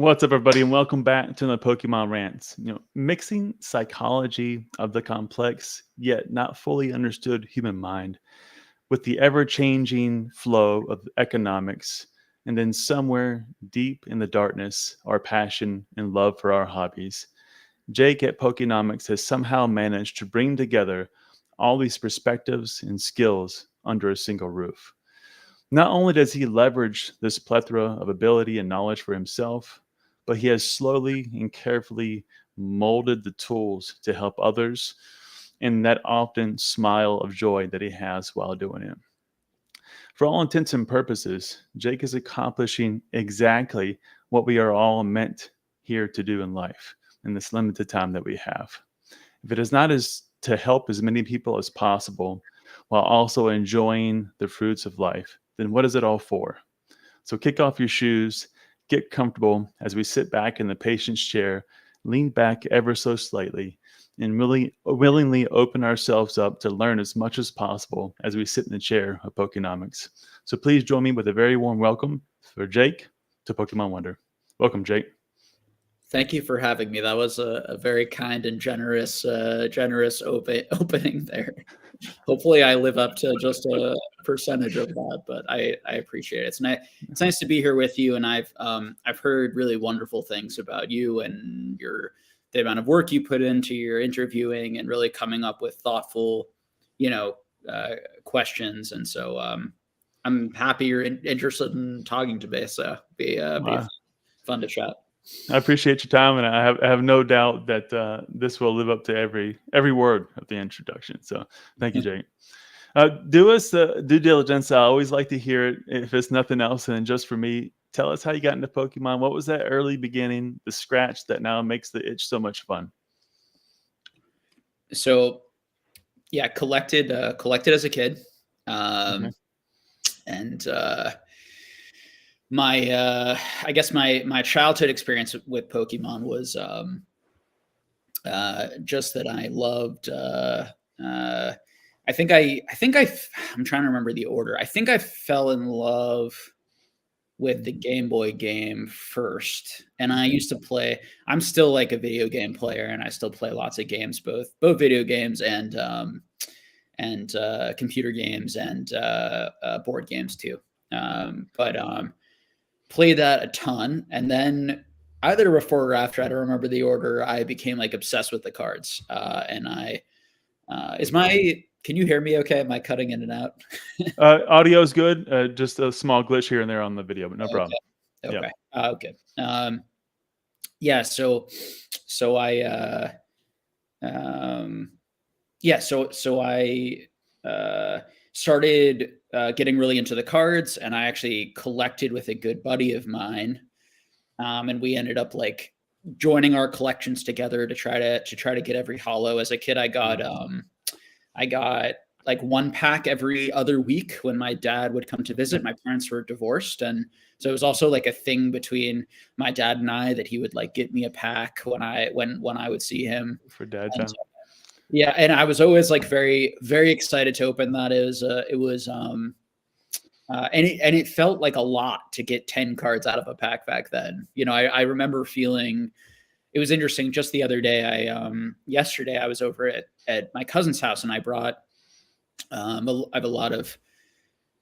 What's up, everybody, and welcome back to the Pokemon Rants. Mixing psychology of the complex yet not fully understood human mind with the ever-changing flow of economics, and then somewhere deep in the darkness, our passion and love for our hobbies. Jake at Pokenomics has somehow managed to bring together all these perspectives and skills under a single roof. Not only does he leverage this plethora of ability and knowledge for himself, but he has slowly and carefully molded the tools to help others and that often smile of joy that he has while doing it. For all intents and purposes, Jake is accomplishing exactly what we are all meant here to do in life in this limited time that we have. If it is not as to help as many people as possible while also enjoying the fruits of life, then what is it all for? So kick off your shoes, get comfortable as we sit back in the patient's chair, lean back ever so slightly, and willingly open ourselves up to learn as much as possible as we sit in the chair of Pokenomics. So please join me with a very warm welcome for Jake to Pokemon Wonder. Welcome, Jake. Thank you for having me. That was a very kind and generous opening there. Hopefully I live up to just a percentage of that, but I appreciate it. It's nice to be here with you. And I've heard really wonderful things about you and the amount of work you put into your interviewing and really coming up with thoughtful, questions. And so I'm happy you're interested in talking to me. So be fun to chat. I appreciate your time, and I have no doubt that this will live up to every word of the introduction. So thank you, Jake. Do us the due diligence. I always like to hear it, if it's nothing else. And just for me, tell us how you got into Pokemon. What was that early beginning, the scratch that now makes the itch so much fun? So, yeah, collected as a kid, and I guess my childhood experience with Pokemon was just that I loved. I'm trying to remember the order. I think I fell in love with the Game Boy game first, and I used to play. I'm still like a video game player, and I still play lots of games, both video games and computer games and board games too. Played that a ton, and then either before or after, I don't remember the order, I became like obsessed with the cards. Can you hear me okay? Am I cutting in and out? Audio is good. Just a small glitch here and there on the video, but no problem. Okay. Yeah. Okay. So I started getting really into the cards, and I actually collected with a good buddy of mine, and we ended up like joining our collections together to try to get every holo. As a kid, I got like one pack every other week when my dad would come to visit. My parents were divorced, and so it was also like a thing between my dad and I that he would like get me a pack when I would see him for dad time. Yeah, and I was always like very, very excited to open that. It felt like a lot to get 10 cards out of a pack back then. I remember feeling it was interesting. Just the other day, yesterday I was over at my cousin's house, and I brought I have a lot of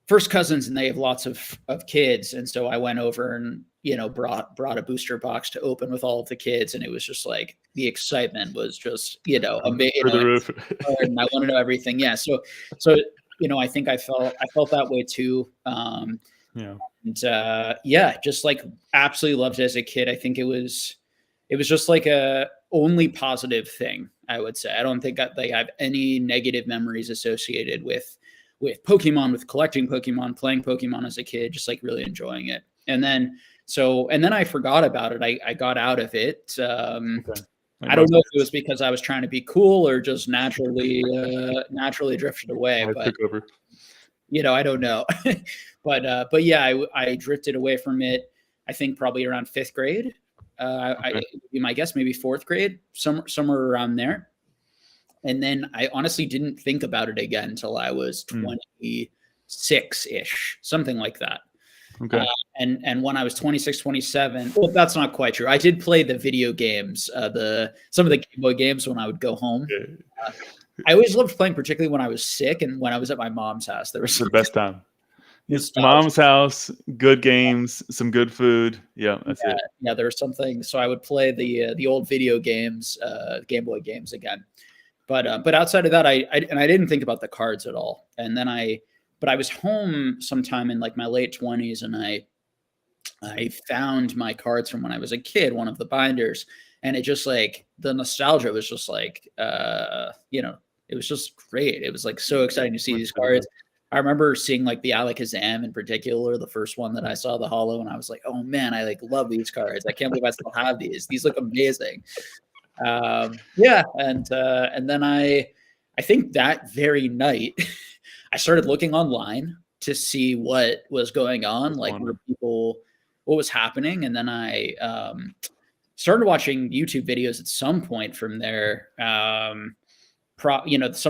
first cousins, and they have lots of kids, and so I went over and brought a booster box to open with all of the kids, and it was just like the excitement was just amazing. Through the roof. And I want to know everything. Yeah, so I think I felt that way too. Just like absolutely loved it as a kid. I think it was just like a only positive thing, I would say. I don't think I have any negative memories associated with Pokemon, with collecting Pokemon, playing Pokemon as a kid, just like really enjoying it. And then I forgot about it. I got out of it. Okay. I don't know if it was because I was trying to be cool or just naturally drifted away. But took over. I don't know. but yeah, I drifted away from it. I think probably around 5th grade. My guess, maybe 4th grade, somewhere around there. And then I honestly didn't think about it again until I was 26-ish, something like that. Okay. And when I was 26, 27, well, that's not quite true. I did play the video games, some of the Game Boy games when I would go home. I always loved playing, particularly when I was sick and when I was at my mom's house. There was The best time. nostalgia. Mom's house, good games, some good food. Yeah, that's it. Yeah, there was something. So I would play the old video games, Game Boy games again. But outside of that, I didn't think about the cards at all. And then I was home sometime in like my late 20s, and I found my cards from when I was a kid, one of the binders, and it just like the nostalgia was just like, it was just great. It was like so exciting to see these cards. I remember seeing like the Alakazam in particular, the first one that I saw, the holo, and I was like, oh man, I like love these cards. I can't believe I still have these. These look amazing. And then I think that very night I started looking online to see what was going on, like what was happening. And then I started watching YouTube videos at some point from there. Some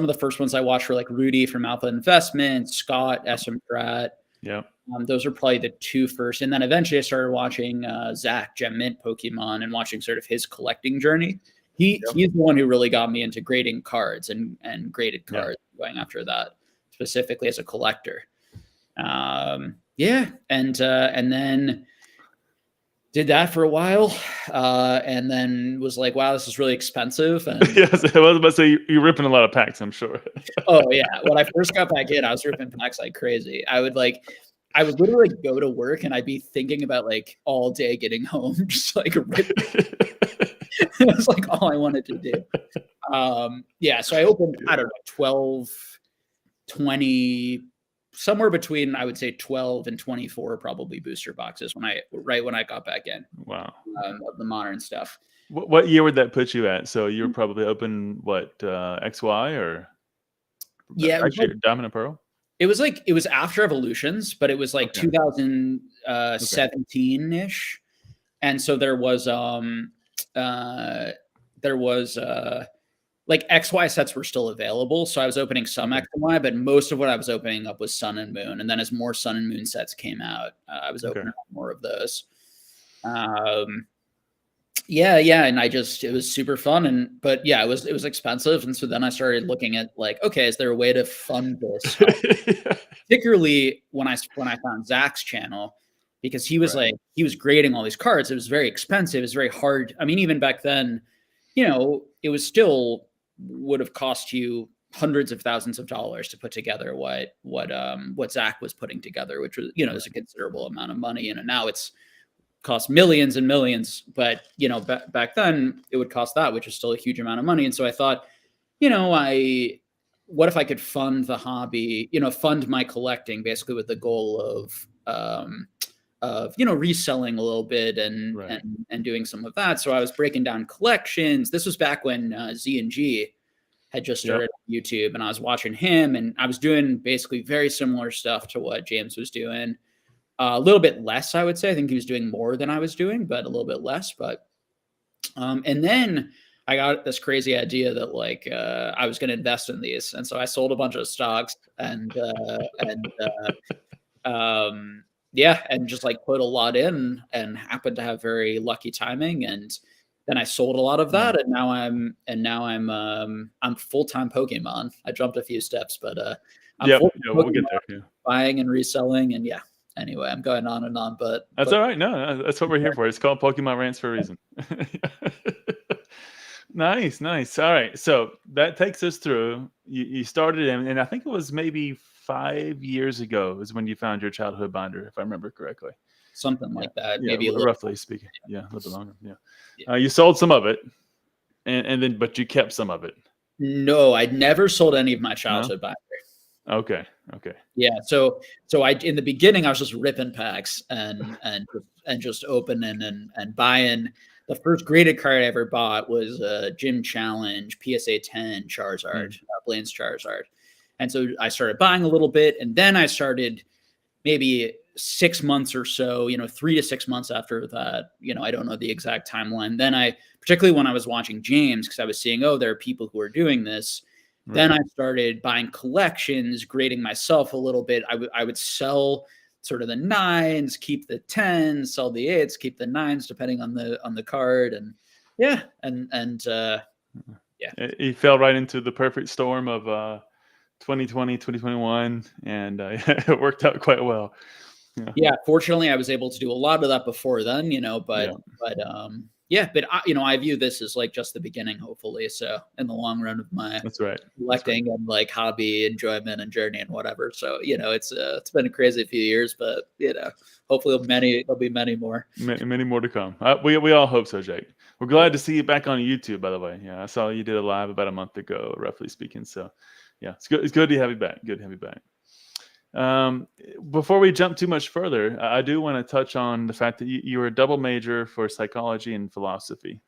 of the first ones I watched were like Rudy from Alpha Investments, Scott, SM Pratt. Yeah. Those are probably the two first. And then eventually I started watching Zach, Gem Mint Pokemon, and watching sort of his collecting journey. He's the one who really got me into grading cards and graded cards, going after that specifically as a collector. And then did that for a while, and then was like, wow, this is really expensive. And yes, I was about to say you're ripping a lot of packs, I'm sure. Oh yeah, when I first got back in, I was ripping packs like crazy. I would literally go to work and I'd be thinking about like all day getting home, just like ripping. It was like all I wanted to do. So I opened, I don't know, 12, 20, somewhere between, I would say 12 and 24 probably booster boxes when I got back in. Wow. Of the modern stuff. What year would that put you at? So you were probably open XY or actually Diamond and Pearl? It was after Evolutions, but it was like 2017-ish. And so there was like XY sets were still available. So I was opening some X and Y, but most of what I was opening up was Sun and Moon. And then as more Sun and Moon sets came out, I was opening up more of those. And it was super fun. But it was expensive. And so then I started looking at like, okay, is there a way to fund this? Particularly when I found Zach's channel, because he was he was grading all these cards. It was very expensive. It was very hard. I mean, even back then, it was still would have cost you hundreds of thousands of dollars to put together what Zach was putting together, which was, is a considerable amount of money. And now it's cost millions and millions, but back then it would cost that, which is still a huge amount of money. And so I thought, what if I could fund the hobby, fund my collecting, basically with the goal of reselling a little bit and doing some of that. So I was breaking down collections. This was back when Z&G had just started on YouTube, and I was watching him, and I was doing basically very similar stuff to what James was doing. A little bit less, I would say. I think he was doing more than I was doing, but a little bit less. But and then I got this crazy idea that like I was going to invest in these, and so I sold a bunch of stocks and just like put a lot in, and happened to have very lucky timing, and then I sold a lot of that, and now I'm full-time Pokemon. I jumped a few steps, but we'll get there. Buying and reselling, and anyway, I'm going on and on, but that's all right. No, that's what we're here for. It's called Pokemon Rants for a reason. Nice. All right, so that takes us through. You started and I think it was maybe 5 years ago is when you found your childhood binder, if I remember correctly. Something like that, maybe roughly speaking. Yeah, a little bit longer. Yeah. You sold some of it, and then but you kept some of it. No, I'd never sold any of my childhood binder. Okay. Yeah. So I in the beginning I was just ripping packs and just opening and buying. The first graded card I ever bought was Gym Challenge PSA 10 Charizard, Blaine's Charizard. And so I started buying a little bit, and then I started maybe 6 months or so, 3 to 6 months after that, I don't know the exact timeline. Then particularly when I was watching James, because I was seeing, there are people who are doing this. Right. Then I started buying collections, grading myself a little bit. I would sell sort of the 9s, keep the 10s, sell the 8s, keep the 9s, depending on the card. And yeah. Yeah. He fell right into the perfect storm of 2020, 2021, and it worked out quite well. Yeah. Fortunately, I was able to do a lot of that before then, but I view this as like just the beginning, hopefully. So in the long run of my That's right. collecting and like hobby enjoyment and journey and whatever. So, it's been a crazy few years, but hopefully there'll be many more. Many more to come. We all hope so, Jake. We're glad to see you back on YouTube, by the way. Yeah, I saw you did a live about a month ago, roughly speaking. So yeah, it's good. It's good to have you back. Good to have you back. Before we jump too much further, I do want to touch on the fact that you were a double major for psychology and philosophy.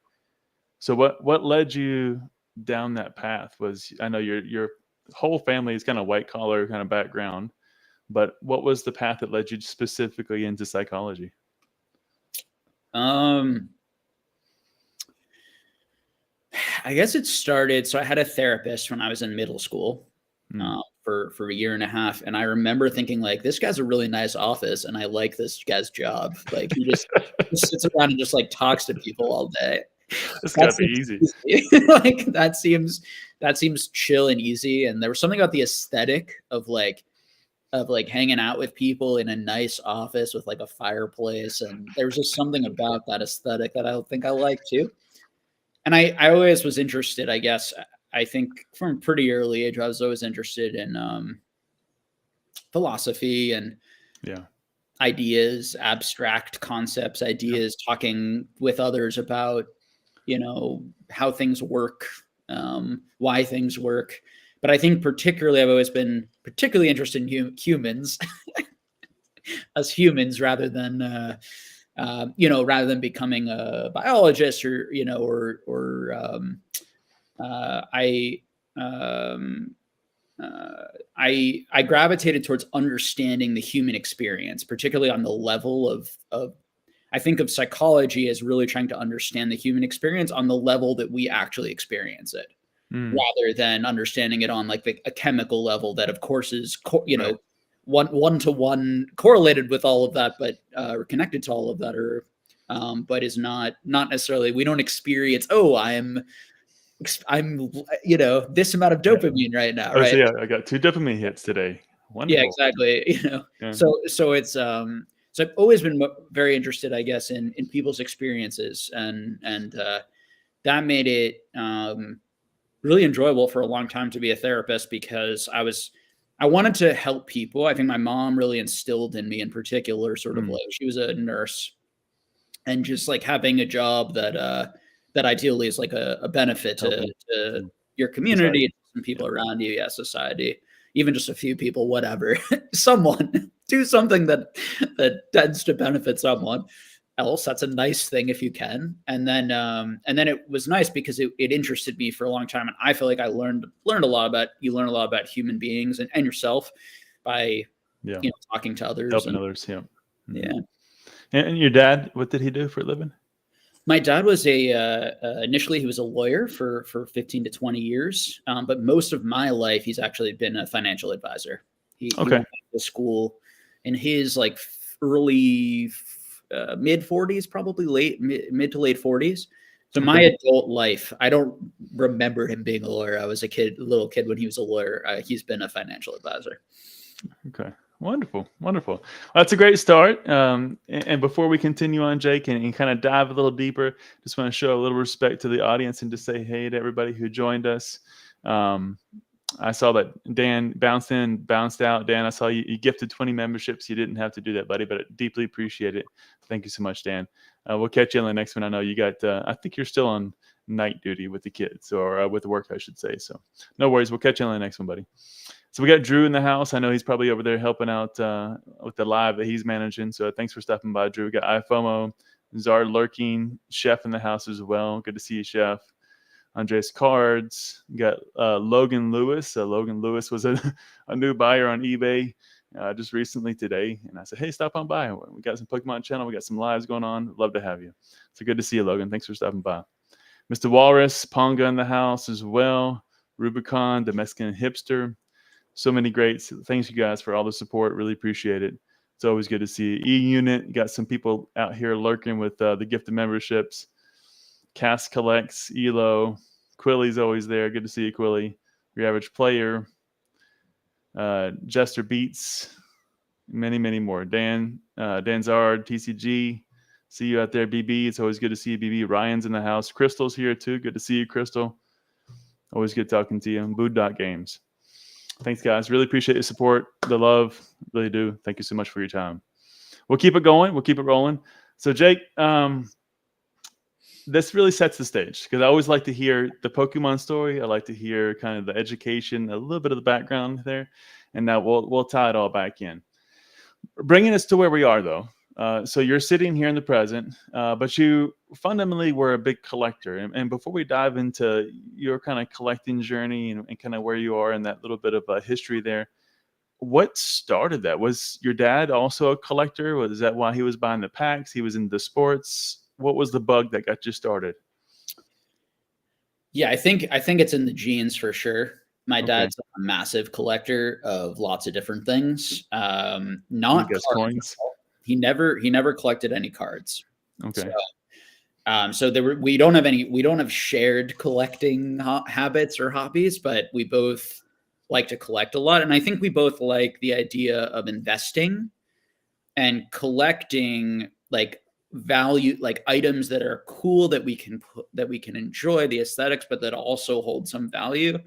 So what led you down that path? I know your whole family is kind of white collar kind of background, but what was the path that led you specifically into psychology? I guess it started. So I had a therapist when I was in middle school. For a year and a half. And I remember thinking like, this guy's a really nice office and I like this guy's job. Like he just sits around and just like talks to people all day. This gotta be easy. Like that seems chill and easy. And there was something about the aesthetic of hanging out with people in a nice office with like a fireplace. And there was just something about that aesthetic that I think I like too. And I always was interested, I guess. I think from a pretty early age, I was always interested in philosophy and ideas, abstract concepts, ideas, talking with others about, how things work, why things work. But I think particularly, I've always been particularly interested in humans, as humans, rather than becoming a biologist I gravitated towards understanding the human experience, particularly on the level of I think of psychology as really trying to understand the human experience on the level that we actually experience it, rather than understanding it on like a chemical level that of course is, one-to-one correlated with all of that, but or connected to all of that, or but is not necessarily, we don't experience, I'm this amount of dopamine right now, right? So I got 2 dopamine hits today. Wonderful. Yeah, exactly. So it's so I've always been very interested, I guess, in people's experiences, and that made it really enjoyable for a long time to be a therapist, because I wanted to help people. I think my mom really instilled in me, in particular, sort of like, she was a nurse, and just like having a job that ideally is like a benefit to your community, some people around you, society, even just a few people, whatever, someone do something that tends to benefit someone else. That's a nice thing if you can. And then it was nice because it interested me for a long time. And I feel like I learned a lot about human beings and yourself by, talking to others, helping others. Yeah. Yeah. And your dad, what did he do for a living? My dad was initially he was a lawyer for 15 to 20 years. But most of my life, he's actually been a financial advisor. He went to school in his like early mid 40s, probably mid to late 40s. So my adult life, I don't remember him being a lawyer. I was a little kid when he was a lawyer. He's been a financial advisor. Okay. Wonderful. Well, that's a great start. And before we continue on, Jake, and kind of dive a little deeper, just want to show a little respect to the audience and to say hey to everybody who joined us. I saw that Dan bounced in, bounced out. Dan, I saw you gifted 20 memberships. You didn't have to do that, buddy, but I deeply appreciate it. Thank you so much, Dan. We'll catch you on the next one. I know you got, I think you're still on night duty with the kids, or with the work, I should say. So no worries. We'll catch you on the next one, buddy. So we got Drew in the house. I know he's probably over there helping out with the live that he's managing. So thanks for stopping by, Drew. We got iFOMO, Zard lurking, Chef in the house as well. Good to see you, Chef. Andres Cards. We got Logan Lewis. Logan Lewis was a new buyer on eBay just recently today. And I said, hey, stop on by. We got some Pokemon channel. We got some lives going on. Love to have you. So good to see you, Logan. Thanks for stopping by. Mr. Walrus, Ponga in the house as well. Rubicon, the Mexican Hipster. So many greats. Thanks, you guys, for all the support. Really appreciate it. It's always good to see E-Unit. Got some people out here lurking with the gifted memberships. Cass Collects, Elo, Quilly's always there. Good to see you, Quilly. Your Average Player, Jester Beats, many more. Dan Zard, TCG. See you out there, BB. It's always good to see you, BB. Ryan's in the house. Crystal's here too. Good to see you, Crystal. Always good talking to you. Bood.Games. Thanks, guys. Really appreciate your support, the love. Really do. Thank you so much for your time. We'll keep it going. We'll keep it rolling. So, Jake, this really sets the stage because I always like to hear the Pokemon story. I like to hear kind of the education, a little bit of the background there, and now we'll tie it all back in. Bringing us to where we are, though. So you're sitting here in the present, but you fundamentally were a big collector. And before we dive into your kind of collecting journey and kind of where you are in that little bit of history there, what started that? Was your dad also a collector? Was that why he was buying the packs? He was into sports? What was the bug that got you started? Yeah, I think it's in the genes for sure. My dad's a massive collector of lots of different things. Not coins. He never collected any cards. Okay. So we don't have shared collecting habits or hobbies, but we both like to collect a lot. And I think we both like the idea of investing and collecting like value, like items that are cool that we can enjoy the aesthetics, but that also hold some value.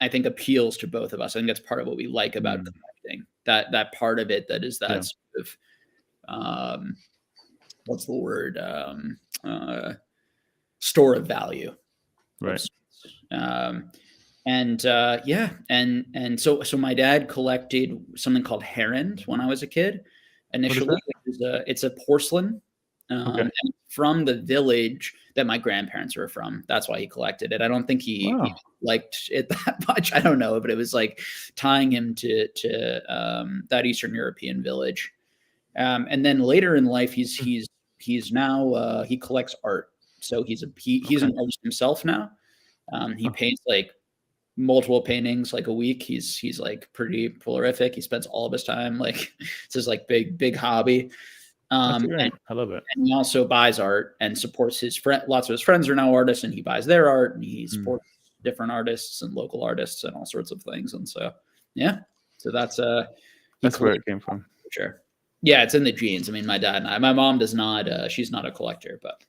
I think appeals to both of us. I think that's part of what we like about collecting. That part of it that is that sort of what's the word? Store of value. Right. And so my dad collected something called Herond when I was a kid. Initially, it's a porcelain and from the village that my grandparents were from. That's why he collected it. I don't think he liked it that much. I don't know, but it was like tying him to that Eastern European village. And then later in life, he's now he collects art. So he's an artist himself now. He paints like multiple paintings like a week. He's like pretty prolific. He spends all of his time like it's his like big hobby. I love it. And he also buys art and supports his friend. Lots of his friends are now artists, and he buys their art and he supports different artists and local artists and all sorts of things. And so that's where it came from. For sure. Yeah, it's in the genes. I mean, my dad and my mom does not. She's not a collector, but.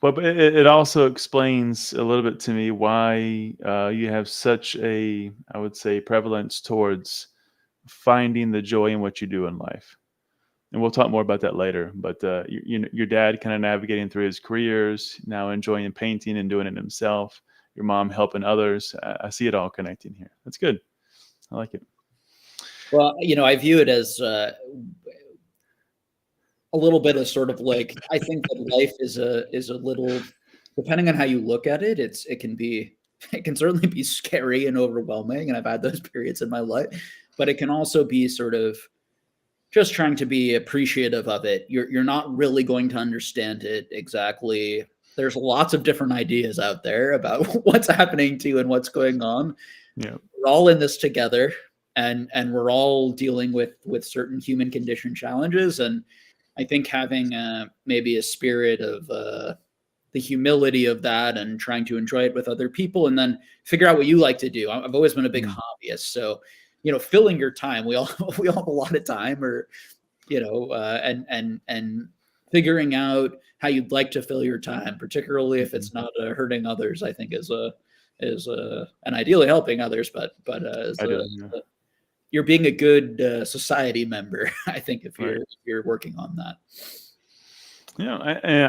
Well, but it also explains a little bit to me why you have such a, I would say, prevalence towards finding the joy in what you do in life. And we'll talk more about that later. But your dad kind of navigating through his careers, now enjoying painting and doing it himself. Your mom helping others. I see it all connecting here. That's good. I like it. Well, I view it as a little bit of sort of like, I think that life is a little, depending on how you look at it, it can certainly be scary and overwhelming. And I've had those periods in my life, but it can also be sort of just trying to be appreciative of it. You're not really going to understand it exactly. There's lots of different ideas out there about what's happening to you and what's going on. Yeah. We're all in this together and we're all dealing with certain human condition challenges. And I think having maybe a spirit of the humility of that and trying to enjoy it with other people and then figure out what you like to do. I've always been a big hobbyist. So, filling your time, we all have a lot of time or, and figuring out how you'd like to fill your time, particularly if it's not hurting others, I think is and ideally helping others, but you're being a good society member, I think, if you're working on that.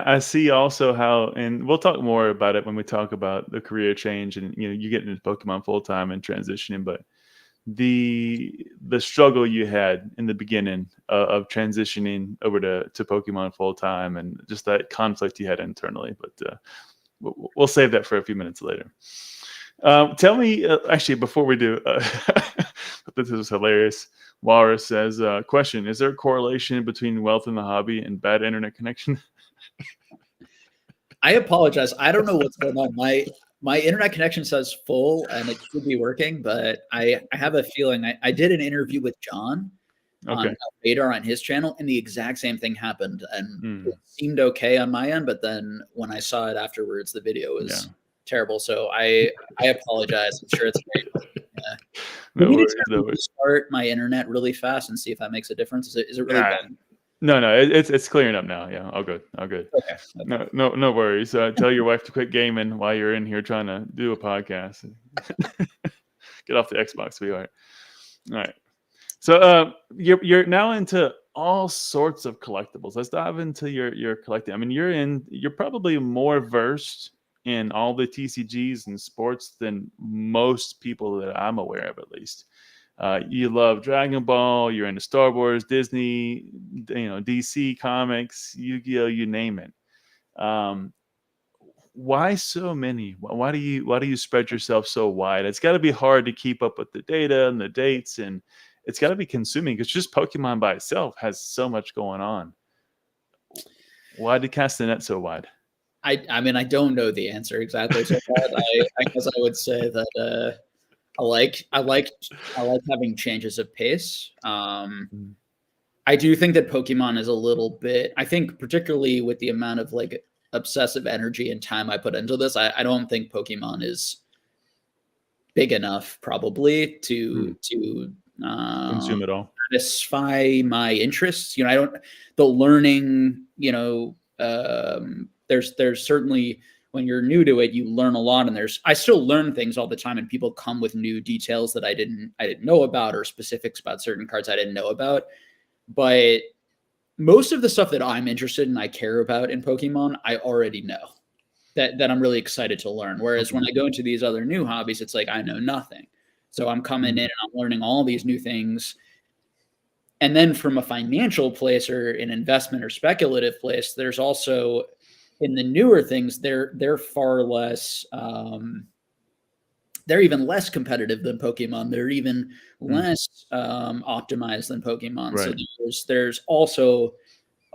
I see also how, and we'll talk more about it when we talk about the career change and, you get into Pokemon full time and transitioning, but the struggle you had in the beginning of transitioning over to Pokemon full time and just that conflict you had internally, but we'll save that for a few minutes later. Tell me, actually, before we do, this is hilarious. Walrus says, question, is there a correlation between wealth in the hobby and bad internet connection? I apologize. I don't know what's going on. My internet connection says full and it should be working, but I have a feeling I did an interview with John on radar on his channel, and the exact same thing happened, and Mm. it seemed okay on my end, but then when I saw it afterwards, the video was terrible. So I apologize. I'm sure it's great. No We need worries, to no worries. restart my internet really fast and see if that makes a difference. Is it really bad? No, it's clearing up now. Yeah, all good, all good. Okay. No worries. Tell your wife to quit gaming while you're in here trying to do a podcast. Get off the Xbox. Be all right. All right. So you're now into all sorts of collectibles. Let's dive into your collecting. I mean, you're probably more versed in all the TCGs and sports than most people that I'm aware of, at least. You love Dragon Ball. You're into Star Wars, Disney, DC comics, Yu-Gi-Oh, you name it. Why so many? Why do you spread yourself so wide? It's got to be hard to keep up with the data and the dates, and it's got to be consuming because just Pokemon by itself has so much going on. Why did cast the net so wide? I mean, I don't know the answer exactly to that. I guess I would say that I like having changes of pace. I do think that Pokemon is a little bit. I think particularly with the amount of like obsessive energy and time I put into this, I don't think Pokemon is big enough probably to Consume it all. satisfy my interests. The learning, there's certainly, when you're new to it, you learn a lot, and I still learn things all the time, and people come with new details that I didn't know about, or specifics about certain cards I didn't know about. But most of the stuff that I'm interested in, I care about in Pokemon, I already know that I'm really excited to learn. Whereas when I go into these other new hobbies, it's like I know nothing. So I'm coming in and I'm learning all these new things. And then from a financial place or an investment or speculative place, there's also in the newer things, they're far less. They're even less competitive than Pokemon. They're even less optimized than Pokemon. Right. So there's also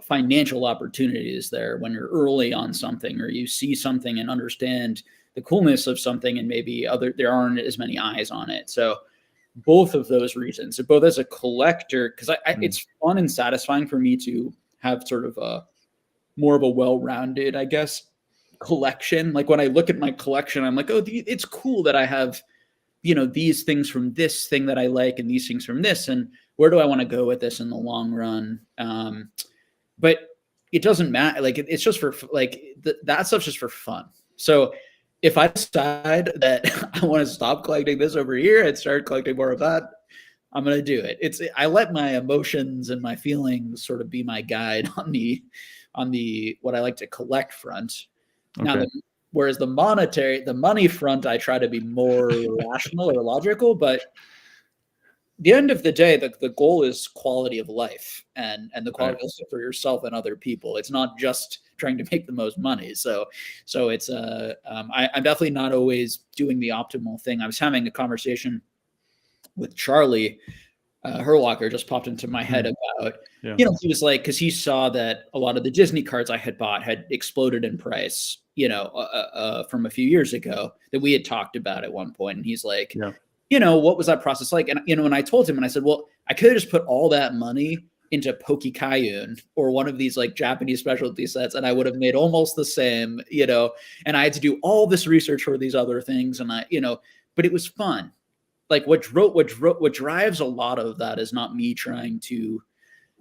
financial opportunities there when you're early on something, or you see something and understand the coolness of something, and maybe there aren't as many eyes on it. So both of those reasons, so both as a collector, because it's fun and satisfying for me to have sort of a more of a well-rounded, I guess, collection. Like when I look at my collection, I'm like, oh, it's cool that I have, these things from this thing that I like and these things from this, and where do I want to go with this in the long run? But it doesn't matter. Like it's just for that stuff's just for fun. So if I decide that I want to stop collecting this over here and start collecting more of that, I'm going to do it. I let my emotions and my feelings sort of be my guide on the what I like to collect front. Okay. Now, whereas the money front, I try to be more rational or logical, but the end of the day, the goal is quality of life and the quality of life for yourself and other people. It's not just trying to make the most money. So it's I'm definitely not always doing the optimal thing. I was having a conversation with Charlie Herlocker, just popped into my head about, he was like, because he saw that a lot of the Disney cards I had bought had exploded in price, from a few years ago that we had talked about at one point. And he's like, what was that process like? And, and I told him, and I said, well, I could have just put all that money into Pokekayun or one of these like Japanese specialty sets, and I would have made almost the same, and I had to do all this research for these other things. And but it was fun. Like what drives a lot of that is not me trying to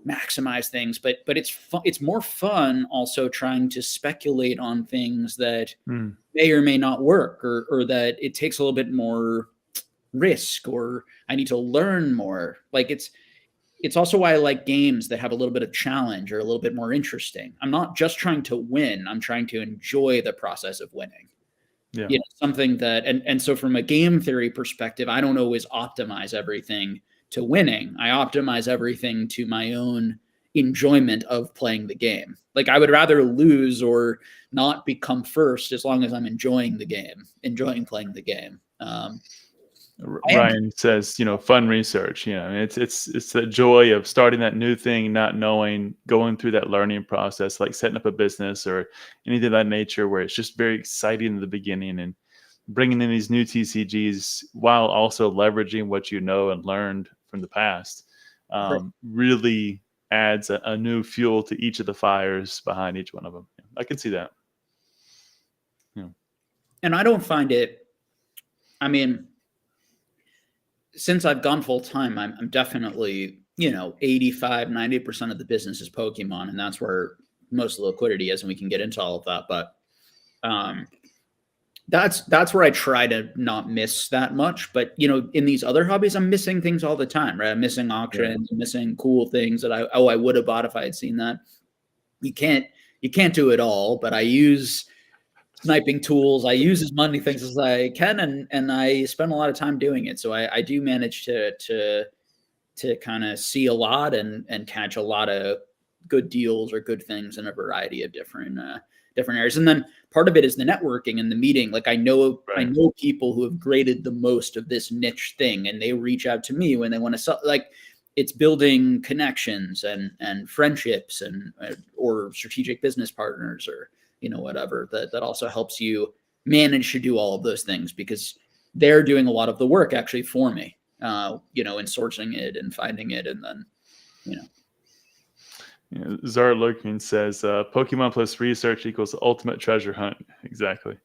maximize things, but it's fun. It's more fun also trying to speculate on things that may or may not work, or that it takes a little bit more risk, or I need to learn more. Like it's also why I like games that have a little bit of challenge or a little bit more interesting. I'm not just trying to win. I'm trying to enjoy the process of winning. Yeah. Something that, and so from a game theory perspective, I don't always optimize everything to winning. I optimize everything to my own enjoyment of playing the game. Like I would rather lose or not become first as long as I'm enjoying the game, enjoying playing the game. Ryan says, fun research. It's the joy of starting that new thing, not knowing, going through that learning process, like setting up a business or anything of that nature, where it's just very exciting in the beginning and bringing in these new TCGs while also leveraging what you know and learned from the past. really adds a new fuel to each of the fires behind each one of them. I can see that. Yeah. And I don't find it, I mean, since I've gone full time, I'm definitely, 85, 90% of the business is Pokemon, and that's where most of the liquidity is, and we can get into all of that. But that's where I try to not miss that much. But in these other hobbies, I'm missing things all the time, right? I'm missing auctions, I'm missing cool things that I would have bought if I had seen that. You can't do it all, but I use sniping tools. I use as many things as I can, and I spend a lot of time doing it. So I do manage to kind of see a lot and catch a lot of good deals or good things in a variety of different areas. And then part of it is the networking and the meeting. Like I know people who have graded the most of this niche thing, and they reach out to me when they want to sell. Like it's building connections and friendships and or strategic business partners or whatever that also helps you manage to do all of those things, because they're doing a lot of the work actually for me, in sourcing it and finding it. And then, Zara Lurkin says, Pokemon plus research equals ultimate treasure hunt. Exactly.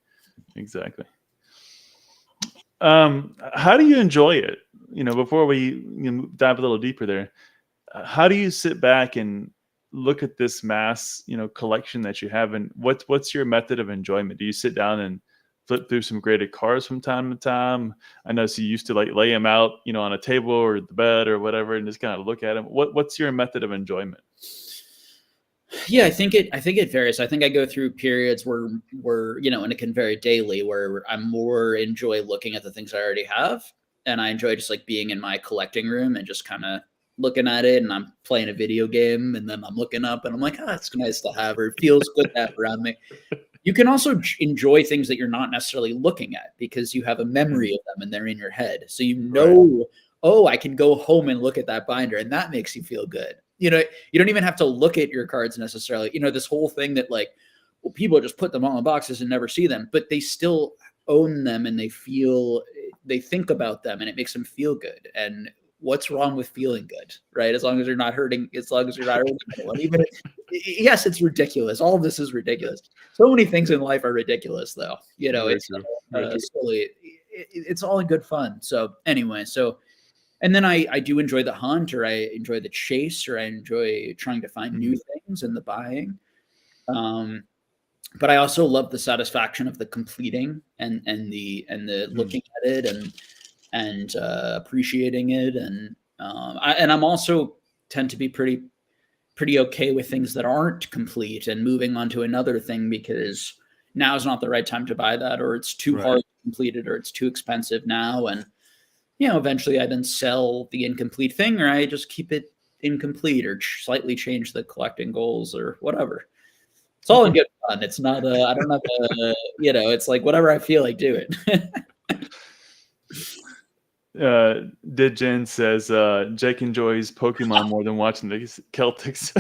How do you enjoy it? Before we dive a little deeper there, how do you sit back and look at this mass, collection that you have, and what's your method of enjoyment? Do you sit down and flip through some graded cards from time to time? I know you used to like lay them out, on a table or the bed or whatever, and just kind of look at them. What's your method of enjoyment? Yeah, I think it varies. I think I go through periods where and it can vary daily, where I'm more enjoy looking at the things I already have, and I enjoy just like being in my collecting room and just kind of looking at it, and I'm playing a video game, and then I'm looking up and I'm like, it's nice to have, or it feels good to have around me. You can also enjoy things that you're not necessarily looking at because you have a memory of them and they're in your head. So I can go home and look at that binder, and that makes you feel good. You don't even have to look at your cards necessarily. This whole thing that people just put them all in boxes and never see them, but they still own them and they think about them and it makes them feel good. And what's wrong with feeling good, right? As long as you're not hurting anyone. Yes, it's ridiculous. All of this is ridiculous. So many things in life are ridiculous, though. It's silly. It's all in good fun. So anyway, and then I do enjoy the hunt, or I enjoy the chase, or I enjoy trying to find new things in the buying. But I also love the satisfaction of the completing and the looking at it and appreciating it. And I'm also tend to be pretty okay with things that aren't complete and moving on to another thing, because now is not the right time to buy that, or it's too hard to complete it, or it's too expensive now. And eventually I then sell the incomplete thing, or I just keep it incomplete, or slightly change the collecting goals or whatever. It's all in good fun. It's not I don't have it's like whatever I feel like do it. Jen says Jake enjoys Pokemon more than watching the Celtics.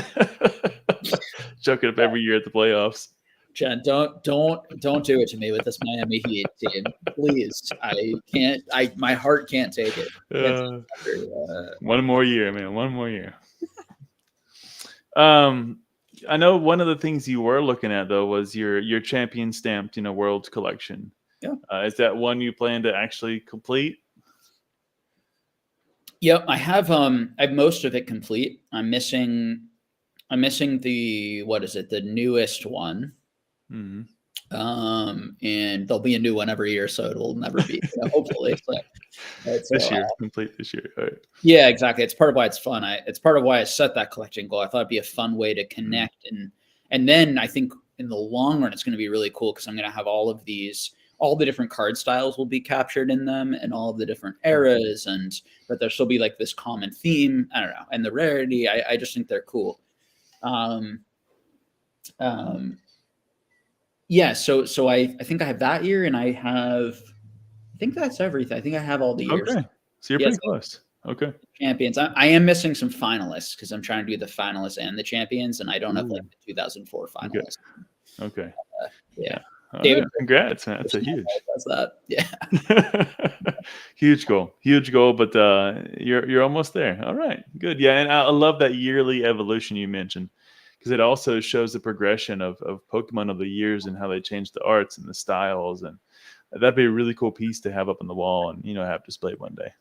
Joking up every year at the playoffs. Jen, don't do it to me with this Miami Heat team, please. I can't. My heart can't take it. One more year, man. One more year. I know one of the things you were looking at though was your champion stamped, world collection. Yeah. Is that one you plan to actually complete? Yep, I have most of it complete. I'm missing the the newest one. Mm-hmm. And there'll be a new one every year, so it will never be hopefully. This year, complete this year. All right. Yeah, exactly. It's part of why it's fun. It's part of why I set that collecting goal. I thought it'd be a fun way to connect, and then I think in the long run it's going to be really cool because I'm going to have all the different card styles will be captured in them, and all of the different eras, but there'll still be like this common theme. I don't know, and the rarity. I just think they're cool. Yeah, so I think I have that year, and I think that's everything. I think I have all the years. Okay, so you're pretty close. Okay. Champions. I am missing some finalists because I'm trying to do the finalists and the champions, and I don't have like the 2004 finalists. Okay. Yeah. Oh, David, yeah. Congrats, man. That's a huge. does that. Yeah. Huge goal, but you're almost there. All right, good. Yeah, and I love that yearly evolution you mentioned, because it also shows the progression of Pokemon over the years and how they change the arts and the styles, and that'd be a really cool piece to have up on the wall and have displayed one day.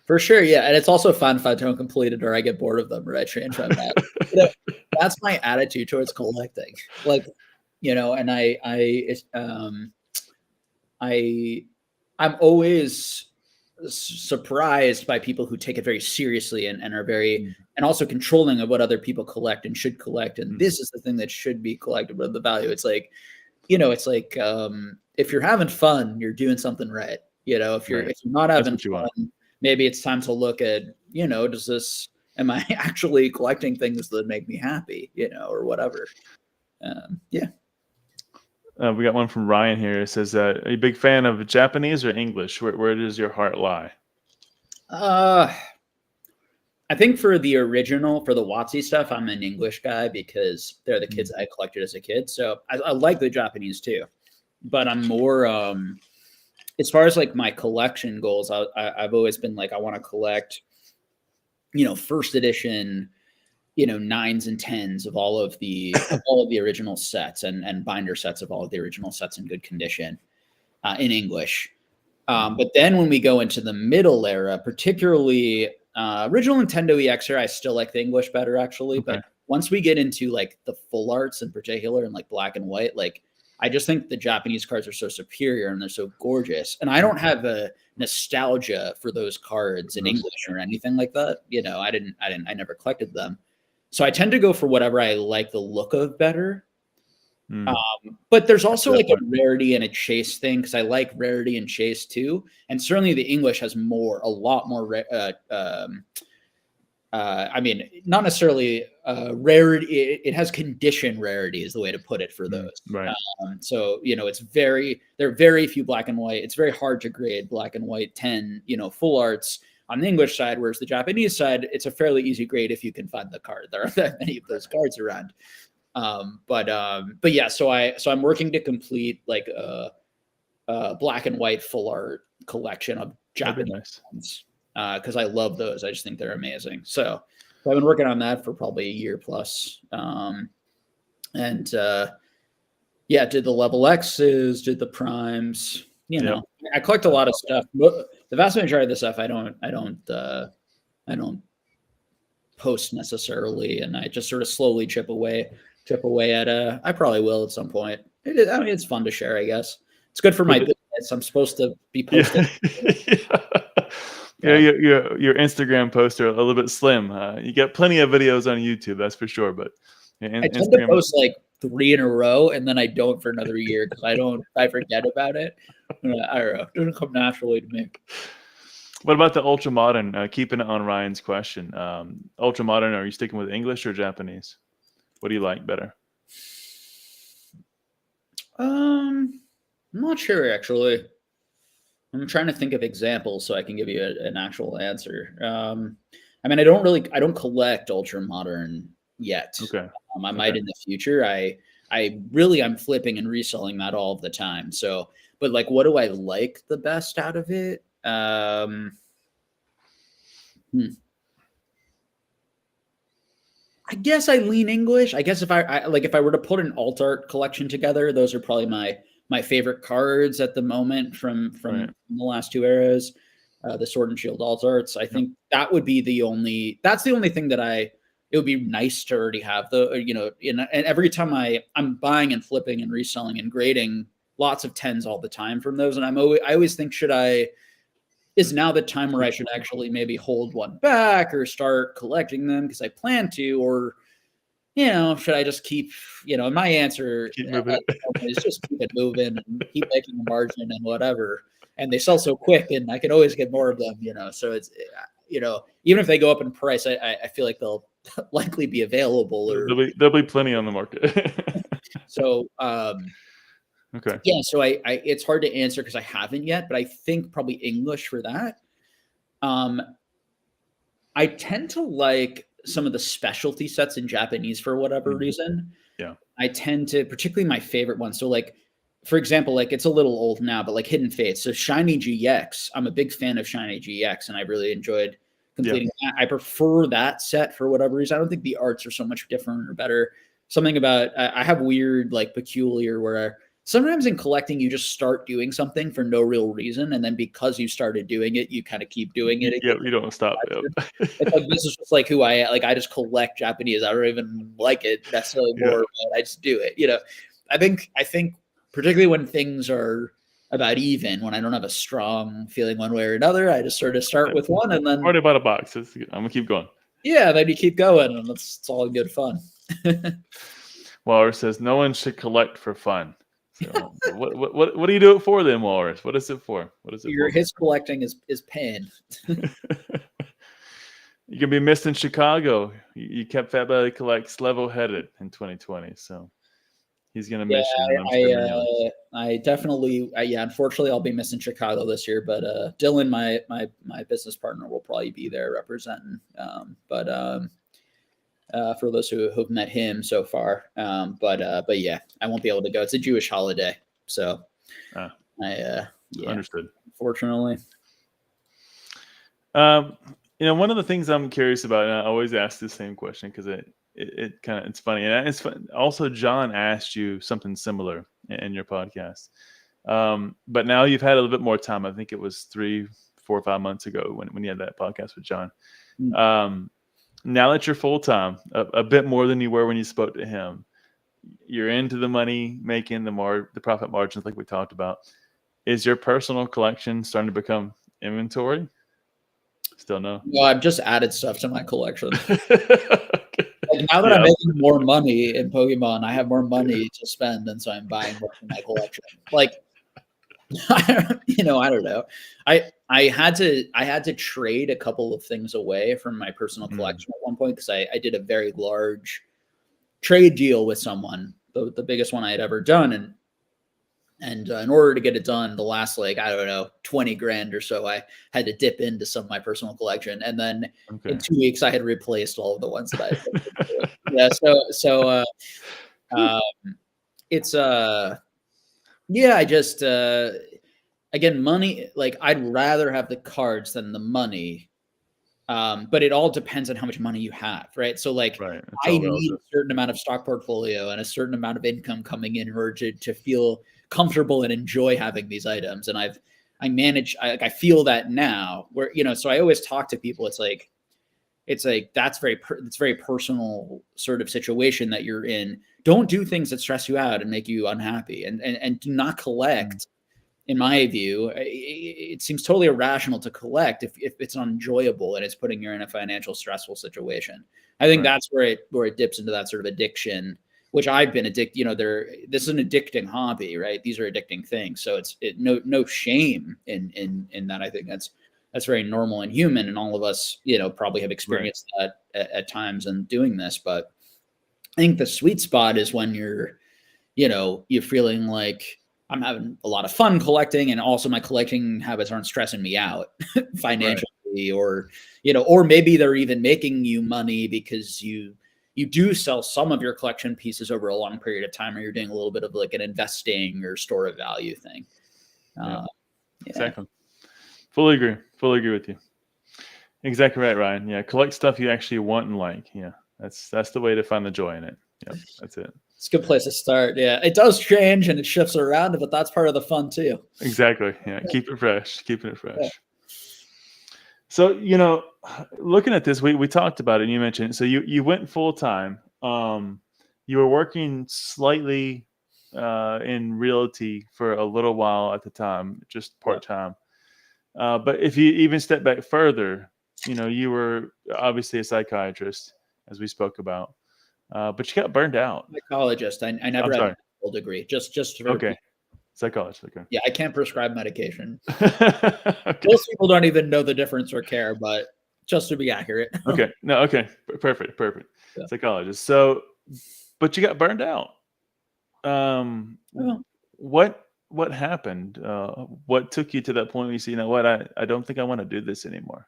For sure, yeah, and it's also fun if I don't complete it or I get bored of them or I change my mind. You know, that's my attitude towards collecting. Like, and I'm always surprised by people who take it very seriously and are very and also controlling of what other people collect and should collect. And this is the thing that should be collected with the value. It's like, if you're having fun, you're doing something right. If you're not having fun, maybe it's time to look at, am I actually collecting things that make me happy, or whatever. Yeah. We got one from Ryan here. It says, are you a big fan of Japanese or English? Where does your heart lie? I think for the original, for the WotC stuff, I'm an English guy because they're the kids I collected as a kid. So I like the Japanese too, but I'm more, as far as like my collection goals, I've always been like, I want to collect, first edition, 9s and 10s of all of the original sets and binder sets of all of the original sets in good condition in English. But then when we go into the middle era, particularly original Nintendo EX era, I still like the English better actually. Okay. But once we get into like the full arts in particular and like black and white, like I just think the Japanese cards are so superior and they're so gorgeous. And I don't have a nostalgia for those cards in English or anything like that. I never collected them. So I tend to go for whatever I like the look of better. But there's also like a rarity and a chase thing because I like rarity and chase too. And certainly the English has a lot more I mean, not necessarily rarity. It has condition rarity is the way to put it for those. Right. So, there are very few black and white. It's very hard to grade black and white 10, full arts on the English side, whereas the Japanese side, it's a fairly easy grade if you can find the card. There aren't that many of those cards around. But yeah, so I'm working to complete like a black and white full art collection of Japanese ones. Because I love those. I just think they're amazing. So I've been working on that for probably a year plus. Did the level X's, did the primes, I collect a lot of stuff. The vast majority of the stuff I don't post necessarily. And I just sort of slowly chip away at I probably will at some point. It's fun to share, I guess. It's good for my business. I'm supposed to be posting. Yeah, your Instagram posts are a little bit slim. You get plenty of videos on YouTube, that's for sure. But I tend to post like 3 in a row, and then I don't for another year because I forget about it. I don't know. It doesn't come naturally to me. What about the ultra modern? Keeping it on Ryan's question, ultra modern. Are you sticking with English or Japanese? What do you like better? I'm not sure actually. I'm trying to think of examples so I can give you an actual answer. I mean, I don't collect ultra modern yet. Okay. I might in the future. I'm flipping and reselling that all of the time. So, but like, what do I like the best out of it? I guess I lean English. I guess if I were to put an alt art collection together, those are probably my favorite cards at the moment from the last 2 eras, the Sword and Shield alt arts. I think that would be that's the only thing that it would be nice to already have and every time I'm buying and flipping and reselling and grading lots of 10s all the time from those. And I always think, is now the time where I should actually maybe hold one back or start collecting them because I plan to, or should I just keep, my answer is just keep it moving and keep making a margin and whatever. And they sell so quick and I can always get more of them, so it's, even if they go up in price, I feel like they'll likely be available or there'll be plenty on the market. So, okay. Yeah. So it's hard to answer because I haven't yet, but I think probably English for that. I tend to like some of the specialty sets in Japanese for whatever reason. Yeah. I tend to, particularly my favorite one. So like for example, like it's a little old now, but like Hidden Fates. So Shiny GX, I'm a big fan of Shiny GX, and I really enjoyed completing that. I prefer that set for whatever reason. I don't think the arts are so much different or better. Something about I have weird, like peculiar, where sometimes in collecting you just start doing something for no real reason, and then because you started doing it, you kind of keep doing it. Yeah, you don't stop. Yep. It's like this is just like who I am. Like I just collect Japanese. I don't even like it necessarily more, but I just do it. You know, I think particularly when things are about even, when I don't have a strong feeling one way or another, I just sort of start with one and then already bought a box. I'm gonna keep going. Yeah, then you keep going, and it's all good fun. Walrus says no one should collect for fun. So what do you do it for then, Walrus? What is it for? What is it for? His collecting is pain. You can be missed in Chicago. You kept Fat Belly Collects level-headed in 2020, so he's gonna miss you. I definitely, unfortunately, I'll be missing Chicago this year. But Dylan, my business partner, will probably be there representing. For those who have met him so far, but yeah, I won't be able to go. It's a Jewish holiday, so understood. Fortunately. One of the things I'm curious about, and I always ask the same question because it kind of, it's funny, and it's fun. Also, John asked you something similar in your podcast, but now you've had a little bit more time. I think it was 3, 4, 5 months ago when you had that podcast with John. Now that you're full time, a bit more than you were when you spoke to him, you're into the money making, the profit margins like we talked about. Is your personal collection starting to become inventory? Still no. Well, I've just added stuff to my collection. Like now that I'm making more money in Pokemon, I have more money to spend, and so I'm buying more for my collection. Like, I don't know. I had to trade a couple of things away from my personal collection at one point because I did a very large trade deal with someone, the biggest one I had ever done, and in order to get it done, the last 20 grand or so, I had to dip into some of my personal collection, and then in 2 weeks I had replaced all of the ones that I just again, money, like I'd rather have the cards than the money. But it all depends on how much money you have, right? So I need a certain amount of stock portfolio and a certain amount of income coming in order to feel comfortable and enjoy having these items. And I feel that now where, so I always talk to people. It's like, it's very personal sort of situation that you're in. Don't do things that stress you out and make you unhappy, and do not collect. In my view, it seems totally irrational to collect if it's unenjoyable and it's putting you in a financial stressful situation. I think that's where it dips into that sort of addiction, which I've been addicted. This is an addicting hobby, right? These are addicting things, so it's no shame in that. I think that's very normal and human, and all of us, probably have experienced that at times in doing this. But I think the sweet spot is when you're feeling like, I'm having a lot of fun collecting, and also my collecting habits aren't stressing me out financially, or maybe they're even making you money because you do sell some of your collection pieces over a long period of time, or you're doing a little bit of like an investing or store of value thing. Exactly. Fully agree with you. Exactly right, Ryan. Yeah, collect stuff you actually want and like. Yeah, that's the way to find the joy in it. Yeah, that's it. It's a good place to start. Yeah, it does change and it shifts around, but that's part of the fun too. Exactly. Yeah, keeping it fresh. Yeah. So, looking at this, we talked about it, and you mentioned, so you went full time. You were working slightly in realty for a little while at the time, just part time. But if you even step back further, you were obviously a psychiatrist, as we spoke about. But you got burned out. Psychologist. I never had a medical degree. Just for psychologist. Okay. Yeah, I can't prescribe medication. Okay. Most people don't even know the difference or care, but just to be accurate. Okay. No. Okay. Perfect. Yeah. Psychologist. So, but you got burned out. What happened? What took you to that point where you say, I don't think I want to do this anymore?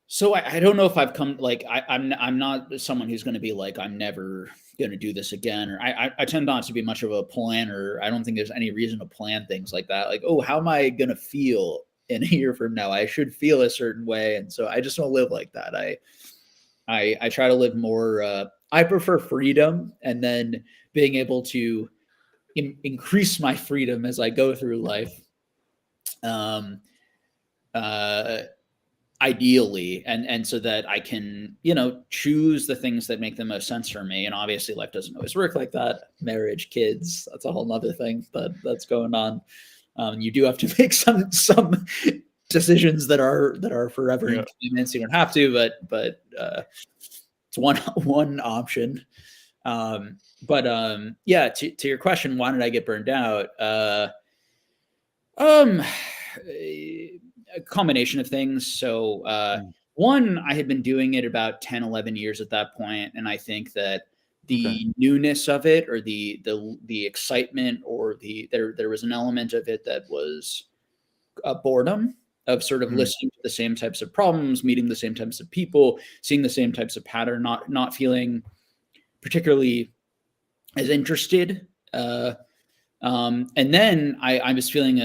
So I don't know if I've come like I'm not someone who's going to be like I'm never going to do this again, or I tend not to be much of a planner. I don't think there's any reason to plan things like that. Like, oh, how am I going to feel in a year from now? I should feel a certain way, and so I just don't live like that. I try to live more. I prefer freedom, and then being able to increase my freedom as I go through life. Um, uh, Ideally, and so that I can, choose the things that make the most sense for me. And obviously life doesn't always work like that. Marriage, kids, that's a whole nother thing that's going on. You do have to make some decisions that are forever inconvenience. You don't have to, but it's one option. Yeah, to your question, why did I get burned out? A combination of things. So one, I had been doing it about 10, 11 years at that point. And I think that the newness of it, or the excitement, or there was an element of it that was a boredom of sort of listening to the same types of problems, meeting the same types of people, seeing the same types of pattern, not feeling particularly as interested. And then I was feeling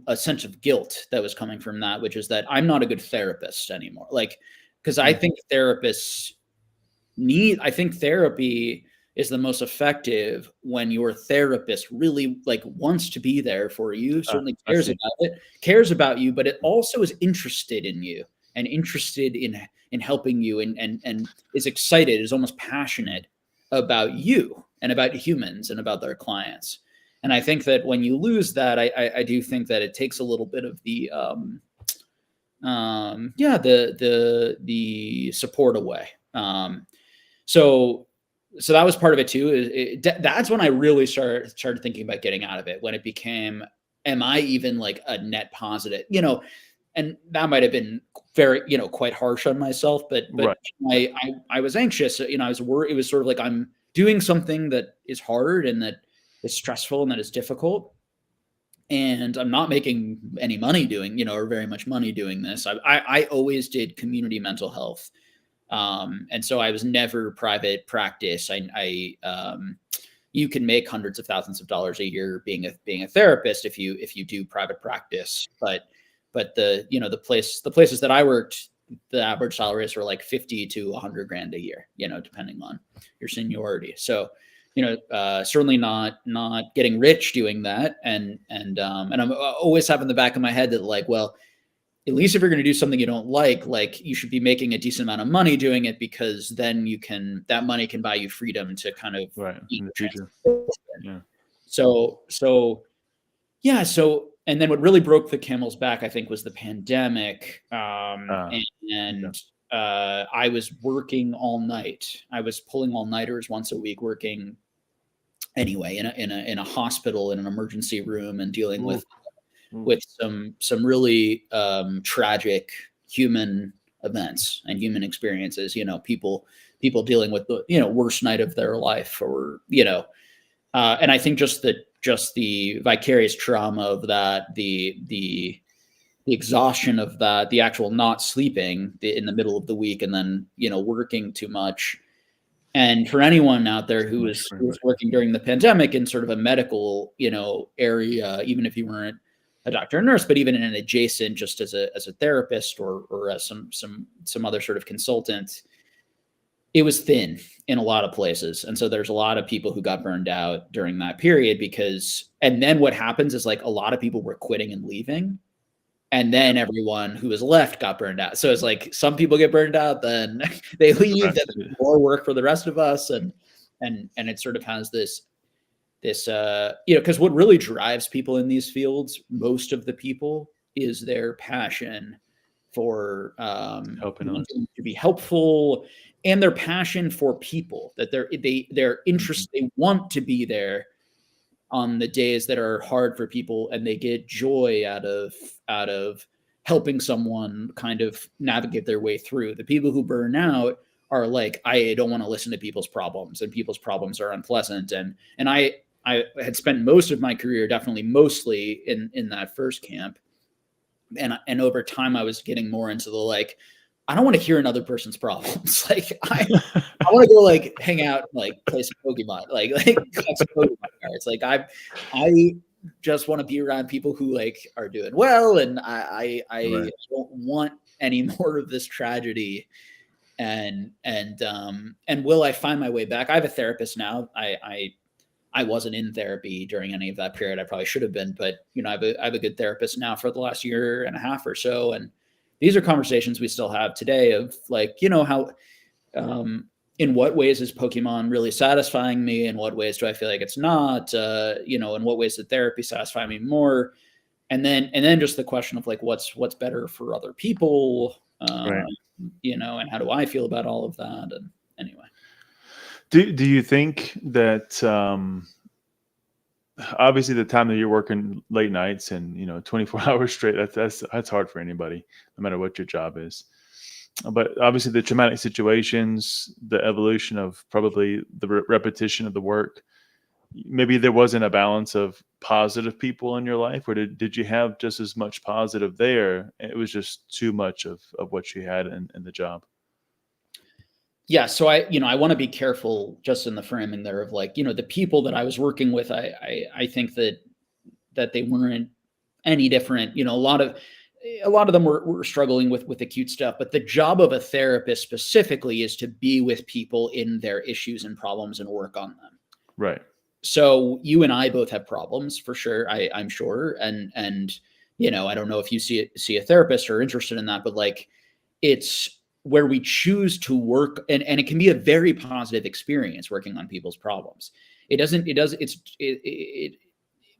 a sense of guilt that was coming from that, which is that I'm not a good therapist anymore. Like, because I think I think therapy is the most effective when your therapist really like wants to be there for you, certainly cares about you, but it also is interested in you and interested in helping you, and is excited, is almost passionate about you and about humans and about their clients. And I think that when you lose that, I do think that it takes a little bit of the support away. So that was part of it too. That's when I really started thinking about getting out of it. When it became, am I even like a net positive? And that might have been very, quite harsh on myself. But I was anxious. I was worried. It was sort of like I'm doing something that is hard and that is stressful and that is difficult, and I'm not making any money doing, or very much money doing this. I always did community mental health. And so I was never private practice. You can make hundreds of thousands of dollars a year being a therapist if you do private practice, but the places that I worked, the average salaries were like 50 to 100 grand a year, depending on your seniority. So, certainly not getting rich doing that. And I'm always have in the back of my head that like, well, at least if you're going to do something you don't like you should be making a decent amount of money doing it, because then that money can buy you freedom to kind of in the future. Yeah. So, and then what really broke the camel's back, I think, was the pandemic. I was working all night. I was pulling all-nighters once a week, working anyway in a hospital, in an emergency room, and dealing with some really tragic human events and human experiences. People dealing with the worst night of their life, or and I think just the vicarious trauma of that, the exhaustion of that, the actual not sleeping in the middle of the week, and then working too much. And for anyone out there who was working during the pandemic in sort of a medical area, even if you weren't a doctor or nurse, but even in an adjacent, just as a therapist or as some other sort of consultant, it was thin in a lot of places. And so there's a lot of people who got burned out during that period, and then what happens is like a lot of people were quitting and leaving. And then everyone who was left got burned out. So it's like some people get burned out, then they leave, then there's more work for the rest of us. And it sort of has this, because what really drives people in these fields, most of the people, is their passion for helping others, to be helpful, and their passion for people, that they're interested, they want to be there on the days that are hard for people, and they get joy out of helping someone kind of navigate their way through. The people who burn out are like, I don't want to listen to people's problems, and people's problems are unpleasant. And I had spent most of my career, definitely mostly in that first camp. And over time I was getting more into the like, I don't want to hear another person's problems. Like I want to go like hang out, like play some Pokemon, like collect some Pokemon cards. Like I just want to be around people who like are doing well, and I Right. don't want any more of this tragedy. And will I find my way back? I have a therapist now. I wasn't in therapy during any of that period. I probably should have been, but I have a good therapist now for the last year and a half or so, and these are conversations we still have today of like, how, in what ways is Pokemon really satisfying me? In what ways do I feel like it's not? In what ways did therapy satisfy me more? And then just the question of like, what's better for other people? Right. And how do I feel about all of that? And anyway. Do you think that obviously the time that you're working late nights and 24 hours straight, that's hard for anybody, no matter what your job is. But obviously the traumatic situations, the evolution of probably the repetition of the work, maybe there wasn't a balance of positive people in your life, or did you have just as much positive there? It was just too much of what you had in the job. Yeah. So I want to be careful just in the framing there of like, the people that I was working with, I think that they weren't any different. A lot of them were struggling with acute stuff, but the job of a therapist specifically is to be with people in their issues and problems and work on them. Right. So you and I both have problems for sure. I'm sure. And I don't know if you see a therapist or interested in that, but like it's where we choose to work, and it can be a very positive experience working on people's problems.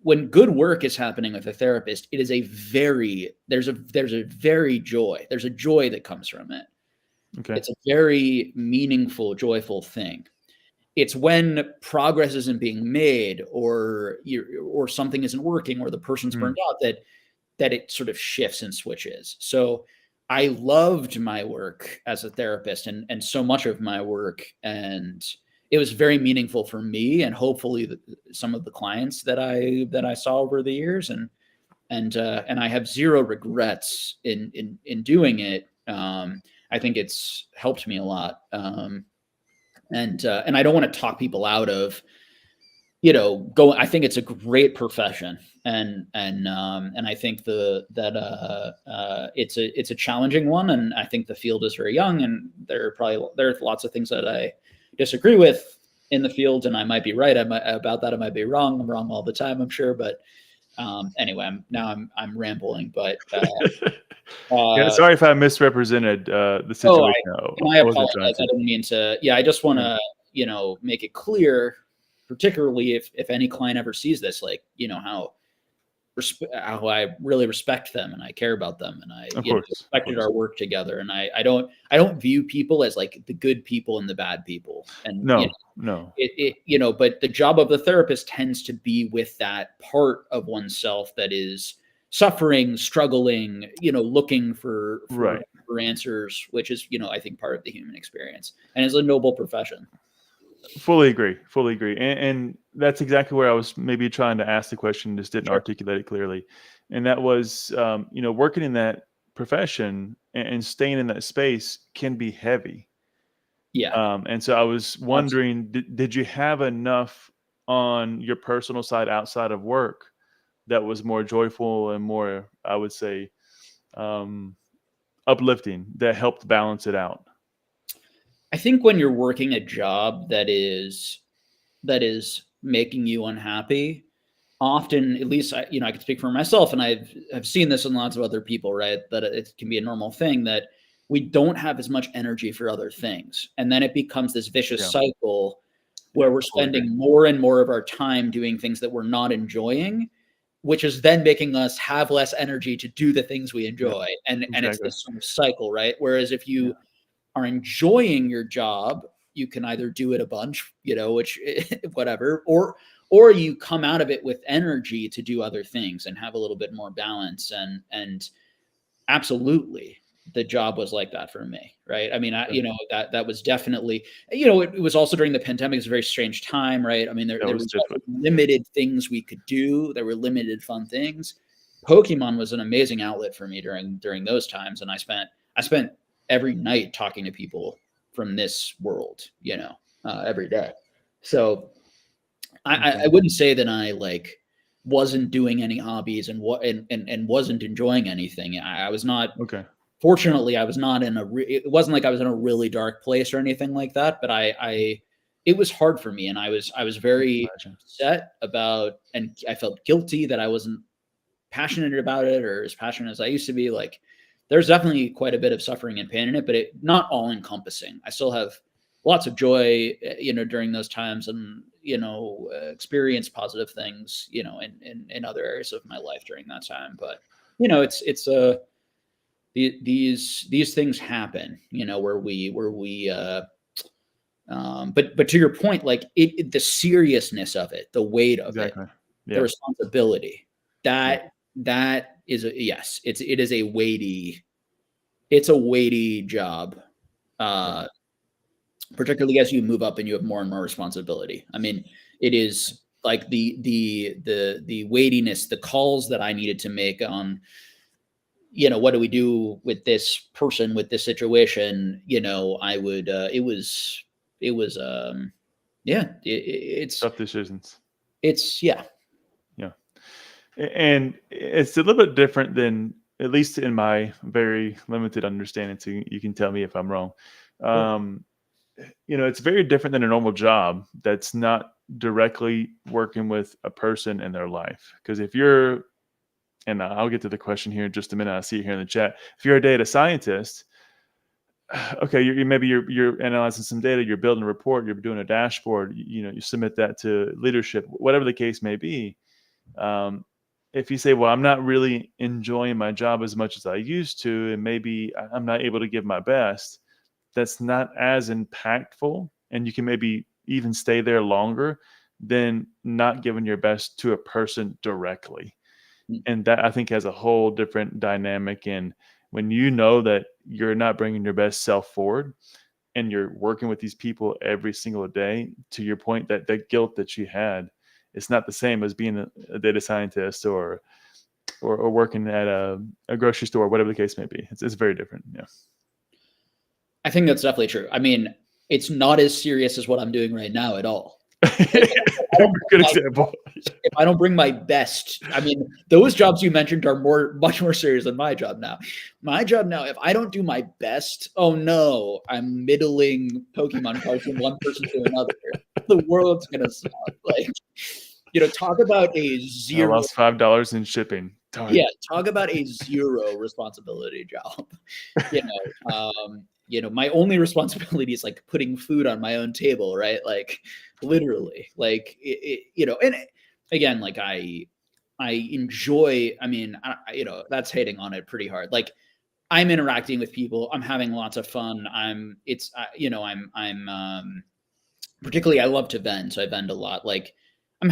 When good work is happening with a therapist, it is there's a joy that comes from it. Okay. It's a very meaningful, joyful thing. It's when progress isn't being made or something isn't working or the person's burned out that it sort of shifts and switches. So I loved my work as a therapist and so much of my work, and it was very meaningful for me and hopefully some of the clients that I saw over the years, and I have zero regrets in doing it. I think it's helped me a lot. And I don't want to talk people out of, going. I think it's a great profession, and I think it's a challenging one, and I think the field is very young, and there's lots of things that I disagree with in the field, and I might be right about that. I might be wrong. I'm wrong all the time, I'm sure, but anyway, I'm rambling, but yeah, sorry if I misrepresented the situation. I apologize. I didn't mean to. Yeah, I just want to make it clear, particularly if any client ever sees this, like how I really respect them and I care about them, and I respected our work together, and I don't view people as like the good people and the bad people, and no. But the job of the therapist tends to be with that part of oneself that is suffering, struggling, looking for answers, which is I think part of the human experience, and is a noble profession. Fully agree. And that's exactly where I was maybe trying to ask the question, just didn't articulate it clearly. And that was, working in that profession and staying in that space can be heavy. Yeah. And so I was wondering, did you have enough on your personal side outside of work that was more joyful and more, I would say, uplifting, that helped balance it out? I think when you're working a job that is making you unhappy, often, at least I can speak for myself, and I've seen this in lots of other people, right? That it can be a normal thing that we don't have as much energy for other things, and then it becomes this vicious cycle where we're spending more and more of our time doing things that we're not enjoying, which is then making us have less energy to do the things we enjoy, and it's this sort of cycle, right? Whereas if you are enjoying your job, you can either do it a bunch, which whatever, or you come out of it with energy to do other things and have a little bit more balance. And absolutely, the job was like that for me, right? I mean, that was definitely, it was also during the pandemic. It was a very strange time, right? I mean, there was limited things we could do. There were limited fun things. Pokemon was an amazing outlet for me during those times, and I spent every night talking to people from this world, every day. So I wouldn't say that I like wasn't doing any hobbies and wasn't enjoying anything. I was not. Okay. Fortunately, I was not in it wasn't like I was in a really dark place or anything like that, but it was hard for me, and I was very upset about, and I felt guilty that I wasn't passionate about it or as passionate as I used to be. Like, there's definitely quite a bit of suffering and pain in it, but not all encompassing. I still have lots of joy, during those times, and experience positive things, in other areas of my life during that time. But these things happen, where we but to your point, like the seriousness of it, the weight of it, the responsibility, that is yes, it is a weighty, it's a weighty job, particularly as you move up and you have more and more responsibility. I mean, it is like the weightiness, the calls that I needed to make on, what do we do with this person, with this situation? I would, it's tough decisions. Yeah. And it's a little bit different than, at least in my very limited understanding, so you can tell me if I'm wrong. It's very different than a normal job that's not directly working with a person in their life. Because if you're, and I'll get to the question here in just a minute, I see it here in the chat. If you're a data scientist, okay, you're analyzing some data, you're building a report, you're doing a dashboard, you submit that to leadership, whatever the case may be. If you say, well, I'm not really enjoying my job as much as I used to, and maybe I'm not able to give my best, that's not as impactful, and you can maybe even stay there longer than not giving your best to a person directly. And that, I think, has a whole different dynamic. And when you know that you're not bringing your best self forward and you're working with these people every single day, to your point, that guilt that you had, it's not the same as being a data scientist or working at a grocery store, whatever the case may be. It's very different. Yeah. I think that's definitely true. I mean, it's not as serious as what I'm doing right now at all. Good example. If I don't bring my best, I mean, those jobs you mentioned are much more serious than my job now. My job now, if I don't do my best, oh no, I'm middling Pokemon cards from one person to another. The world's gonna suck. Like, talk about a zero. I lost $5 in shipping. Darn. Yeah, talk about a zero responsibility job. My only responsibility is like putting food on my own table, right? Like, literally, like and again, like I enjoy. I mean, that's hating on it pretty hard. Like, I'm interacting with people. I'm having lots of fun. I'm particularly, I love to vend, so I vend a lot. Like, I'm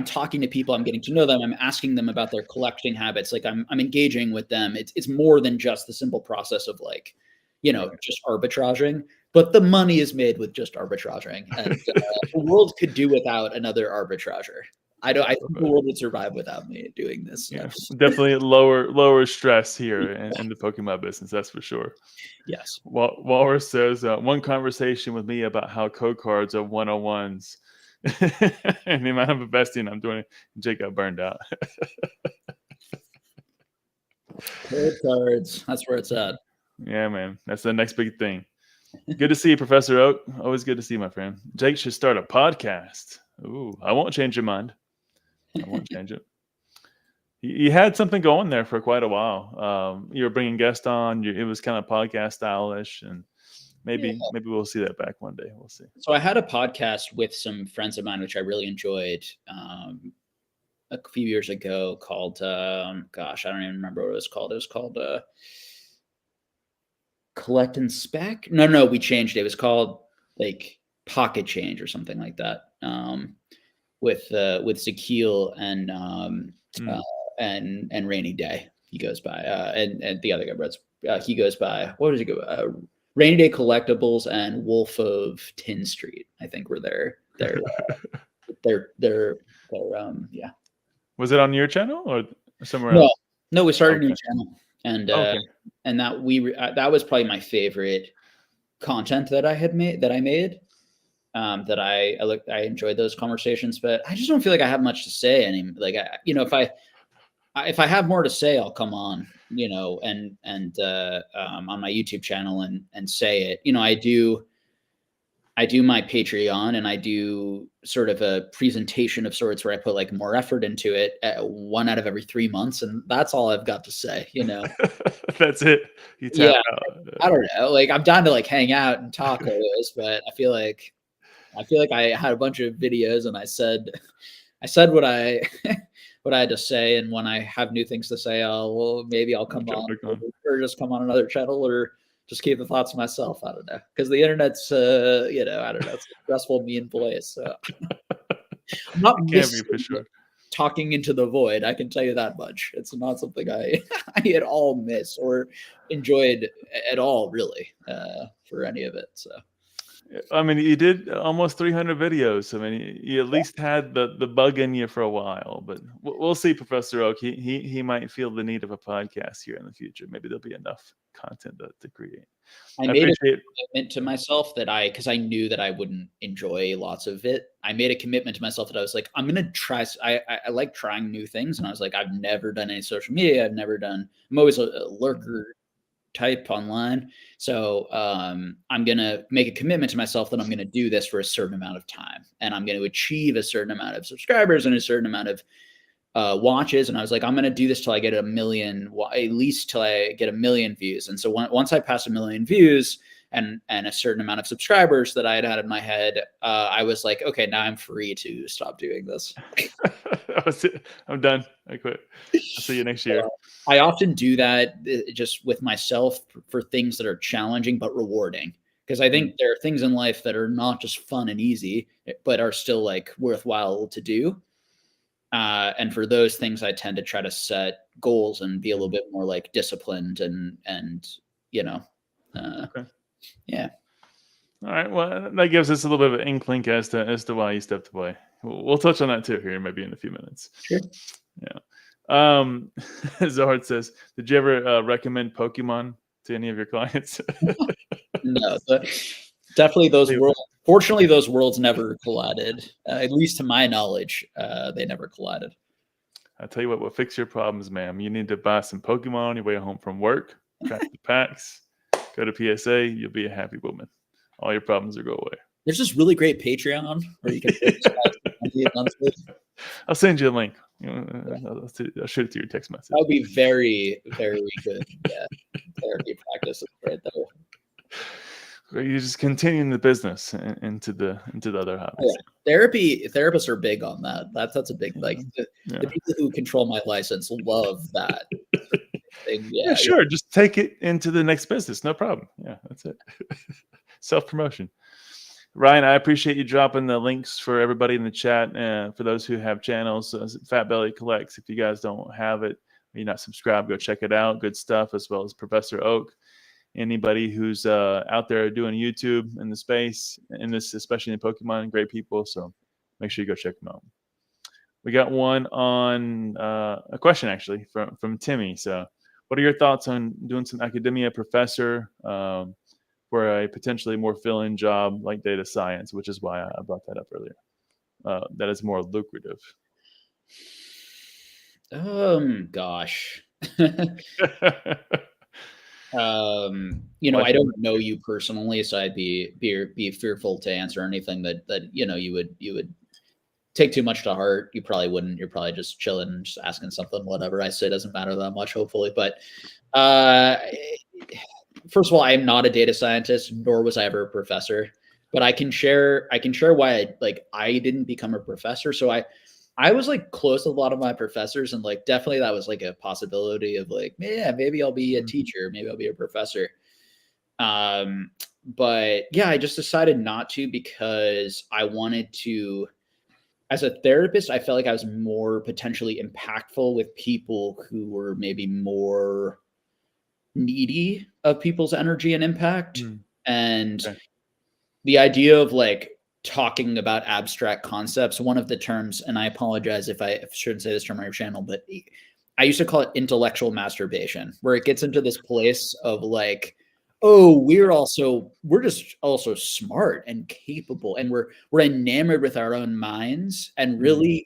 talking to people, I'm getting to know them, I'm asking them about their collecting habits. Like, I'm engaging with them. It's more than just the simple process of like, just arbitraging, but the money is made with just arbitraging, and the world could do without another arbitrager. I think the world would survive without me doing this. Yeah, definitely lower stress here in the Pokemon business. That's for sure. Yes. Walrus says, one conversation with me about how code cards are 101s. And the amount of investing I'm doing, Jake got burned out. Code cards, that's where it's at. Yeah, man. That's the next big thing. Good to see you, Professor Oak. Always good to see you, my friend. Jake should start a podcast. Ooh, I won't change your mind. I won't change it. You had something going there for quite a while. You were bringing guests on. It was kind of podcast style-ish, and maybe we'll see that back one day. We'll see. So I had a podcast with some friends of mine, which I really enjoyed a few years ago, called gosh, I don't even remember what it was called. It was called Collect and Spec. No, we changed it. It was called like Pocket Change or something like that. With Zakil and Rainy Day, he goes by, and the other guy, he goes by, what does he go by? Rainy Day Collectibles and Wolf of Tin Street, I think, were their yeah. Was it on your channel or somewhere else? No, we started a new channel, and Okay. and that was probably my favorite content that I made. That I enjoyed those conversations, but I just don't feel like I have much to say anymore. Like if I have more to say, I'll come on, and on my YouTube channel and say it. I do my Patreon, and I do sort of a presentation of sorts where I put like more effort into it 1 out of every 3 months. And that's all I've got to say, That's it. You tap Yeah. out. I don't know. Like I'm down to like hang out and talk always, but I feel like I had a bunch of videos and I said what I what I had to say. And when I have new things to say, maybe I'll come Jump on, back on. or just come on another channel, or just keep the thoughts to myself. I don't know, because the internet's I don't know, it's a stressful, mean place. So I'm not It can be for sure. talking into the void. I can tell you that much. It's not something I I at all miss or enjoyed at all, really, for any of it. So I mean, you did almost 300 videos. I mean, you at least had the bug in you for a while. But we'll see, Professor Oak. He might feel the need of a podcast here in the future. Maybe there'll be enough content to create. I I made a appreciate. commitment to myself because I knew that I wouldn't enjoy lots of it. I made a commitment to myself that I was like, I'm gonna try. I like trying new things, and I was like, I've never done any social media. I'm always a lurker type online. So I'm going to make a commitment to myself that I'm going to do this for a certain amount of time, and I'm going to achieve a certain amount of subscribers and a certain amount of watches. And I was like, I'm going to do this till I get at least till I get 1 million views. And so once I passed 1 million views and a certain amount of subscribers that I had in my head, I was like, okay, now I'm free to stop doing this. That was it. I'm done. I quit. I'll see you next year. I often do that just with myself for things that are challenging but rewarding, because I think there are things in life that are not just fun and easy, but are still like worthwhile to do. And for those things, I tend to try to set goals and be a little bit more like disciplined and Okay. yeah. All right. Well, that gives us a little bit of an inkling as to why you stepped away. We'll touch on that too here, maybe in a few minutes. Sure. Yeah. Zohar says, "Did you ever recommend Pokemon to any of your clients?" No, definitely those worlds. Fortunately, those worlds never collided. At least to my knowledge, they never collided. I tell you what will fix your problems, ma'am. You need to buy some Pokemon on your way home from work, crack the packs, go to PSA. You'll be a happy woman. All your problems will go away. There's this really great Patreon where you can I'll send you a link. I'll shoot it to your text message. That would be very, very good. Yeah, therapy practice right there. You just continuing the business into the other hobbies. Yeah. Therapists are big on that. That's a big the people who control my license love that. Yeah, sure. Just take it into the next business. No problem. Yeah, that's it. Self-promotion. Ryan, I appreciate you dropping the links for everybody in the chat. For those who have channels, Fat Belly Collects. If you guys don't have it, or you're not subscribed, go check it out. Good stuff, as well as Professor Oak. Anybody who's out there doing YouTube in the space, in this, especially in Pokemon, great people. So make sure you go check them out. We got one on a question actually from Timmy. So, what are your thoughts on doing some academia professor for a potentially more fill-in job like data science, which is why I brought that up earlier. That is more lucrative. Gosh. I don't know you personally, so I'd be fearful to answer anything that you would take too much to heart. You probably wouldn't. You're probably just chilling and just asking something. Whatever I say doesn't matter that much, hopefully. But first of all, I am not a data scientist, nor was I ever a professor. But I can share why I didn't become a professor. So I was like close with a lot of my professors, and like definitely that was like a possibility of like, yeah, maybe I'll be a teacher, maybe I'll be a professor. But yeah, I just decided not to because I wanted to. As a therapist, I felt like I was more potentially impactful with people who were maybe more needy of people's energy and impact. And the idea of like talking about abstract concepts, one of the terms, and I apologize if I shouldn't say this term on your channel, but I used to call it intellectual masturbation, where it gets into this place of like, oh, we're just also smart and capable, and we're enamored with our own minds. And really,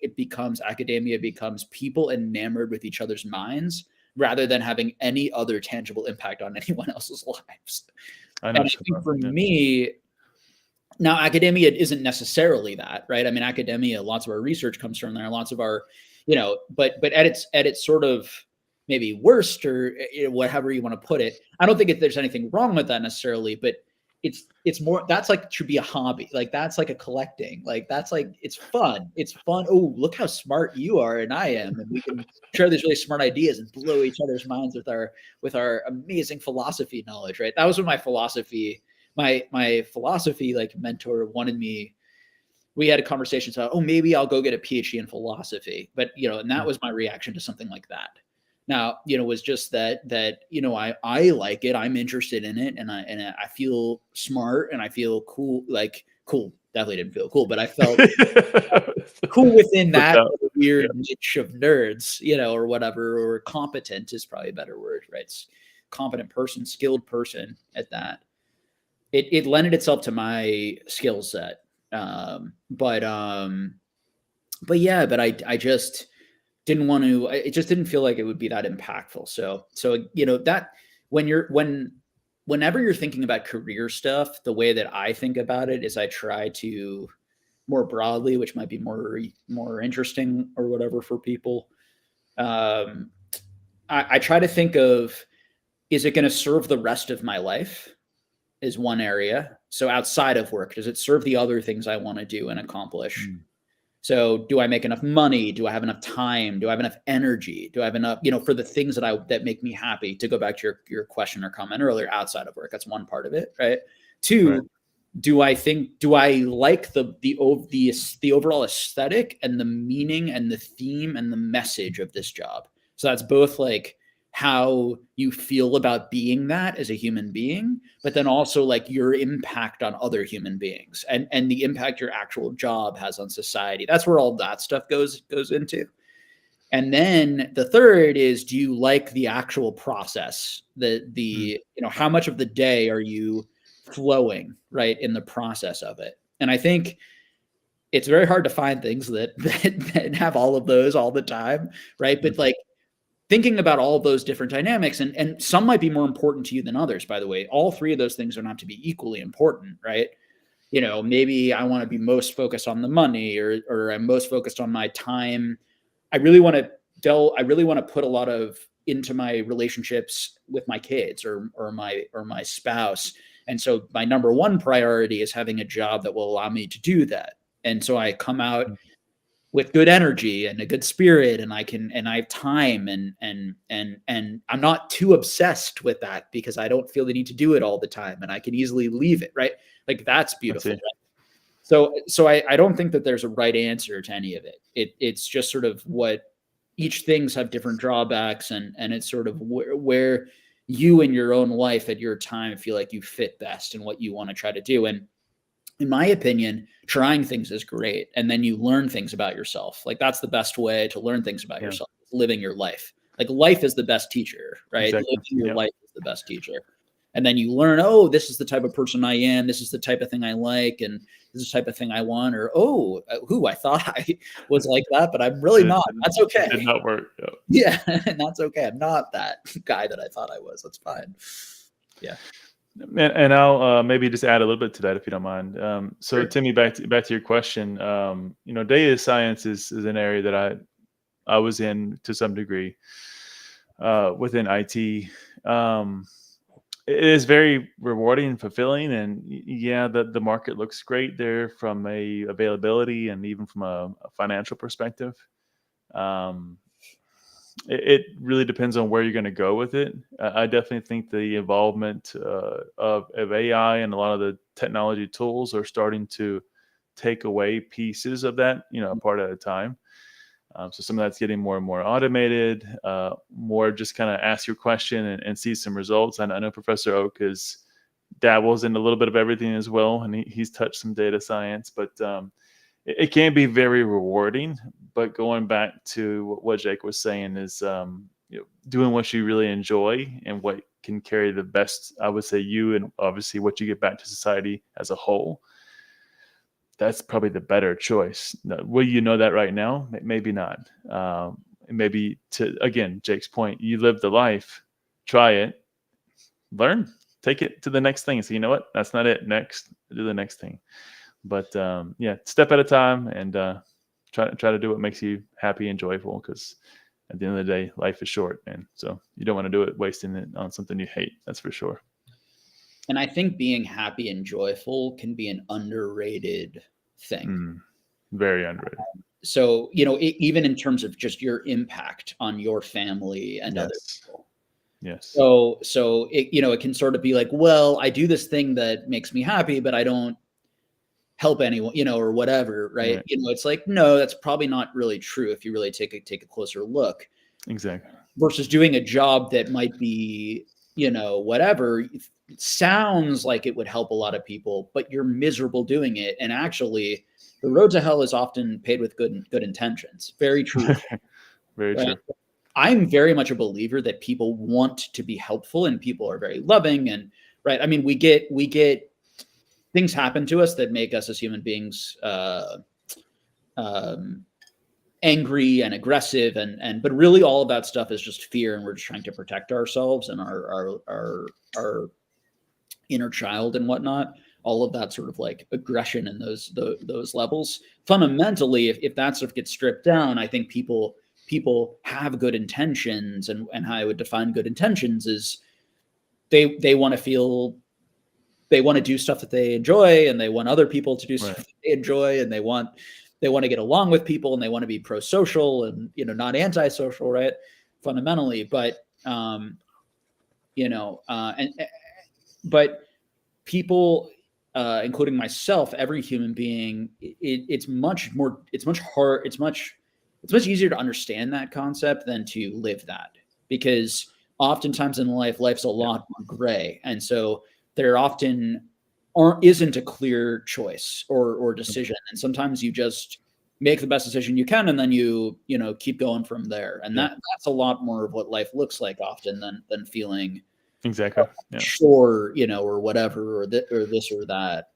academia becomes people enamored with each other's minds rather than having any other tangible impact on anyone else's lives. And I think for me, now academia isn't necessarily that, right? I mean, academia, lots of our research comes from there, lots of our, but at its sort of maybe worst, or whatever you want to put it, I don't think there's anything wrong with that necessarily, but it's more, that's like, should be a hobby. Like that's like a collecting, like that's like, it's fun. Oh, look how smart you are and I am, and we can share these really smart ideas and blow each other's minds with our amazing philosophy knowledge, right? That was when my philosophy like mentor wanted me. We had a conversation about, oh, maybe I'll go get a PhD in philosophy, but and that was my reaction to something like that. Now, was just that I like it, I'm interested in it, and I feel smart and I feel cool. Like cool, definitely didn't feel cool, but I felt cool within that weird niche of nerds, or whatever, or competent is probably a better word, right? It's competent person, skilled person at that. It lended itself to my skill set. But I just didn't want to, it just didn't feel like it would be that impactful. So, that whenever you're thinking about career stuff, the way that I think about it is I try to more broadly, which might be more interesting or whatever for people. I try to think of, is it going to serve the rest of my life? Is one area. So outside of work, does it serve the other things I want to do and accomplish? So do I make enough money? Do I have enough time? Do I have enough energy? Do I have enough, for the things that make me happy? To go back to your question or comment earlier, outside of work, that's one part of it, right? Two, right. Do I like the overall aesthetic and the meaning and the theme and the message of this job? So that's both like how you feel about being that as a human being, but then also like your impact on other human beings and the impact your actual job has on society. That's where all that stuff goes into. And then the third is, do you like the actual process? How much of the day are you flowing right in the process of it? And I think it's very hard to find things that have all of those all the time, right? But like, thinking about all of those different dynamics, and some might be more important to you than others, by the way. All three of those things are not to be equally important, right? Maybe I want to be most focused on the money, or I'm most focused on my time. I really want to put a lot of into my relationships with my kids or my spouse. And so my number one priority is having a job that will allow me to do that. And so I come out with good energy and a good spirit, and I have time, and I'm not too obsessed with that because I don't feel the need to do it all the time, and I can easily leave it, right? Like that's beautiful. Right? So I don't think that there's a right answer to any of it. It's just sort of what each things have different drawbacks, and it's sort of where you in your own life at your time feel like you fit best and what you want to try to do. And in my opinion, trying things is great. And then you learn things about yourself. Like that's the best way to learn things about yourself, living your life. Like life is the best teacher, right? Exactly. Living your life is the best teacher. And then you learn, oh, this is the type of person I am. This is the type of thing I like. And this is the type of thing I want. Or, oh, I thought I was like that, but I'm really not. That's okay. It did not work. Yeah. And that's okay. I'm not that guy that I thought I was. That's fine. Yeah. And I'll maybe just add a little bit to that if you don't mind. So Sure. Timmy, back to your question. Data science is an area that I was in to some degree within IT. It is very rewarding and fulfilling, and the market looks great there from a availability and even from a financial perspective. It really depends on where you're going to go with it. I definitely think the involvement of AI and a lot of the technology tools are starting to take away pieces of that, part at a time. So some of that's getting more and more automated, more just kind of ask your question and see some results. And I know Professor Oak dabbles in a little bit of everything as well, and he's touched some data science, but it can be very rewarding. but going back to what Jake was saying is, doing what you really enjoy and what can carry the best, I would say, you and obviously what you get back to society as a whole. That's probably the better choice. Will you know that right now? Maybe not. Maybe again, Jake's point, you live the life, try it, learn, take it to the next thing. So you know what? That's not it. Next, do the next thing. But step at a time, and try to do what makes you happy and joyful, because at the end of the day, life is short, and so you don't want to do it wasting it on something you hate. That's for sure. And I think being happy and joyful can be an underrated thing. Very underrated. So, even in terms of just your impact on your family and other people. Yes. So it can sort of be like, well, I do this thing that makes me happy, but I don't help anyone, or whatever, right? It's like, no, that's probably not really true if you really take a closer look. Exactly. Versus doing a job that might be, whatever, it sounds like it would help a lot of people, but you're miserable doing it. And actually, the road to hell is often paved with good intentions. Very true. Very true. I'm very much a believer that people want to be helpful, and people are very loving, and right. I mean, we get things happen to us that make us as human beings angry and aggressive, but really all of that stuff is just fear, and we're just trying to protect ourselves and our inner child and whatnot. All of that sort of like aggression and those levels. Fundamentally, if that stuff gets stripped down, I think people have good intentions, and how I would define good intentions is they want to do stuff that they enjoy, and they want other people to do stuff that they enjoy, and they want to get along with people, and they want to be pro-social and, not anti-social, right? Fundamentally. But, but people, including myself, every human being, it's much easier to understand that concept than to live that, because oftentimes in life's a lot more gray. And so there often isn't a clear choice or decision. And sometimes you just make the best decision you can, and then you keep going from there. And that's a lot more of what life looks like often than feeling exactly sure, or whatever, or this or that.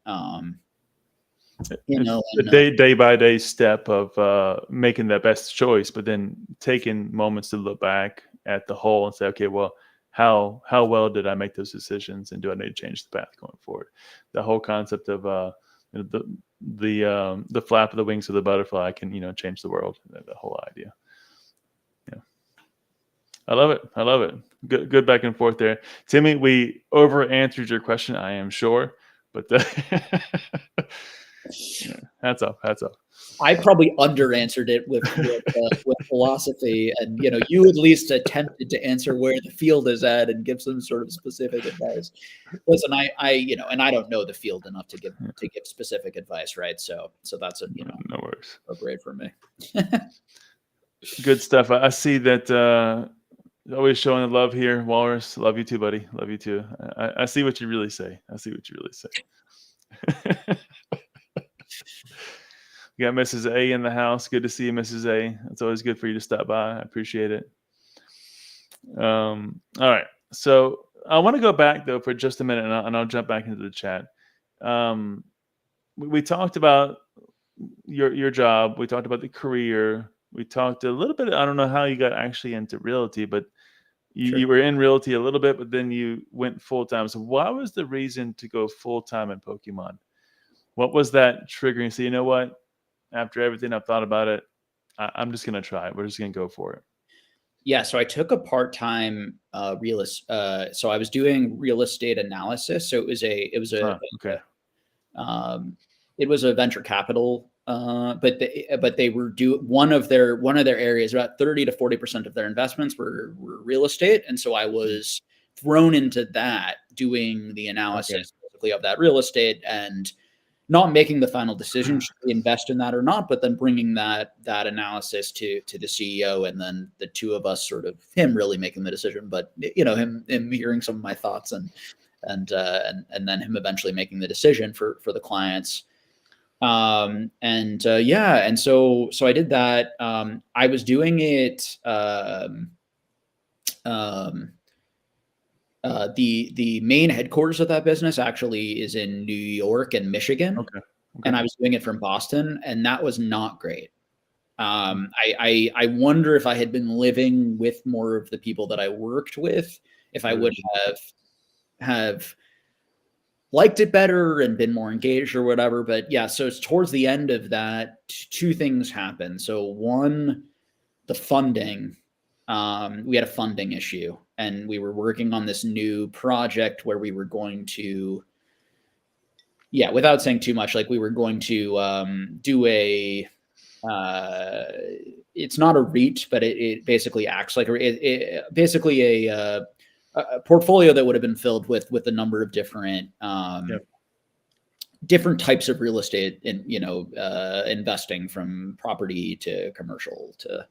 The day by day step of making that best choice, but then taking moments to look back at the whole and say, okay, well, how well did I make those decisions, and do I need to change the path going forward? The whole concept of the flap of the wings of the butterfly can change the world. The whole idea. Yeah, I love it. Good back and forth there, Timmy. We over answered your question, I am sure, but hats off. I probably under answered it with philosophy, and you at least attempted to answer where the field is at and give some sort of specific advice. Listen, I and I don't know the field enough to give specific advice, right? So that's no worries. Appropriate for me. Good stuff. I see that always showing the love here, Walrus. Love you too, buddy. Love you too. I see what you really say. We got Mrs. A in the house. Good to see you, Mrs. A. It's always good for you to stop by. I appreciate it. All right. So I want to go back, though, for just a minute, and I'll jump back into the chat. We talked about your job. We talked about the career. We talked a little bit. I don't know how you got actually into realty, but you were in realty a little bit, but then you went full-time. So what was the reason to go full-time in Pokemon? What was that triggering? So you know what? After everything I've thought about it, I'm just going to try it. We're just going to go for it. Yeah. So I took a part-time realist. So I was doing real estate analysis. So it was a venture capital, but they were one of their areas, about 30 to 40% of their investments were real estate. And so I was thrown into that, doing the analysis basically of that real estate, and not making the final decision, should we invest in that or not, but then bringing that analysis to the CEO, and then the two of us, sort of him really making the decision, but him hearing some of my thoughts, and then him eventually making the decision for the clients. And so I did that. I was doing it. The main headquarters of that business actually is in New York and Michigan, Okay. and Okay. I was doing it from Boston, and that was not great. I wonder if I had been living with more of the people that I worked with, if I would have liked it better and been more engaged or whatever. But yeah, so it's towards the end of that, two things happened. So one, the funding. We had a funding issue, and we were working on this new project where we were going to, yeah, without saying too much, like we were going to do a, it's not a REIT, but it basically acts like basically a portfolio that would have been filled with a number of different different types of real estate, in investing, from property to commercial to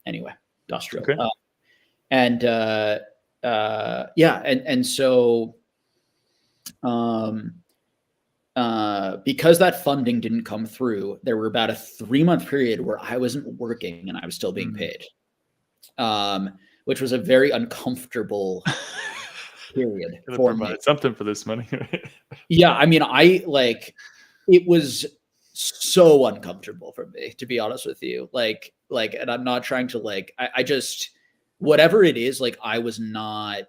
anyway, industrial. Okay. Because that funding didn't come through, there were about a 3-month period where I wasn't working and I was still being paid, which was a very uncomfortable period for me. Something for this money. Yeah, I mean, it was so uncomfortable for me, to be honest with you. And I'm not trying to I just, whatever it is, I was not,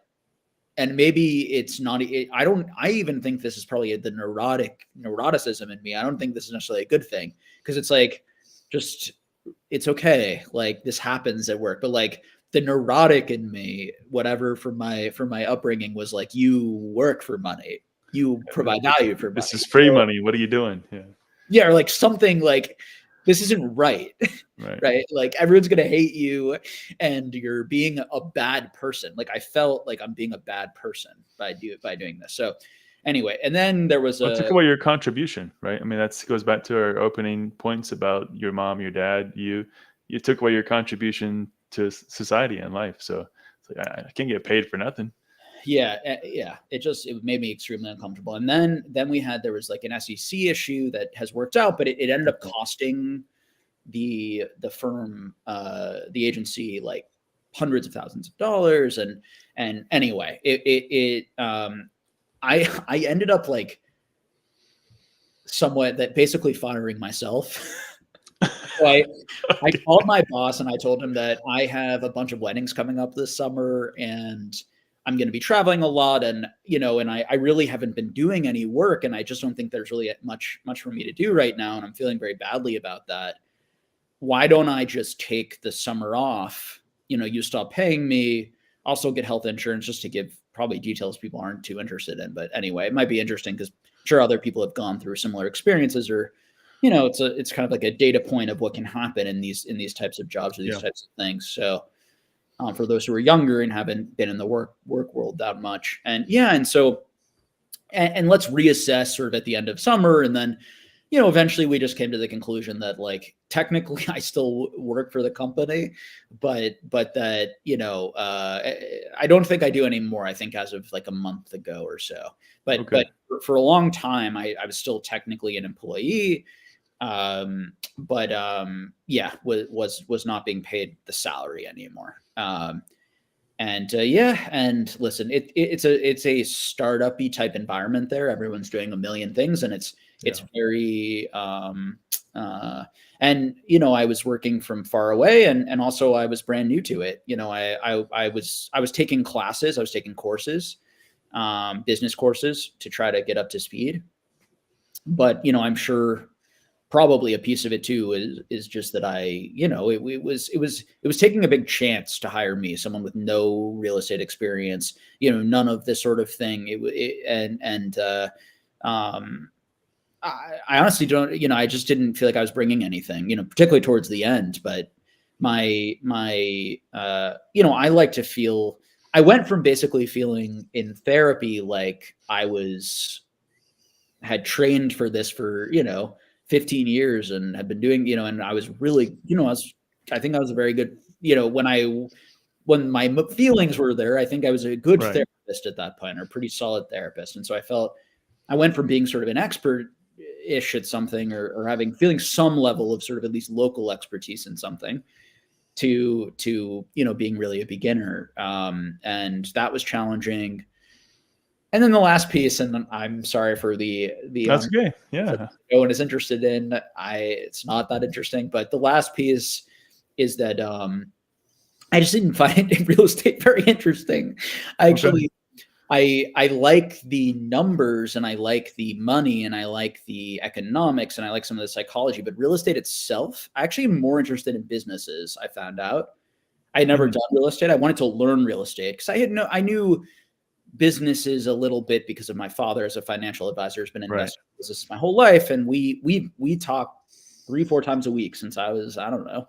and maybe it's not, I even think this is probably the neuroticism in me. I don't think this is necessarily a good thing, because it's just, it's okay. This happens at work, but the neurotic in me, whatever, from my upbringing, was you work for money. You provide value for money. This is free money. What are you doing? Yeah. Yeah. Or something this isn't right. Right. Right. Everyone's going to hate you and you're being a bad person. I felt like I'm being a bad person by doing this. So anyway, and then there was It took away your contribution, right? I mean, that goes back to our opening points about your mom, your dad. You took away your contribution to society and life. So it's I can't get paid for nothing. Yeah. It made me extremely uncomfortable. And then there was an SEC issue that has worked out, but it ended up costing the firm, the agency, hundreds of thousands of dollars. And anyway, I ended up somewhat that basically firing myself. So I called my boss and I told him that I have a bunch of weddings coming up this summer and I'm going to be traveling a lot, and I really haven't been doing any work, and I just don't think there's really much for me to do right now, and I'm feeling very badly about that. Why don't I just take the summer off? You stop paying me. Also get health insurance, just to give probably details people aren't too interested in. But anyway, it might be interesting because I'm sure other people have gone through similar experiences, or, it's kind of like a data point of what can happen in these types of jobs or these types of things. So for those who are younger and haven't been in the work world that much. And so let's reassess sort of at the end of summer. And then, eventually we just came to the conclusion that technically I still work for the company, but that, I don't think I do anymore. I think as of a month ago or so, but for a long time, I was still technically an employee. Was not being paid the salary anymore. And listen, it's a startup-y type environment there. Everyone's doing a million things, and it's very, I was working from far away, and also I was brand new to it. I was taking classes, I was taking courses, business courses, to try to get up to speed. But, I'm sure probably a piece of it too is just that it was taking a big chance to hire me, someone with no real estate experience, none of this sort of thing. I honestly don't, I just didn't feel like I was bringing anything, particularly towards the end. But I like to feel, I went from basically feeling in therapy like I had trained for this for, 15 years and had been doing, and I was really, I think I was a very good, when my feelings were there, I think I was a good therapist at that point, or a pretty solid therapist. And so I went from being sort of an expert ish at something, or feeling some level of sort of at least local expertise in something, to being really a beginner. And that was challenging. And then the last piece, and I'm sorry for the That's okay. Yeah. no one is interested in. It's not that interesting, but the last piece is that I just didn't find real estate very interesting. I actually, I like the numbers, and I like the money, and I like the economics, and I like some of the psychology, but real estate itself, I actually am more interested in businesses. I found out I had never done real estate. I wanted to learn real estate because I knew businesses a little bit because of my father as a financial advisor has been investing in business my whole life. And we talk 3-4 times a week since I was, I don't know,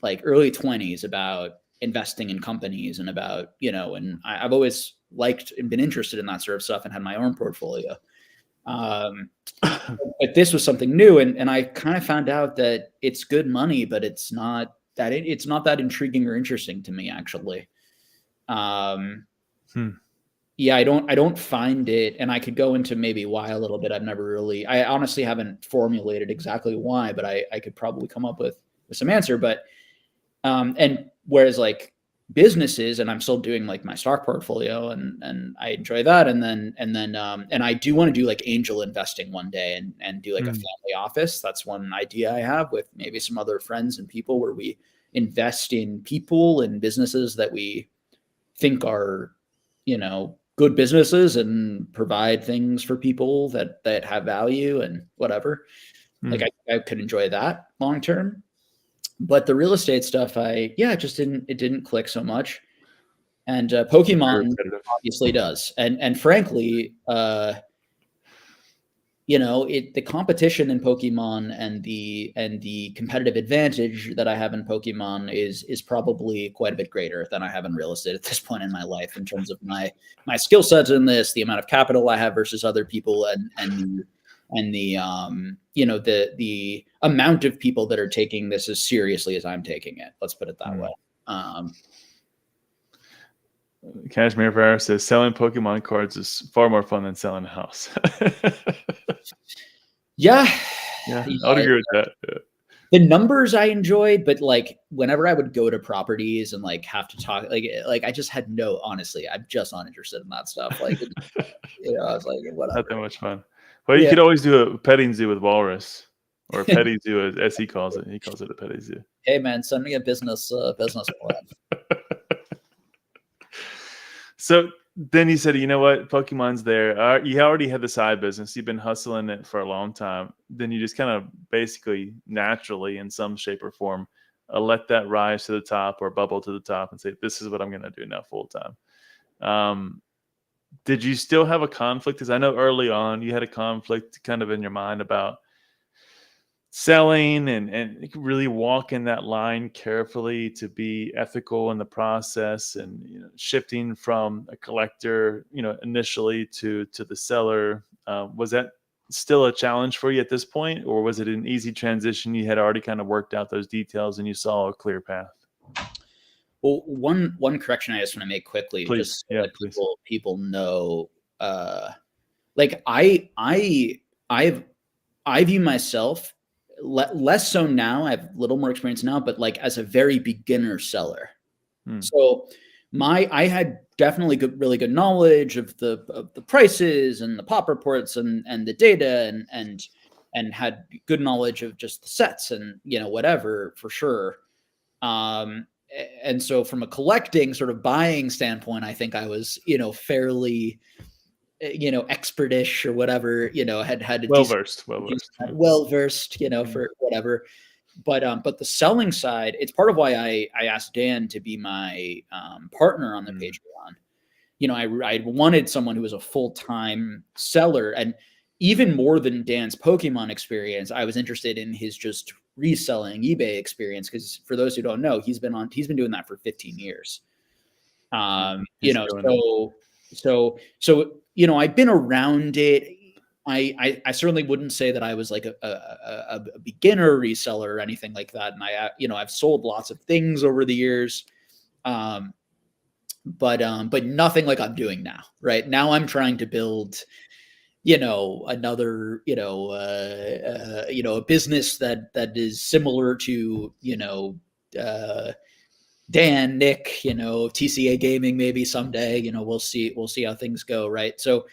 like early 20s, about investing in companies and about, and I've always liked and been interested in that sort of stuff and had my own portfolio. But this was something new. And I kind of found out that it's good money, but it's not that intriguing or interesting to me, actually. Yeah, I don't find it, and I could go into maybe why a little bit. I honestly haven't formulated exactly why, but I could probably come up with some answer. But and whereas like businesses, and I'm still doing like my stock portfolio, and I enjoy that, and I do want to do like angel investing one day, and do like a family office. That's one idea I have with maybe some other friends and people, where we invest in people and businesses that we think are, good businesses and provide things for people that have value and whatever. Like I could enjoy that long term. But the real estate stuff, it just didn't click so much. And Pokemon obviously does. And frankly, the competition in Pokemon and the competitive advantage that I have in Pokemon is probably quite a bit greater than I have in real estate at this point in my life, in terms of my skill sets in this, the amount of capital I have versus other people, and the amount of people that are taking this as seriously as I'm taking it. Let's put it that way. Cashmere Farah says selling Pokemon cards is far more fun than selling a house. Yeah, I would agree with that. Yeah. The numbers I enjoyed, but like whenever I would go to properties and like have to talk, like I just had honestly, I'm just not interested in that stuff. Like, I was like, whatever. Not that much fun. Well, you could always do a petting zoo with Walrus, or a petting zoo as he calls it. He calls it a petting zoo. Hey man, send me a business plan. So then you said, you know what, Pokemon's there. You already had the side business. You've been hustling it for a long time. Then you just kind of basically naturally, in some shape or form, let that rise to the top or bubble to the top and say, this is what I'm going to do now full time. Did you still have a conflict? Because I know early on you had a conflict kind of in your mind about selling and really walking that line carefully to be ethical in the process, and shifting from a collector initially to the seller. Was that still a challenge for you at this point, or was it an easy transition? You had already kind of worked out those details and you saw a clear path? Well, one correction I just want to make quickly, Please. just so that Please. people know, like I view myself less so now. I have a little more experience now, but like as a very beginner seller. So I had definitely really good knowledge of the prices and the pop reports and the data, and had good knowledge of just the sets and whatever, for sure. And so from a collecting sort of buying standpoint, I think I was fairly expertish or whatever, had well versed, for whatever. But the selling side, it's part of why I asked Dan to be my partner on the Patreon. I wanted someone who was a full-time seller, and even more than Dan's Pokemon experience, I was interested in his just reselling eBay experience, because for those who don't know, he's been doing that for 15 years. So I've been around it. I certainly wouldn't say that I was like a beginner reseller or anything like that. And I've sold lots of things over the years. But nothing like I'm doing now. Right now I'm trying to build another, a business that is similar to, Dan, Nick, TCA Gaming, maybe someday, we'll see how things go. Right. So,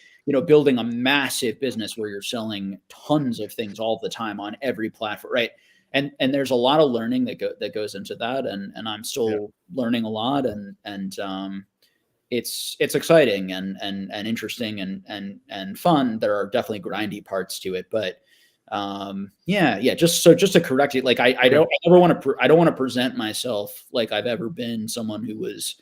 building a massive business where you're selling tons of things all the time on every platform. Right. And there's a lot of learning that goes into that. And I'm still learning a lot, and it's exciting and interesting and fun. There are definitely grindy parts to it, but just to correct it, like I don't want to present myself like I've ever been someone who was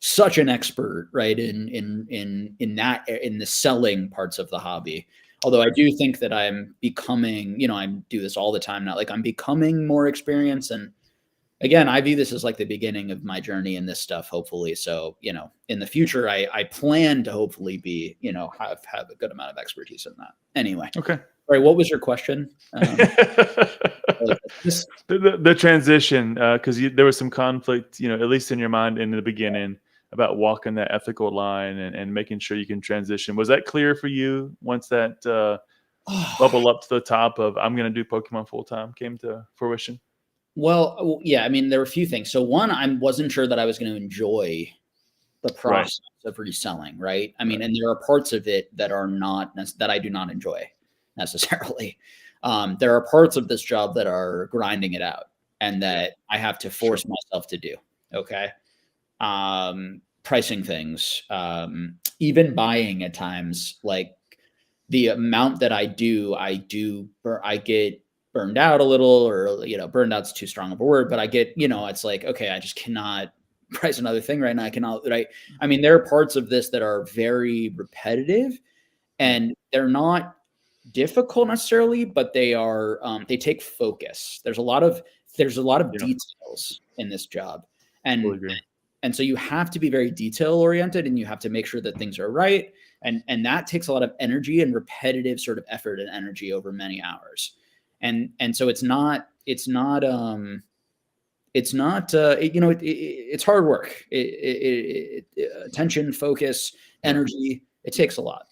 such an expert, right, in the selling parts of the hobby. Although I do think that I'm becoming, I do this all the time now, like I'm becoming more experienced. And again, I view this as like the beginning of my journey in this stuff, hopefully. So, in the future, I plan to hopefully be, have a good amount of expertise in that. Anyway. Okay. All right. What was your question? The transition, because there was some conflict, at least in your mind in the beginning, about walking that ethical line and making sure you can transition. Was that clear for you once that bubble up to the top of I'm going to do Pokemon full time came to fruition? Well, yeah, I mean, there were a few things. So one, I wasn't sure that I was going to enjoy the process of reselling, right? I mean, and there are parts of it that are not, that I do not enjoy necessarily. There are parts of this job that are grinding it out and that I have to force myself to do. Okay. Pricing things, even buying at times, like the amount that I get burned out a little, or, burned out's too strong of a word, but I get, it's like, okay, I just cannot price another thing right now. I cannot, right. I mean, there are parts of this that are very repetitive and they're not difficult necessarily, but they are, they take focus. There's a lot of details in this job. And so you have to be very detail oriented and you have to make sure that things are right. And that takes a lot of energy and repetitive sort of effort and energy over many hours. And so it's hard work. Attention, focus, energy, it takes a lot.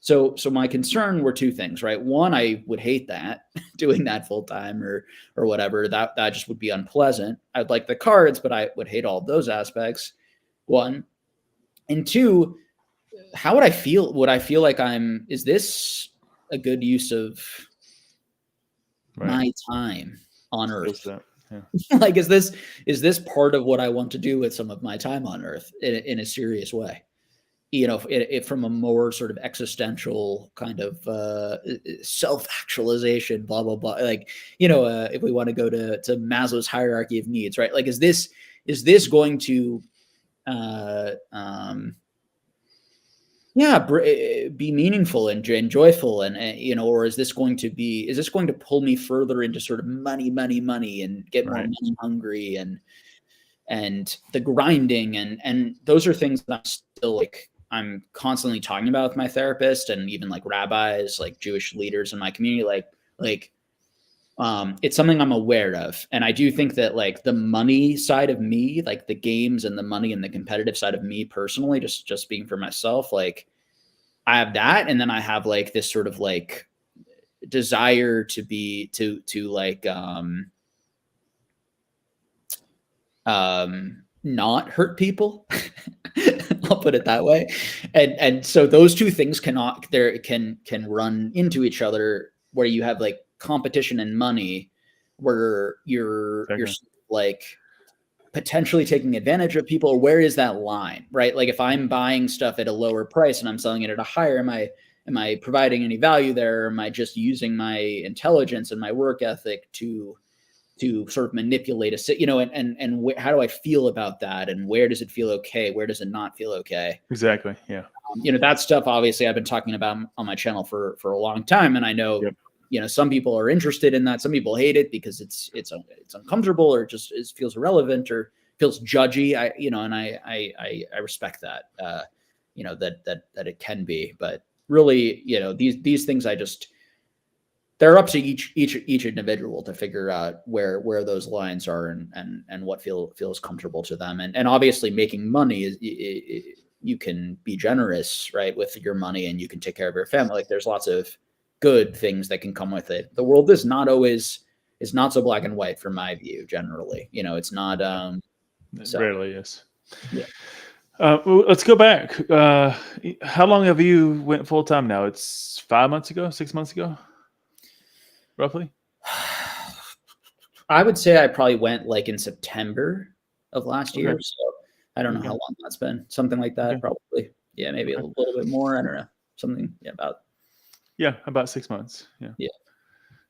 So my concern were two things, right? One, I would hate that doing that full time or whatever. That just would be unpleasant. I'd like the cards, but I would hate all of those aspects. One, and two, how would I feel? Would I feel like is this a good use of my time on Earth? Like, is this part of what I want to do with some of my time on Earth in a serious way? If from a more sort of existential kind of self-actualization, blah, blah, blah. Like, if we want to go to Maslow's hierarchy of needs, right? Like, is this going to be meaningful and joyful, and or is this going to pull me further into sort of money and get more money hungry and the grinding and those are things that I'm still I'm constantly talking about with my therapist and even like rabbis, like Jewish leaders in my community, it's something I'm aware of. And I do think that like the money side of me, like the games and the money and the competitive side of me personally, just being for myself, like I have that. And then I have like this sort of like desire to not hurt people. I'll put it that way. And so those two things can run into each other, where you have like competition and money, where you're like potentially taking advantage of people. Or where is that line, right? Like if I'm buying stuff at a lower price and I'm selling it at a higher, am I providing any value there? Or am I just using my intelligence and my work ethic to sort of manipulate and how do I feel about that? And where does it feel okay? Where does it not feel okay? Exactly. Yeah. That stuff, obviously I've been talking about on my channel for a long time. And I know, some people are interested in that. Some people hate it because it's uncomfortable or just feels irrelevant or feels judgy. I respect that, that it can be, but really, these things they're up to each individual to figure out where those lines are and what feels comfortable to them. And obviously making money you can be generous, right, with your money, and you can take care of your family. Like there's lots of good things that can come with it. The world is not so black and white from my view, generally. It's not, It so rarely is. yeah. Well, let's go back. How long have you went full time now? It's 5 months ago, 6 months ago, roughly. I would say I probably went like in September of last year. Okay. So I don't know how long that's been. Something like that, Okay. probably. Yeah, maybe a little bit more. I don't know. Something about 6 months. Yeah. Yeah.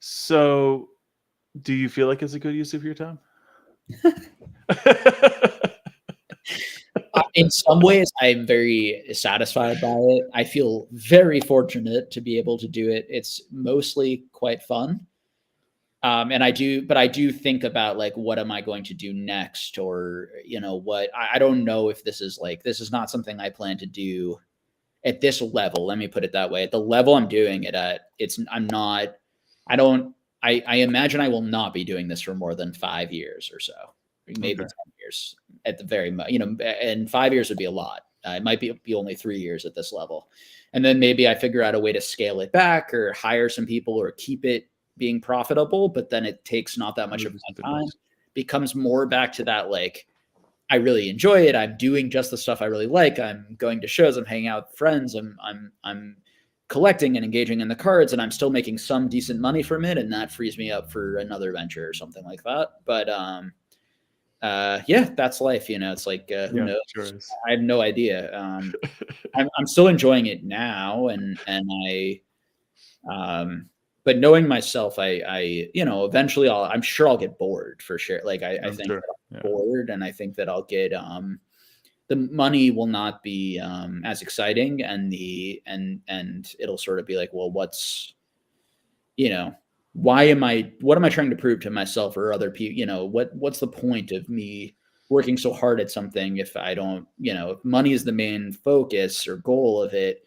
So, do you feel like it's a good use of your time? In some ways, I'm very satisfied by it. I feel very fortunate to be able to do it. It's mostly quite fun. And I do think about like, what am I going to do next? Or, what, I don't know if this is not something I plan to do at this level. Let me put it that way. At the level I'm doing it at, I imagine I will not be doing this for more than 5 years or so, maybe 10 years at the very much, and 5 years would be a lot. It might be only 3 years at this level. And then maybe I figure out a way to scale it back or hire some people or keep it being profitable, but then it takes not that much of my time. Becomes more back to that, like, I really enjoy it. I'm doing just the stuff I really like. I'm going to shows. I'm hanging out with friends. I'm collecting and engaging in the cards, and I'm still making some decent money from it, and that frees me up for another venture or something like that. But yeah, that's life. It's like, who knows? Sure, I have no idea. I'm still enjoying it now, and I but knowing myself, I eventually I'm sure I'll get bored for sure. Like I think that I'll get bored, and I think that I'll get the money will not be as exciting, and it'll sort of be like, well, what's what am I trying to prove to myself or other people? What's the point of me working so hard at something if I don't, if money is the main focus or goal of it?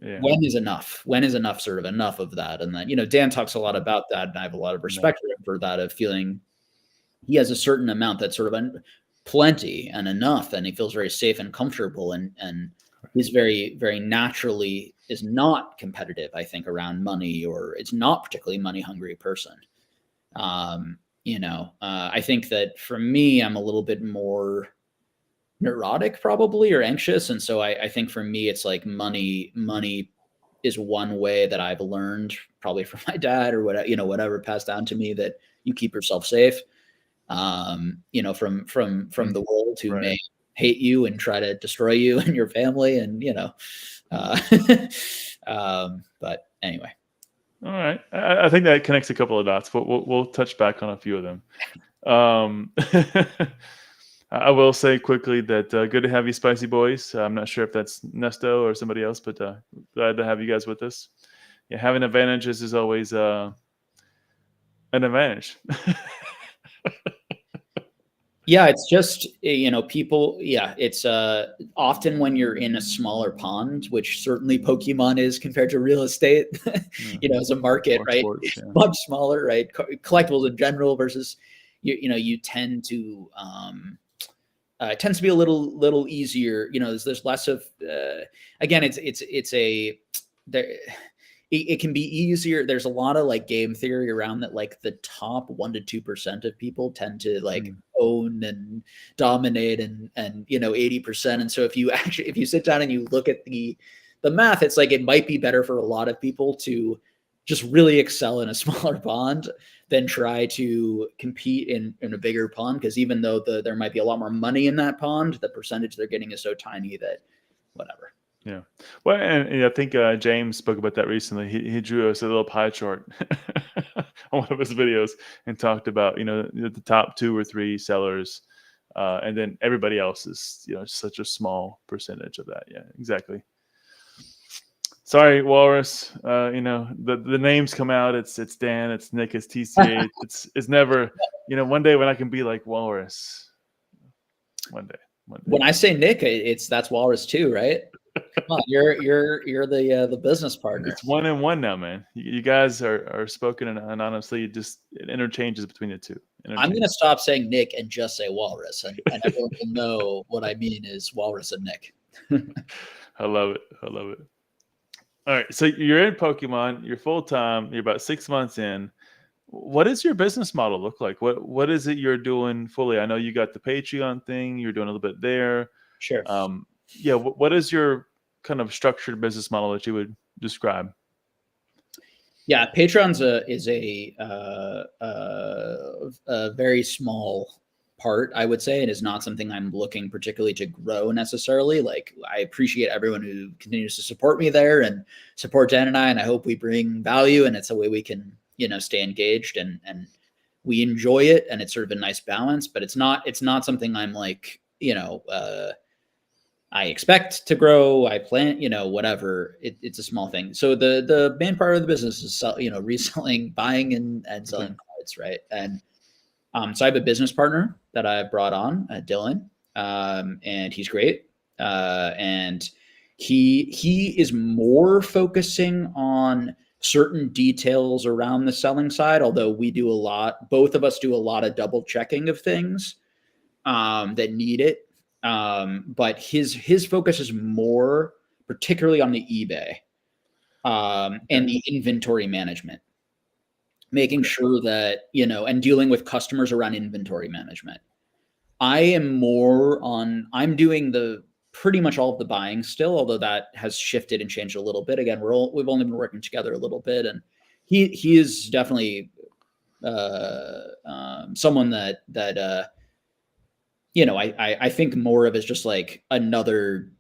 Yeah. When is enough? When is enough sort of enough of that? And then, Dan talks a lot about that, and I have a lot of respect for that, of feeling he has a certain amount that's sort of plenty and enough, and he feels very safe and comfortable, and he's very, very naturally is not competitive, I think, around money, or it's not particularly money hungry person. I think that for me, I'm a little bit more neurotic probably, or anxious. And so I think for me, it's like money is one way that I've learned, probably from my dad or whatever passed down to me, that you keep yourself safe, from the world who may hate you and try to destroy you and your family. And, but anyway. All right. I think that connects a couple of dots, but we'll touch back on a few of them. I will say quickly that good to have you, Spicy Boys. I'm not sure if that's Nesto or somebody else, but glad to have you guys with us. Yeah, having advantages is always an advantage. Yeah, it's just, people, it's often when you're in a smaller pond, which certainly Pokemon is compared to real estate, as a market, right? Sports, it's much smaller, right? Collectibles in general versus, you tend to, it tends to be a little easier. There's less of, again, it can be easier. There's a lot of like game theory around that, like the top 1 to 2% of people tend to like own and dominate and 80%. And so if you sit down and you look at the math, it's like, it might be better for a lot of people to just really excel in a smaller pond than try to compete in a bigger pond. Because even though there might be a lot more money in that pond, the percentage they're getting is so tiny that whatever. Yeah. Well, and I think James spoke about that recently. He drew us a little pie chart on one of his videos and talked about, the top 2 or 3 sellers, and then everybody else is, such a small percentage of that. Yeah, exactly. Sorry, Walrus. The names come out. It's Dan. It's Nick. It's TCA. it's never. One day when I can be like Walrus. One day. When I say Nick, that's Walrus too, right? Come on, you're the business partner. It's 1 and 1 now, man. You guys are spoken, and honestly, it interchanges between the 2. I'm going to stop saying Nick and just say Walrus, and everyone will know what I mean is Walrus and Nick. I love it. I love it. All right. So you're in Pokemon, you're full time, you're about 6 months in. What does your business model look like? What is it you're doing fully? I know you got the Patreon thing, you're doing a little bit there. Sure. Yeah, what is your kind of structured business model that you would describe? Yeah, Patreon's is a very small part, I would say. It is not something I'm looking particularly to grow necessarily. Like, I appreciate everyone who continues to support me there and support Jen and I hope we bring value, and it's a way we can, stay engaged and we enjoy it, and it's sort of a nice balance, but it's not something I'm like, I expect to grow, I plan, whatever. It's a small thing. So the main part of the business is, reselling, buying and selling cards, right? And so I have a business partner that I've brought on, Dylan, and he's great. And he is more focusing on certain details around the selling side, although both of us do a lot of double checking of things that need it. But his focus is more particularly on the eBay and the inventory management, making sure that, and dealing with customers around inventory management. I'm doing pretty much all of the buying still, although that has shifted and changed a little bit. Again, we've only been working together a little bit, and he is definitely someone that I think more of as just like another,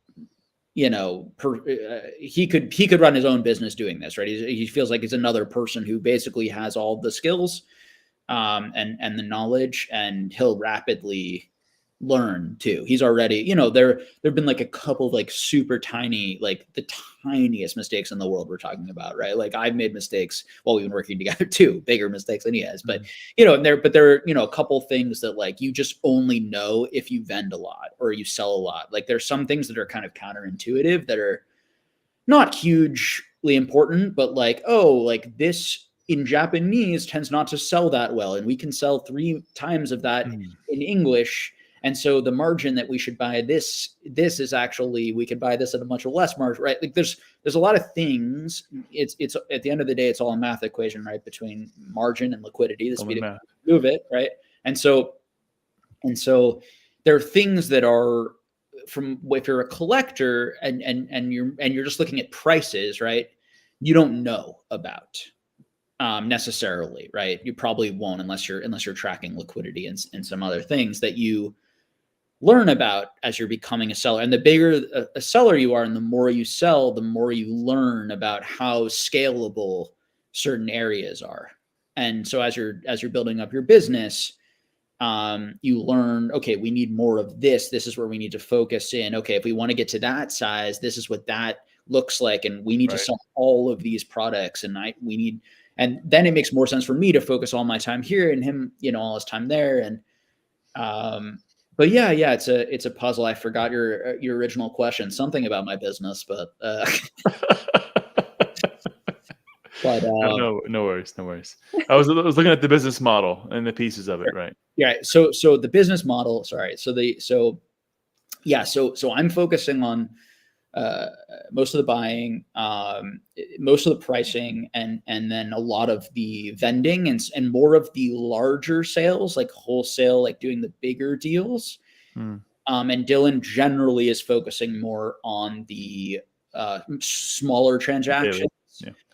he could run his own business doing this, right? He feels like he's another person who basically has all the skills and the knowledge, and he'll rapidly learn too. He's already, there've been like a couple of like super tiny, like the tiniest mistakes in the world we're talking about, right? Like, I've made mistakes while we've been working together too, bigger mistakes than he has, but there are, a couple things that like you just only know if you vend a lot or you sell a lot. Like, there's some things that are kind of counterintuitive that are not hugely important, but like, oh, like this in Japanese tends not to sell that well, and we can sell 3 times of that in English. And so the margin that we should buy this is actually, we could buy this at a much less margin, right? Like, there's a lot of things. It's at the end of the day, it's all a math equation, right? Between margin and liquidity, the speed of move it, right? And so there are things that are, from, if you're a collector and you're just looking at prices, right? You don't know about necessarily, right? You probably won't unless you're tracking liquidity and some other things that you learn about as you're becoming a seller. And the bigger a seller you are and the more you sell, the more you learn about how scalable certain areas are. And so as you're building up your business, you learn, okay, we need more of this. This is where we need to focus in. Okay, if we want to get to that size, this is what that looks like. And we need to sell all of these products. And then it makes more sense for me to focus all my time here and him, all his time there. And, but yeah, it's a puzzle. I forgot your original question, something about my business, but no worries. I was looking at the business model and the pieces of it, right? Yeah. So the business model, sorry. So I'm focusing on most of the buying, most of the pricing, and then a lot of the vending and more of the larger sales, like wholesale, like doing the bigger deals. And Dylan generally is focusing more on the smaller transactions.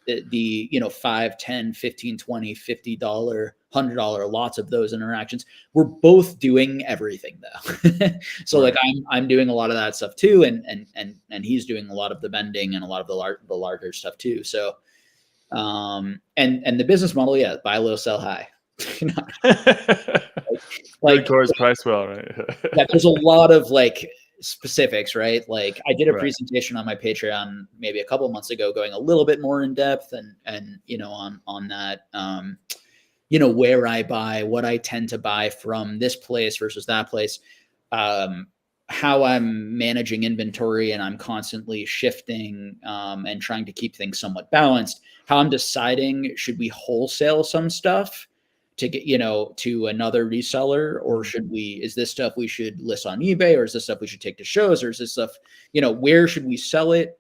The $5, $10, $15, $20, $50, $100, lots of those interactions. We're both doing everything though. So like I'm doing a lot of that stuff too, and he's doing a lot of the vending and a lot of the larger stuff too. So and the business model, buy low, sell high. Like towards price well, right? Yeah, there's a lot of like specifics, right? Like, I did a presentation on my Patreon maybe a couple of months ago, going a little bit more in depth and on that, where I buy, what I tend to buy from this place versus that place, how I'm managing inventory, and I'm constantly shifting and trying to keep things somewhat balanced. How I'm deciding, should we wholesale some stuff to get, to another reseller, or is this stuff we should list on eBay, or is this stuff we should take to shows, or is this stuff, where should we sell it?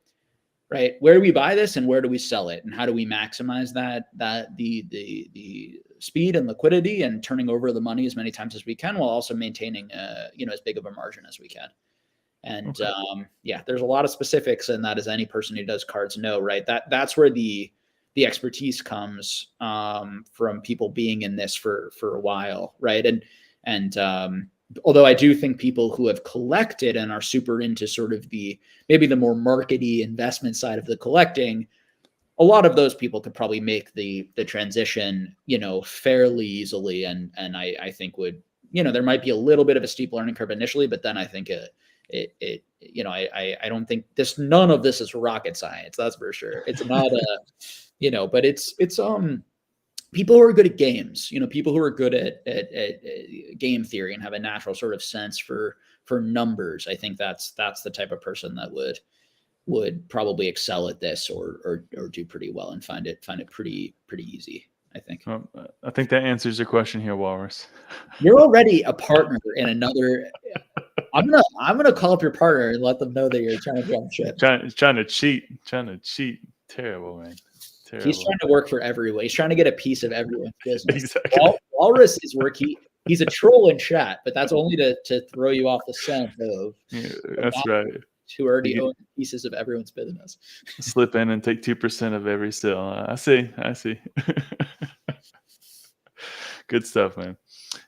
Right? Where do we buy this and where do we sell it? And how do we maximize the speed and liquidity and turning over the money as many times as we can, while also maintaining, as big of a margin as we can. And there's a lot of specifics in that, as any person who does cards know, right? That's where the expertise comes from people being in this for a while, right? And although I do think people who have collected and are super into sort of maybe the more markety investment side of the collecting, a lot of those people could probably make the transition, fairly easily. And I think there might be a little bit of a steep learning curve initially, but then I think I don't think none of this is rocket science. That's for sure. It's not but it's people who are good at games, people who are good at game theory and have a natural sort of sense for numbers. I think that's the type of person that would probably excel at this or do pretty well and find it pretty easy, I think. I think that answers your question here, Walrus. You're already a partner in another. I'm gonna call up your partner and let them know that you're trying to jump ship. Trying to cheat. Terrible, man. Terrible. He's trying to work for everyone. He's trying to get a piece of everyone's business. Exactly. Walrus is work. He's a troll in chat, but that's only to throw you off the scent of. Yeah, that's right. Who already own pieces of everyone's business. Slip in and take 2% of every sale. I see. Good stuff, man.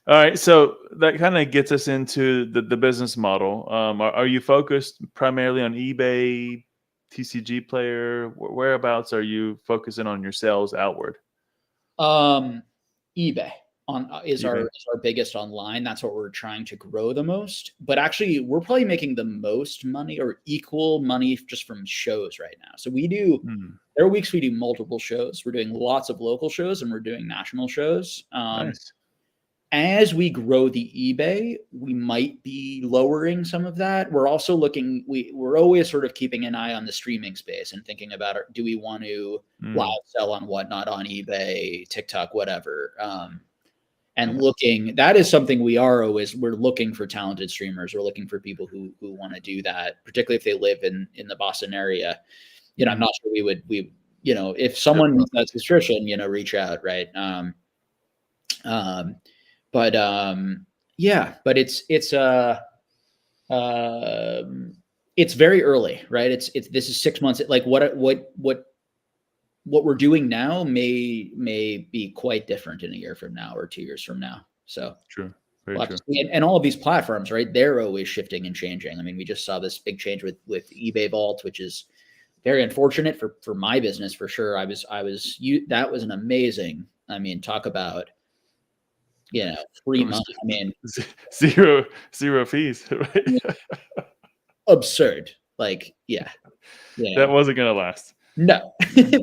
All right, so that kind of gets us into the business model. Are you focused primarily on eBay, TCG Player? Whereabouts are you focusing on your sales outward? eBay is our biggest online. That's what we're trying to grow the most. But actually, we're probably making the most money or equal money just from shows right now. So we do. There are weeks we do multiple shows. We're doing lots of local shows and we're doing national shows. Nice. As we grow the eBay, we might be lowering some of that. We're also looking, we're always sort of keeping an eye on the streaming space and thinking about, do we want to live sell on whatnot on eBay, TikTok, whatever. And looking, that is something we're looking for talented streamers. We're looking for people who want to do that, particularly if they live in the Boston area. I'm not sure if someone needs that subscription, reach out, right? But it's very early, right? This is 6 months. Like what we're doing now may be quite different in a year from now or 2 years from now. So true. Very true. And all of these platforms, right? They're always shifting and changing. I mean, we just saw this big change with eBay Vault, which is very unfortunate for my business for sure. That was an amazing, talk about, free money. Zero fees, right? Absurd. Like, that wasn't going to last. No,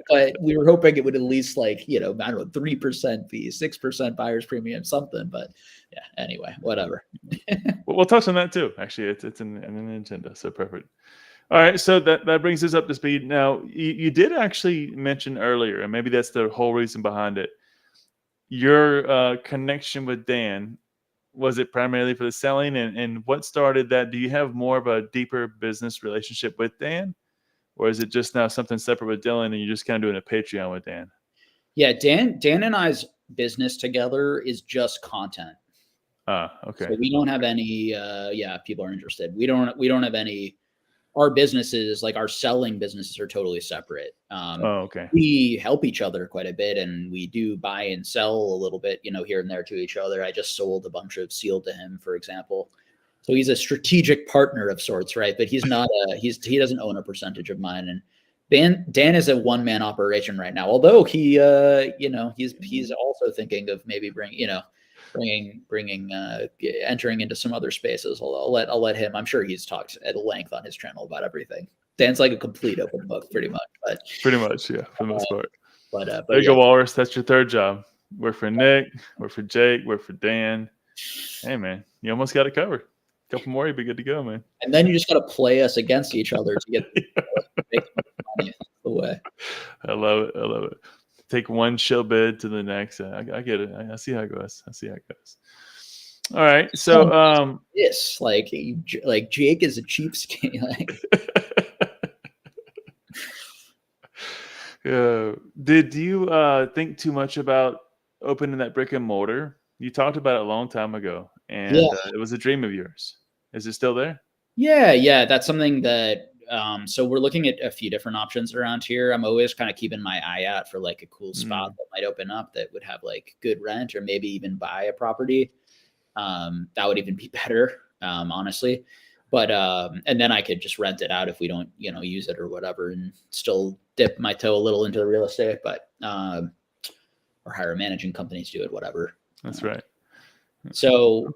but we were hoping it would at least 3% fees, 6% buyer's premium, something. But anyway, whatever. We'll touch on that too. Actually, it's in the agenda, so perfect. All right, so that brings us up to speed. Now, you did actually mention earlier, and maybe that's the whole reason behind it. Your connection with Dan, was it primarily for the selling? And what started that? Do you have more of a deeper business relationship with Dan? Or is it just now something separate with Dylan and you're just kind of doing a Patreon with Dan? Yeah, Dan and I's business together is just content. Okay. So we don't have any, people are interested. We don't have any, our businesses, like our selling businesses, are totally separate. Okay. We help each other quite a bit and we do buy and sell a little bit, here and there to each other. I just sold a bunch of Seal to him, for example. So he's a strategic partner of sorts, right? But he's not he doesn't own a percentage of mine. And Dan is a one-man operation right now. Although he, he's also thinking of maybe entering into some other spaces. I'll let him. I'm sure he's talked at length on his channel about everything. Dan's like a complete open book, pretty much. But pretty much, yeah, for the most part. But there you go, Walrus. That's your third job. Work for Nick. Work for Jake. Work for Dan. Hey, man, you almost got it covered. A couple more, you'd be good to go, man. And then you just got to play us against each other to get make money the way. I love it. take one chill bid to the next. I get it. I see how it goes. All right. So this like Jake is a cheapskate. Like, did you think too much about opening that brick and mortar? You talked about it a long time ago, and yeah, it was a dream of yours. Is it still there? yeah, that's something that. So we're looking at a few different options around here. I'm always kind of keeping my eye out for like a cool spot that might open up that would have like good rent, or maybe even buy a property. That would even be better, honestly. But and then I could just rent it out if we don't, use it or whatever, and still dip my toe a little into the real estate, but or hire a managing company to do it, whatever. That's right. So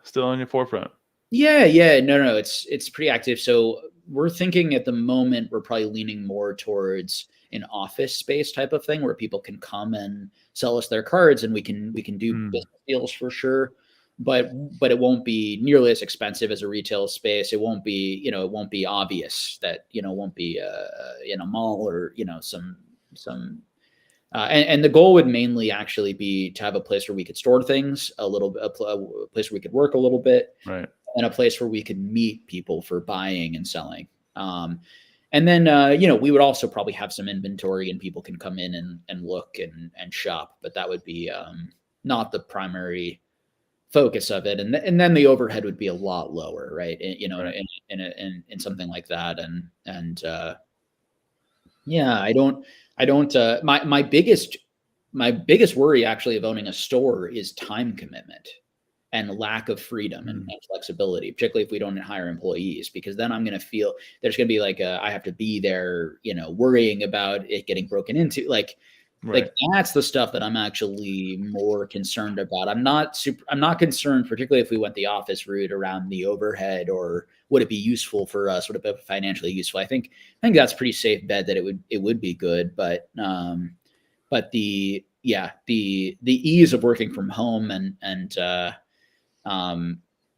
still on your forefront. Yeah, no, it's pretty active. So we're thinking at the moment we're probably leaning more towards an office space type of thing where people can come and sell us their cards, and we can do business deals for sure. But it won't be nearly as expensive as a retail space. It won't be, it won't be obvious that, won't be in a mall or, some and the goal would mainly actually be to have a place where we could store things a place where we could work a little bit, right, and a place where we could meet people for buying and selling. And then, we would also probably have some inventory and people can come in and look and shop, but that would be not the primary focus of it. And then the overhead would be a lot lower, right? In something like that. And yeah, I don't, my biggest worry actually of owning a store is time commitment and lack of freedom and flexibility, particularly if we don't hire employees, because then I'm going to feel there's going to be like I have to be there, worrying about it getting broken into. Like that's the stuff that I'm actually more concerned about. I'm not concerned, particularly if we went the office route, around the overhead or would it be useful for us? Would it be financially useful? I think that's a pretty safe bet that it would be good, but the ease of working from home and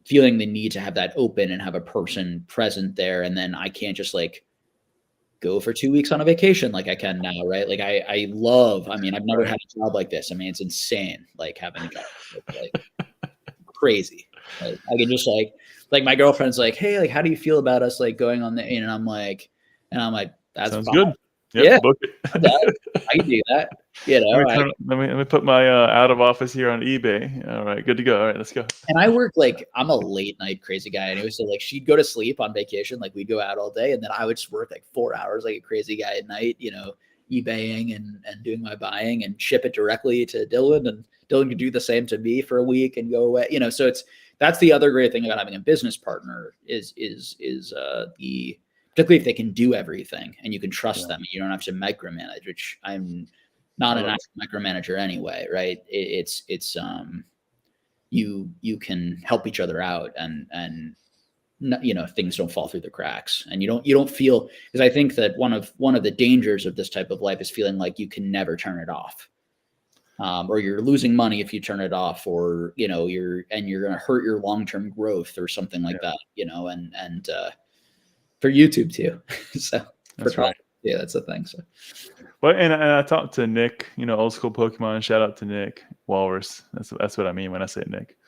feeling the need to have that open and have a person present there, and then I can't just like go for 2 weeks on a vacation like I can now, right? Like I've never had a job like this. I mean, it's insane, like having a job like crazy. Like I can just like my girlfriend's like, hey, like how do you feel about us like going on the, and I'm like, that's sounds fine. good. Yep, Yeah, book it. I can do that. Let me put my out of office here on eBay. All right, good to go. All right, let's go. And I work like I'm a late night crazy guy anyway. So like she'd go to sleep on vacation, like we'd go out all day, and then I would just work like 4 hours like a crazy guy at night, eBaying and doing my buying and ship it directly to Dylan, and Dylan could do the same to me for a week and go away. So that's the other great thing about having a business partner is particularly if they can do everything and you can trust them. You don't have to micromanage, which I'm not an active micromanager anyway, right? It's you can help each other out and things don't fall through the cracks, and you don't feel, because I think that one of the dangers of this type of life is feeling like you can never turn it off, or you're losing money if you turn it off, or you're going to hurt your long-term growth or something like that, and for YouTube too. So that's right. Yeah, that's the thing. So, well, and I talked to Nick, old school Pokemon. Shout out to Nick Walrus. That's what I mean when I say Nick.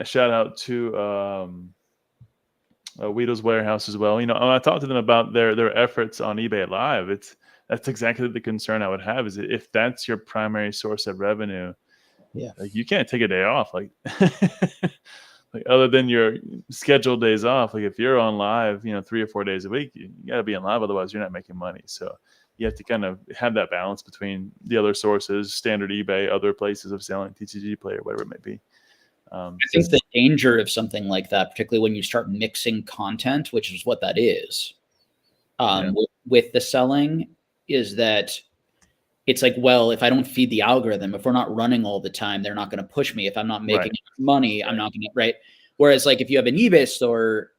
Shout out to Weedle's Warehouse as well. I talked to them about their efforts on eBay Live. That's exactly the concern I would have, is if that's your primary source of revenue. Yeah, like you can't take a day off, like like other than your scheduled days off. Like if you're on live, 3 or 4 days a week, you got to be on live, otherwise you're not making money. So you have to kind of have that balance between the other sources, standard eBay, other places of selling, TCG Player, whatever it may be. I think the danger of something like that, particularly when you start mixing content, which is what that is, with the selling, is that it's like, well, if I don't feed the algorithm, if we're not running all the time, they're not going to push me. If I'm not making money, I'm not going to, right? Whereas like if you have an eBay store,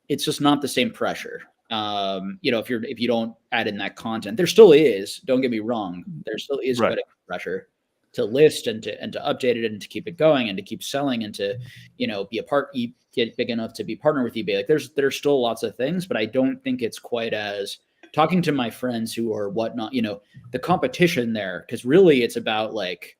it's just not the same pressure. If you don't add in that content, there still is, don't get me wrong, there still is quite a pressure to list and to update it and to keep it going and to keep selling and to, get big enough to be partnered with eBay. Like there's still lots of things, but I don't think it's quite as talking to my friends who are whatnot, the competition there, because really it's about like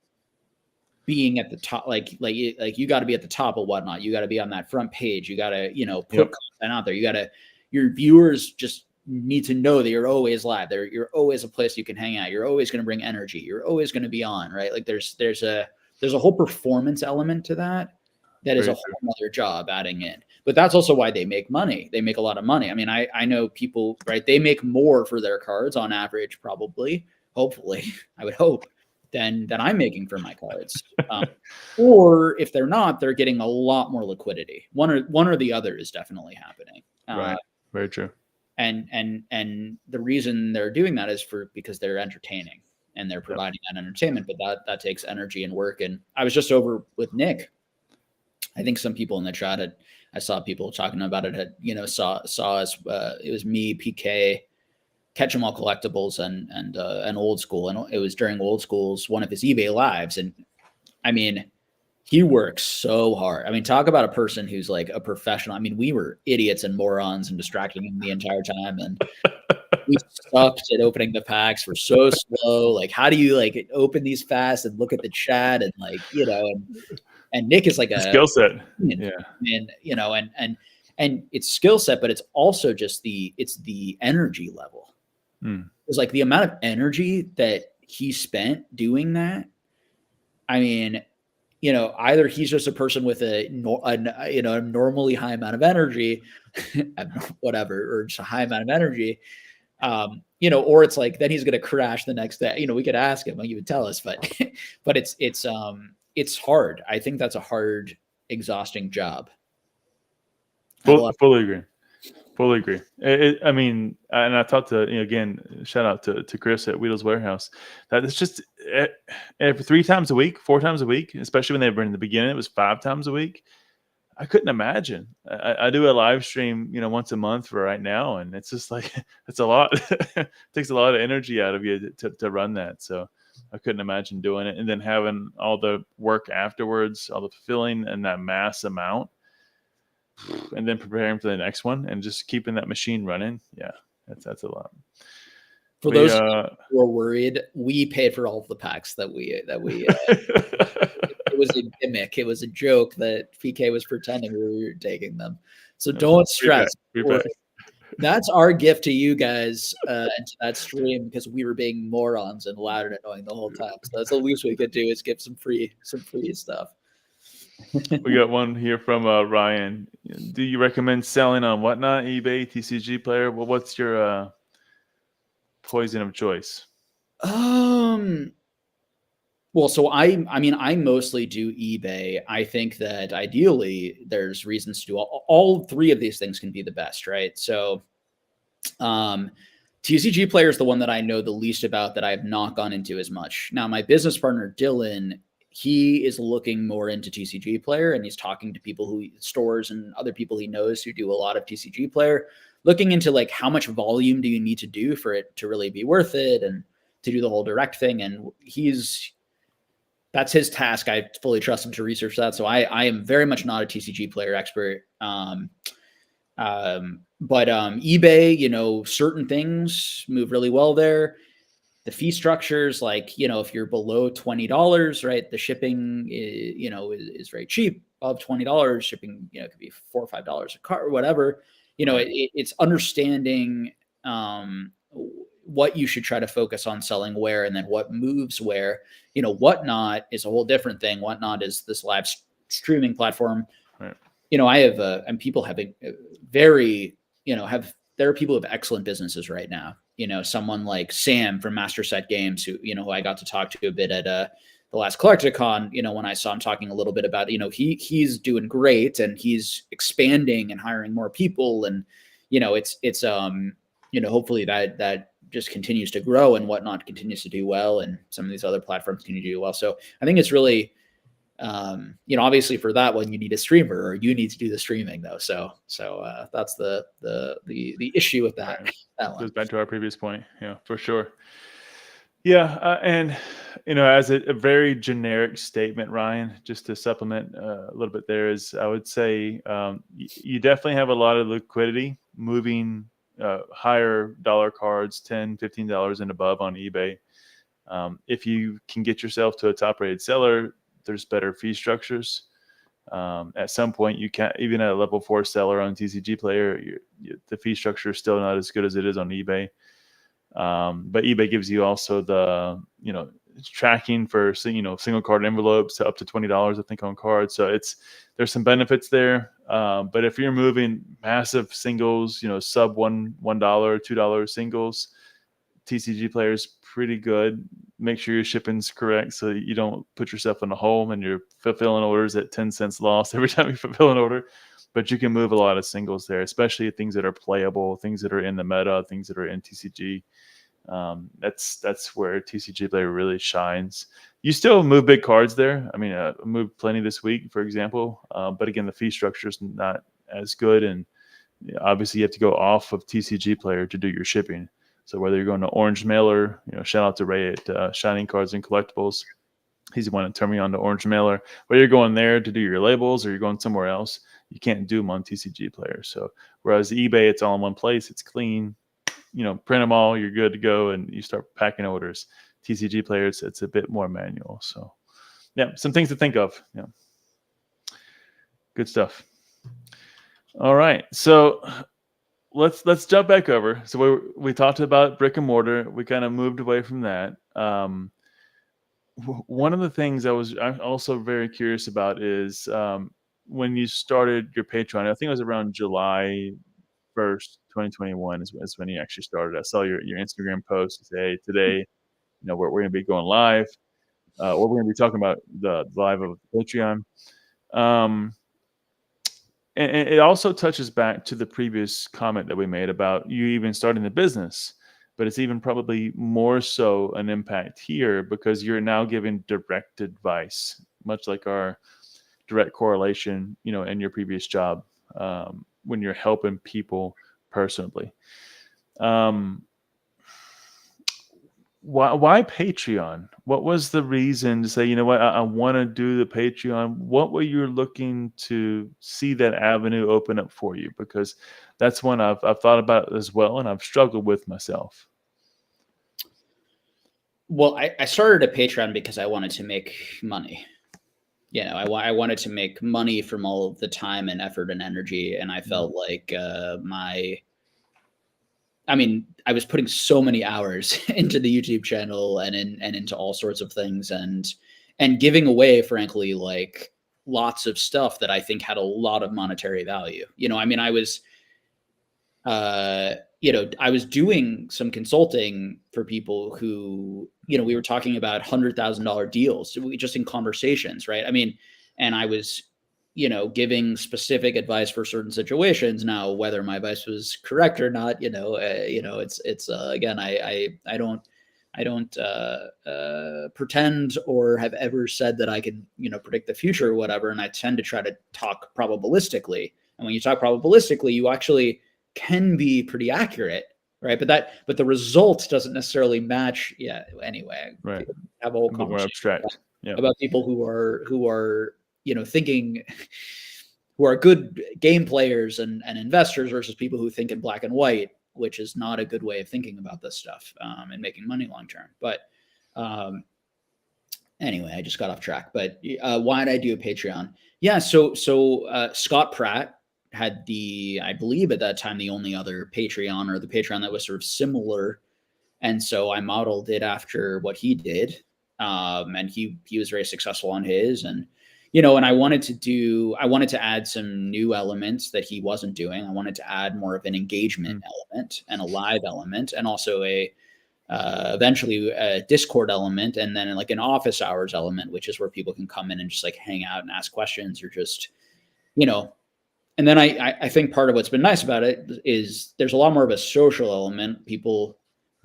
being at the top, like you got to be at the top of whatnot. You got to be on that front page. You got to, put content out there. Your viewers just need to know that you're always live there. You're always a place you can hang out. You're always going to bring energy. You're always going to be on, right? Like there's a whole performance element to that is a whole other job adding in. But that's also why they make money. They make a lot of money. I mean, I know people, right? They make more for their cards on average, probably, hopefully, I would hope, than I'm making for my cards. Or if they're not, they're getting a lot more liquidity. One or the other is definitely happening. Right. Very true. And the reason they're doing that is because they're entertaining and they're providing that entertainment, but that takes energy and work. And I was just over with Nick. I think some people in the chat I saw people talking about it, saw us, it was me, PK, Catch 'em All Collectibles and Old School. And it was during Old School's, one of his eBay lives. And I mean, he works so hard. I mean, talk about a person who's like a professional. I mean, we were idiots and morons and distracting him the entire time. And we sucked at opening the packs. We're so slow. Like, how do you like open these fast and look at the chat and like, and Nick is like a skill set. Yeah. And it's skill set, but it's also just the energy level. It's like the amount of energy that he spent doing that. I mean, either he's just a person with a normally high amount of energy, whatever, or just a high amount of energy, or it's like, then he's going to crash the next day. We could ask him, like, he would tell us, but it's hard. I think that's a hard, exhausting job. Fully agree. I mean, and I talked to, again, shout out to Chris at Wheels Warehouse, that it's just every 3 times a week, 4 times a week, especially when they were in the beginning, it was 5 times a week. I couldn't imagine. I do a live stream, once a month for right now. And it's just like, it's a lot. It takes a lot of energy out of you to run that. So I couldn't imagine doing it. And then having all the work afterwards, all the fulfilling and that mass amount, and then preparing for the next one and just keeping that machine running. Yeah, that's a lot. For those who are worried, we paid for all of the packs that we it was a gimmick. It was a joke that PK was pretending we were taking them. So don't stress. That's our gift to you guys and to that stream, because we were being morons and loud and annoying the whole time. So that's the least we could do, is give some free stuff. We got one here from Ryan. Do you recommend selling on whatnot, eBay, TCG Player? Well, what's your poison of choice? Well, so I mostly do eBay. I think that ideally there's reasons to do all 3 of these things can be the best, right? So TCG Player is the one that I know the least about, that I have not gone into as much. Now, my business partner, Dylan, he is looking more into TCG Player, and he's talking to people stores and other people he knows who do a lot of TCG Player, looking into like how much volume do you need to do for it to really be worth it and to do the whole direct thing. And that's his task. I fully trust him to research that. So I am very much not a TCG Player expert. But eBay, certain things move really well there. The fee structures, like, if you're below $20, right, the shipping is very cheap. Above $20, shipping, could be $4 or $5 a cart or whatever. It's understanding what you should try to focus on selling where, and then what moves where. Whatnot is a whole different thing. Whatnot is this live streaming platform. Right. I have and people have a very, there are people who have excellent businesses right now. Someone like Sam from Master Set Games, who I got to talk to a bit at the last Collecticon, when I saw him talking a little bit about, he's doing great and he's expanding and hiring more people. And, hopefully that just continues to grow, and Whatnot continues to do well, and some of these other platforms continue to do well. So I think it's really, obviously for that one, you need a streamer, or you need to do the streaming though. So that's the issue with that. Right. That one goes back to our previous point. Yeah, for sure. Yeah. And, as a very generic statement, Ryan, just to supplement a little bit there, is I would say you definitely have a lot of liquidity moving higher dollar cards, $10, $15 and above on eBay. If you can get yourself to a top-rated seller, there's better fee structures. At some point, you can't, even at a level 4 seller on TCG Player, the fee structure is still not as good as it is on eBay. But eBay gives you also the, tracking for, single card envelopes to up to $20, I think, on cards. So there's some benefits there. But if you're moving massive singles, sub $1, $2 singles, TCG Player is pretty good. Make sure your shipping's correct so you don't put yourself in a hole and you're fulfilling orders at 10 cents loss every time you fulfill an order. But you can move a lot of singles there, especially things that are playable, things that are in the meta, things that are in TCG. That's where TCG Player really shines. You still move big cards there. I mean, I moved plenty this week, for example. But again, the fee structure is not as good. And obviously, you have to go off of TCG Player to do your shipping. So whether you're going to Orange Mailer, shout out to Ray at Shining Cards and Collectibles. He's the one that turned me on to Orange Mailer. Whether you're going there to do your labels or you're going somewhere else, you can't do them on TCG Player. So whereas eBay, it's all in one place, it's clean. Print them all, you're good to go, and you start packing orders. TCG Player, it's a bit more manual. So yeah, some things to think of. Yeah, good stuff. All right, so let's jump back over. So we talked about brick and mortar. We kind of moved away from that. One of the things I'm also very curious about is when you started your Patreon. I think it was around July 1st, 2021 is when you actually started. I saw your Instagram post to say, hey, today, we're going to be going live. Or we're going to be talking about the live of Patreon. And it also touches back to the previous comment that we made about you even starting the business, but it's even probably more so an impact here because you're now giving direct advice, much like our direct correlation, in your previous job, when you're helping people personally. Why Patreon? What was the reason to say, I want to do the Patreon? What were you looking to see that avenue open up for you? Because that's one I've thought about as well, and I've struggled with myself. Well, I started a Patreon because I wanted to make money. I wanted to make money from all of the time and effort and energy, and I felt like I was putting so many hours into the YouTube channel and into all sorts of things and giving away, frankly, like lots of stuff that I think had a lot of monetary value. I was doing some consulting for people who, we were talking about $100,000 deals just in conversations, right? And I was, giving specific advice for certain situations. Now, whether my advice was correct or not, it's again, I don't pretend or have ever said that I can, predict the future or whatever. And I tend to try to talk probabilistically. And when you talk probabilistically, you actually can be pretty accurate, right? But the result doesn't necessarily match. Yeah. Anyway, right. Have a whole conversation abstract. About people who are thinking, who are good game players and investors versus people who think in black and white, which is not a good way of thinking about this stuff and making money long term. But anyway, I just got off track. But why did I do a Patreon? Yeah, so Scott Pratt had I believe at that time, the only other Patreon, or the Patreon that was sort of similar. And so I modeled it after what he did. And he was very successful on his, and and I wanted to add some new elements that he wasn't doing. I wanted to add more of an engagement element and a live element, and also eventually a Discord element, and then like an office hours element, which is where people can come in and just like hang out and ask questions, or just, and then I think part of what's been nice about it is there's a lot more of a social element. People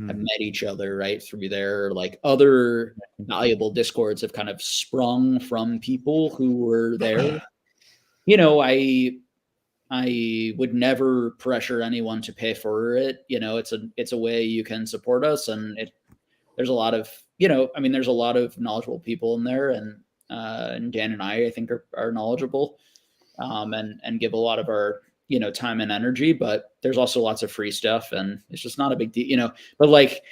have met each other, right, through there. Like other valuable Discords have kind of sprung from people who were there. I would never pressure anyone to pay for it. It's a way you can support us, and there's a lot of there's a lot of knowledgeable people in there, and Dan and I think are knowledgeable, and give a lot of our time and energy, but there's also lots of free stuff, and it's just not a big deal, but like,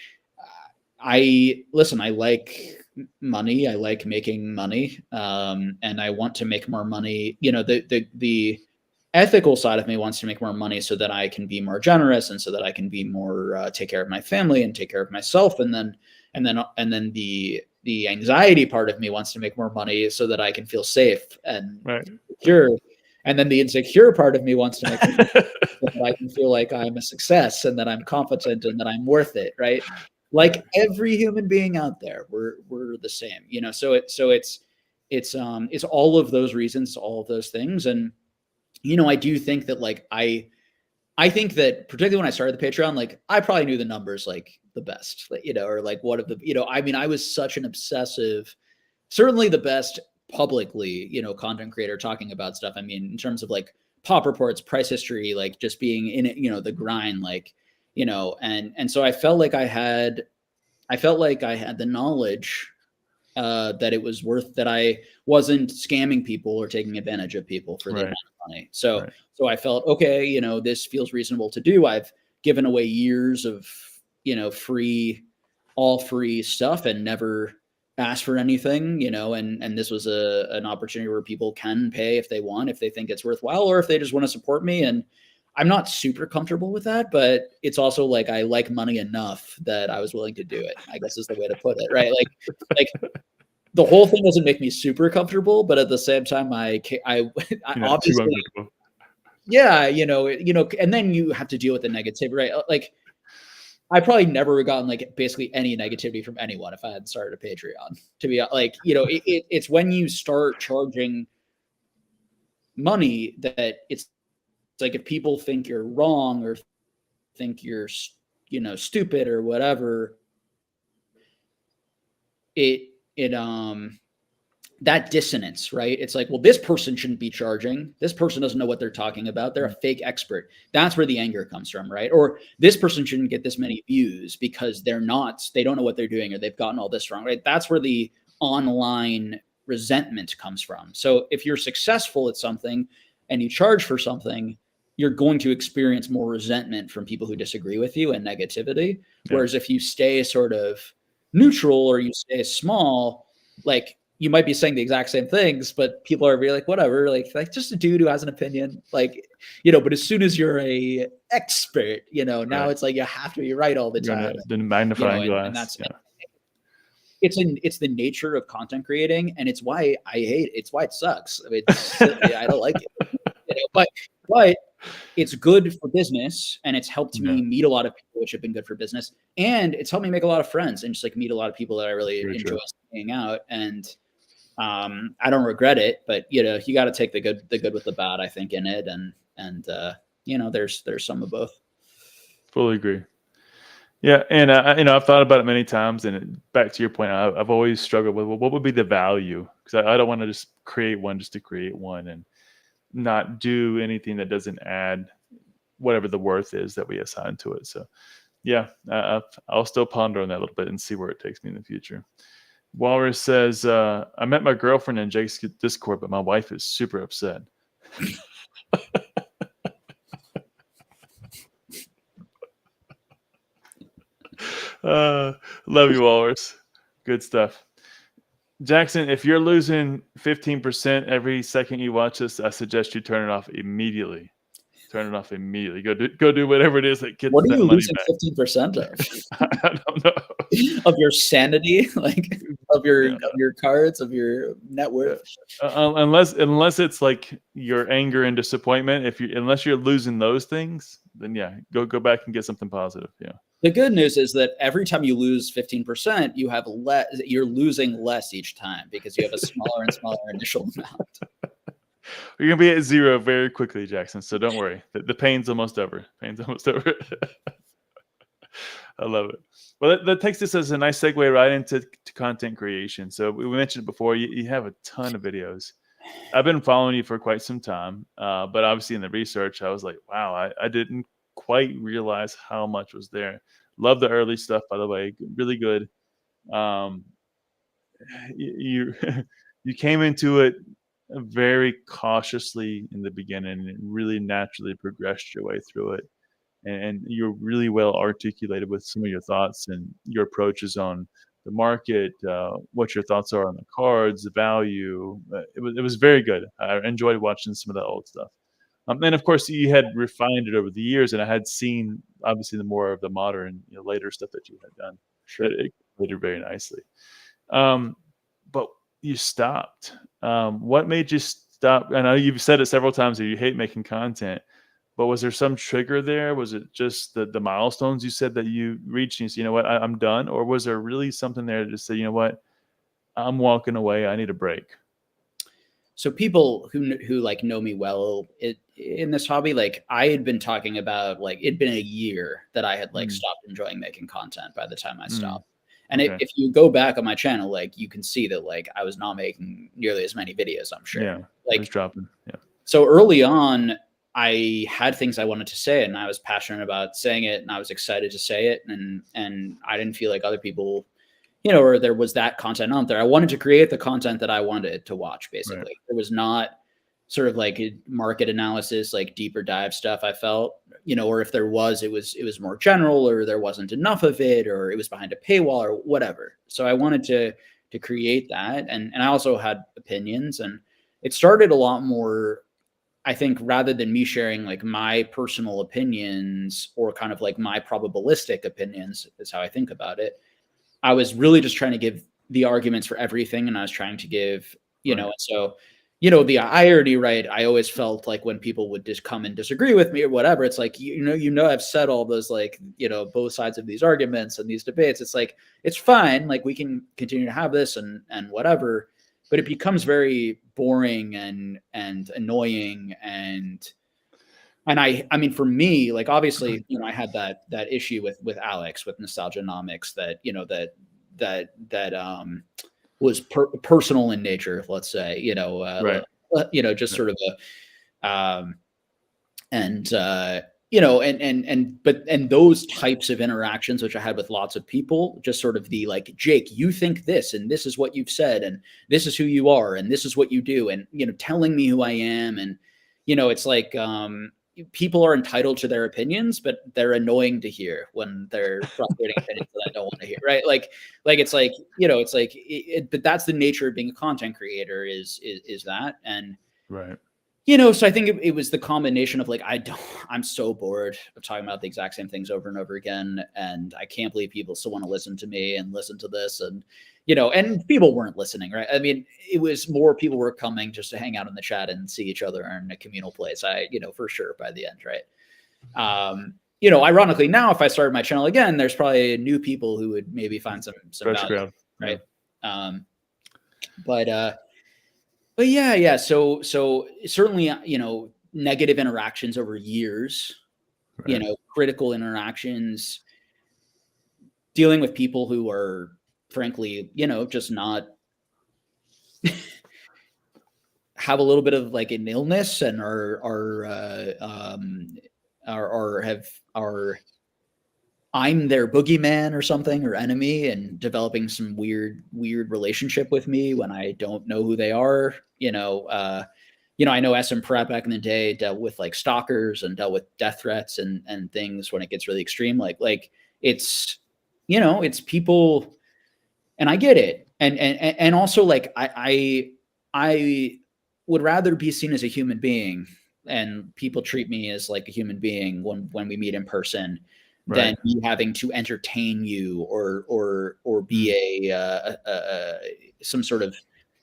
I like money. I like making money. And I want to make more money. The ethical side of me wants to make more money so that I can be more generous, and so that I can be more, take care of my family and take care of myself. And then the anxiety part of me wants to make more money so that I can feel safe and secure. And then the insecure part of me wants to make more money so that I can feel like I'm a success and that I'm competent and that I'm worth it. Right. Like every human being out there, we're the same, so it's all of those reasons, all of those things. And, I do think that like, I think that particularly when I started the Patreon, like I probably knew the numbers like the best, or like one of the, I mean, I was such an obsessive, certainly the best publicly, content creator talking about stuff. I mean, in terms of like pop reports, price history, like just being in it, the grind, like, and so I felt like I had the knowledge that it was worth, that I wasn't scamming people or taking advantage of people for the amount of money. So I felt, okay, this feels reasonable to do. I've given away years of, all free stuff and never asked for anything, and this was an opportunity where people can pay if they want, if they think it's worthwhile, or if they just want to support me. And I'm not super comfortable with that, but it's also like, I like money enough that I was willing to do it, I guess is the way to put it. Right. Like the whole thing doesn't make me super comfortable, but at the same time, I obviously, yeah, and then you have to deal with the negativity, right? Like I probably never would have gotten like basically any negativity from anyone if I hadn't started a Patreon, to be like, it's when you start charging money that it's like, if people think you're wrong or think you're, stupid or whatever, that dissonance, right? It's like, well, this person shouldn't be charging. This person doesn't know what they're talking about. They're a fake expert. That's where the anger comes from, right? Or this person shouldn't get this many views because they don't know what they're doing, or they've gotten all this wrong, right? That's where the online resentment comes from. So if you're successful at something and you charge for something, you're going to experience more resentment from people who disagree with you and negativity. Whereas if you stay sort of neutral or you stay small, like you might be saying the exact same things, but people are really like, whatever, like just a dude who has an opinion, like, but as soon as you're a expert, now it's like, you have to be right all the time. The magnifying glass. And that's, it's the nature of content creating. And it's why I hate it. It's why it sucks. I mean, I don't like it, but it's good for business, and it's helped me meet a lot of people, which have been good for business. And it's helped me make a lot of friends and just like meet a lot of people that I really enjoy hanging out. And I don't regret it, but you got to take the good with the bad, I think, in it. And there's some of both. Fully agree. Yeah. And I've thought about it many times, and back to your point, I've always struggled with, well, what would be the value? Because I don't want to just create one just to create one and not do anything that doesn't add whatever the worth is that we assign to it. So yeah, I'll still ponder on that a little bit and see where it takes me in the future. Walrus says, I met my girlfriend in Jake's Discord, but my wife is super upset. Love you, Walrus. Good stuff. Jackson, if you're losing 15% every second you watch this, I suggest you turn it off immediately. Turn it off immediately. Go do whatever it is that gets what are that you money losing back. 15% of? I don't know. Of your sanity, like of your cards, of your net worth. Unless it's like your anger and disappointment. Unless you're losing those things, then yeah, go back and get something positive. Yeah. The good news is that every time you lose 15%, you're losing less each time because you have a smaller and smaller initial amount. You're gonna be at zero very quickly, Jackson. So don't worry. The pain's almost over. Pain's almost over. I love it. Well, that takes us as a nice segue right into content creation. So we mentioned it before. You have a ton of videos. I've been following you for quite some time, but obviously in the research, I was like, wow, I didn't quite realize how much was there. Love the early stuff, by the way. Really good. You you came into it very cautiously in the beginning and really naturally progressed your way through it. And you're really well articulated with some of your thoughts and your approaches on the market, what your thoughts are on the cards, the value. It was very good. I enjoyed watching some of that old stuff. And of course, you had refined it over the years, and I had seen obviously the more of the modern, later stuff that you had done. Sure. It completed very nicely. Um, but you stopped. What made you stop? I know you've said it several times that you hate making content, but was there some trigger there? Was it just the milestones you said that you reached and you said, you know what, I'm done? Or was there really something there to say, you know what, I'm walking away. I need a break. So people who like know me well in this hobby, like I had been talking about, like it'd been a year that I had like stopped enjoying making content by the time I stopped. And Okay. if you go back on my channel, like you can see that like I was not making nearly as many videos, I'm sure. Yeah. Like It was dropping. Yeah. so early on, I had things I wanted to say and I was passionate about saying it and I was excited to say it. And I didn't feel like other people, or there was that content out there. I wanted to create the content that I wanted to watch, basically. Right. There was not sort of like a market analysis, like deeper dive stuff, I felt, or if there was, it was more general, or there wasn't enough of it, or it was behind a paywall or whatever. So I wanted to create that. And I also had opinions, and it started a lot more, I think, rather than me sharing like my personal opinions or kind of like my probabilistic opinions is how I think about it. I was really just trying to give the arguments for everything. And I was trying to give, Right. and so, I already, right. I always felt like when people would just come and disagree with me or whatever, it's like, I've said all those, like, both sides of these arguments and these debates. It's like, it's fine. Like we can continue to have this and whatever, but it becomes very boring and annoying. And I mean, for me, like, obviously, I had that issue with Alex, with Nostalgianomics, that, was personal in nature, let's say, Right. just Yeah. sort of and those types of interactions, which I had with lots of people, just sort of the like, Jake, you think this, and this is what you've said, and this is who you are, and this is what you do, and, telling me who I am. And, it's like, people are entitled to their opinions, but they're annoying to hear when they're frustrating opinions that I don't want to hear. Right. Like it's like, but that's the nature of being a content creator is that. And, Right. so I think it was the combination of like, I'm so bored of talking about the exact same things over and over again. And I can't believe people still want to listen to me and listen to this. And, and people weren't listening, right? I mean, it was more people were coming just to hang out in the chat and see each other in a communal place. For sure by the end, right? Ironically now, if I started my channel again, there's probably new people who would maybe find some Fresh value, crowd. right? But yeah. So certainly, negative interactions over years, Right. critical interactions, dealing with people who are frankly, just not have a little bit of like an illness and I'm their boogeyman or something, or enemy, and developing some weird relationship with me when I don't know who they are. I know SM Prep back in the day dealt with like stalkers and dealt with death threats and things when it gets really extreme. Like it's, it's people, and I get it. And also like, I would rather be seen as a human being and people treat me as like a human being when we meet in person, than Right. me having to entertain you or be some sort of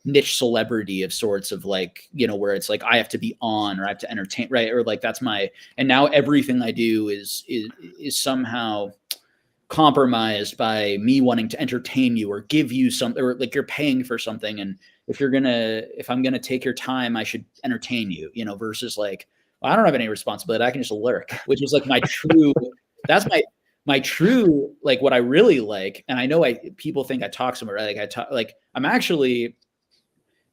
niche celebrity of sorts, of like, where it's like I have to be on or I have to entertain, right? Or like and now everything I do is somehow compromised by me wanting to entertain you or give you something, or like you're paying for something, and if I'm gonna take your time, I should entertain you, versus like, well, I don't have any responsibility, I can just lurk, which is like my true that's my true, like what I really like. And I know people think I talk somewhere, right? Like I'm actually,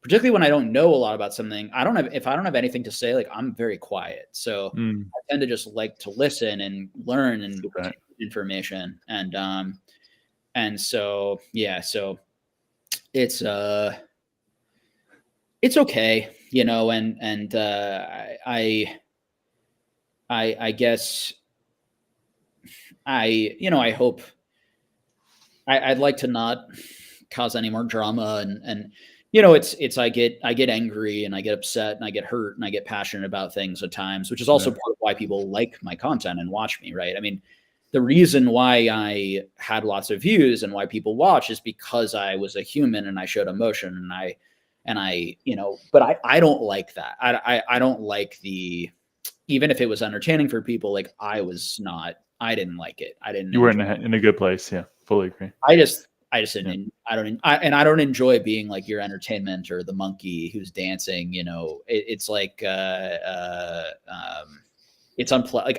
particularly when I don't know a lot about something, if I don't have anything to say, like I'm very quiet. So I tend to just like to listen and learn and take information. And so, yeah, so it's okay. you know, and I guess I hope I'd like to not cause any more drama, and it's I get angry and I get upset and I get hurt and I get passionate about things at times, which is also part of why people like my content and watch me, right? I mean, the reason why I had lots of views and why people watch is because I was a human and I showed emotion, and I but I don't like that. I don't like even if it was entertaining for people, like I didn't like it. You were in a good place. Yeah, fully agree. I just didn't. I don't enjoy being like your entertainment or the monkey who's dancing. It's like it's unpleasant.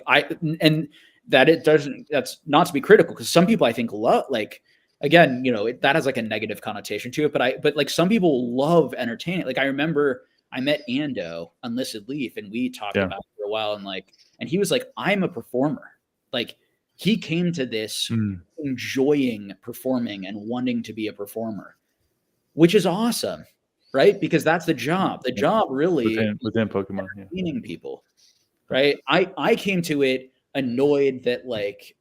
And that it doesn't. That's not to be critical, because some people I think love, like, again, that has like a negative connotation to it. But like some people love entertaining. Like I remember I met Ando on Listed Leaf and we talked about it for a while, and he was like, I'm a performer. Like he came to this enjoying performing and wanting to be a performer, which is awesome, right? Because that's the job. The job really within Pokemon, entertaining people, right? I came to it annoyed that, like,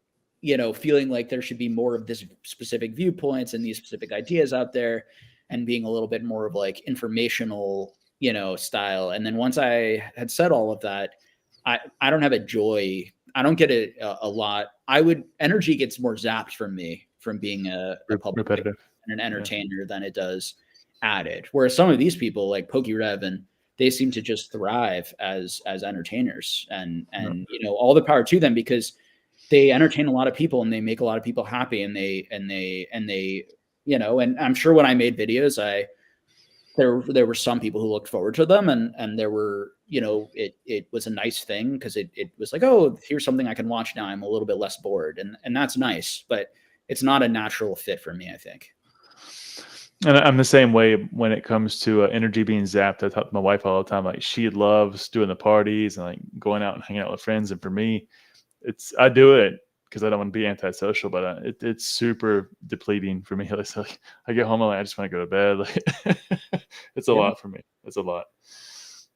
feeling like there should be more of this specific viewpoints and these specific ideas out there, and being a little bit more of like informational, style. And then once I had said all of that, I don't have a joy. I don't get it a lot. Energy gets more zapped from me from being a public repetitive and an entertainer than it does added. Whereas some of these people like PokeRev, and they seem to just thrive as entertainers, and all the power to them, because they entertain a lot of people and they make a lot of people happy, and they and I'm sure when I made videos, there were some people who looked forward to them, and there were, it was a nice thing, because it was like, oh, here's something I can watch now. I'm a little bit less bored, and that's nice, but it's not a natural fit for me, I think. And I'm the same way when it comes to energy being zapped. I talk to my wife all the time. Like, she loves doing the parties and like going out and hanging out with friends. And for me, I do it because I don't want to be antisocial, but it's super depleting for me. It's like I get home and I just want to go to bed. Like, it's a lot for me. It's a lot.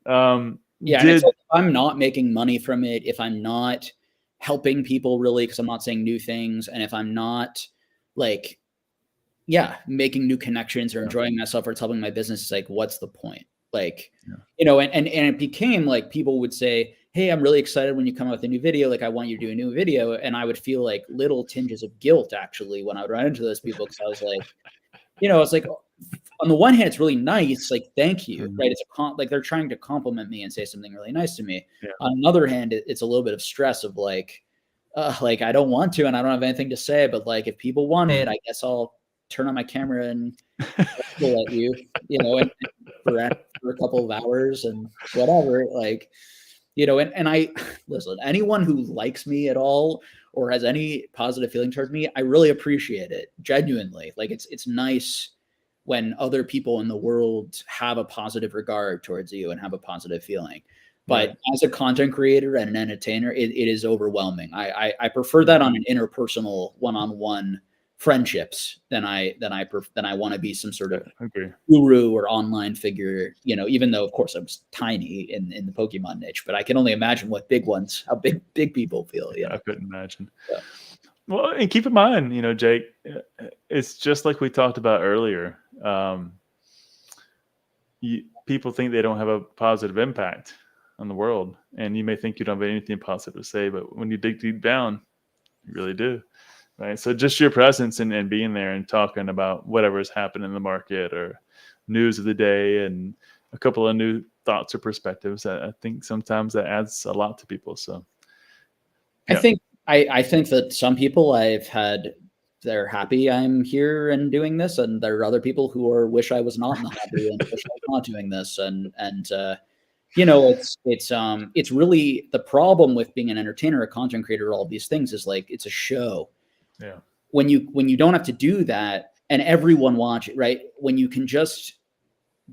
And it's like, if I'm not making money from it, if I'm not helping people really, because I'm not saying new things, and if I'm not like, making new connections or enjoying myself or it's helping my business, it's like, what's the point? Like, and it became like people would say, hey, I'm really excited when you come out with a new video. Like, I want you to do a new video. And I would feel like little tinges of guilt actually when I would run into those people, because I was like, it's like, on the one hand, it's really nice. Like, thank you. Right. It's like they're trying to compliment me and say something really nice to me. Yeah. On the other hand, it's a little bit of stress of like I don't want to, and I don't have anything to say, but like, if people want it, I guess I'll turn on my camera and let you, and for a couple of hours and whatever, like, and I listen, anyone who likes me at all or has any positive feeling towards me, I really appreciate it. Genuinely. Like, it's nice when other people in the world have a positive regard towards you and have a positive feeling. But as a content creator and an entertainer, it is overwhelming. I prefer that on an interpersonal one-on-one friendships than I want to be some sort of guru or online figure, even though of course I was tiny in the Pokemon niche, but I can only imagine how big people feel. I couldn't imagine. Well, and keep in mind, Jake, it's just like we talked about earlier. People think they don't have a positive impact on the world, and you may think you don't have anything positive to say, but when you dig deep down, you really do. Right. So just your presence and being there and talking about whatever is happening in the market or news of the day and a couple of new thoughts or perspectives, I think sometimes that adds a lot to people. So I think that some people they're happy I'm here and doing this, and there are other people who wish I was not in the hobby and wish I was not doing this. And it's really the problem with being an entertainer, a content creator, all these things is like, it's a show. Yeah. When you don't have to do that and everyone watch it, right? When you can just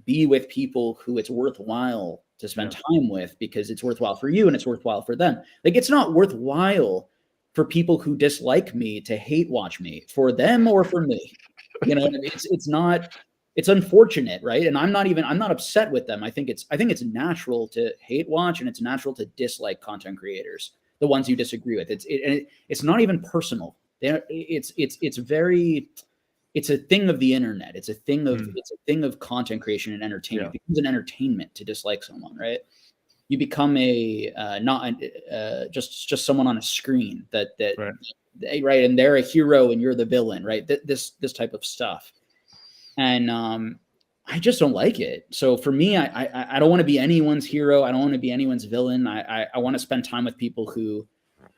be with people who it's worthwhile to spend time with, because it's worthwhile for you and it's worthwhile for them. Like, it's not worthwhile for people who dislike me to hate watch me, for them or for me. It's not, it's unfortunate, right? And I'm not upset with them. I think it's natural to hate watch, and it's natural to dislike content creators, the ones you disagree with. It's not even personal. It's a thing of the internet. It's a thing of content creation and entertainment. It becomes an entertainment to dislike someone, right? You become just someone on a screen that right, and they're a hero and you're the villain, right? This type of stuff. And I just don't like it. So for me, I don't want to be anyone's hero. I don't want to be anyone's villain. I want to spend time with people who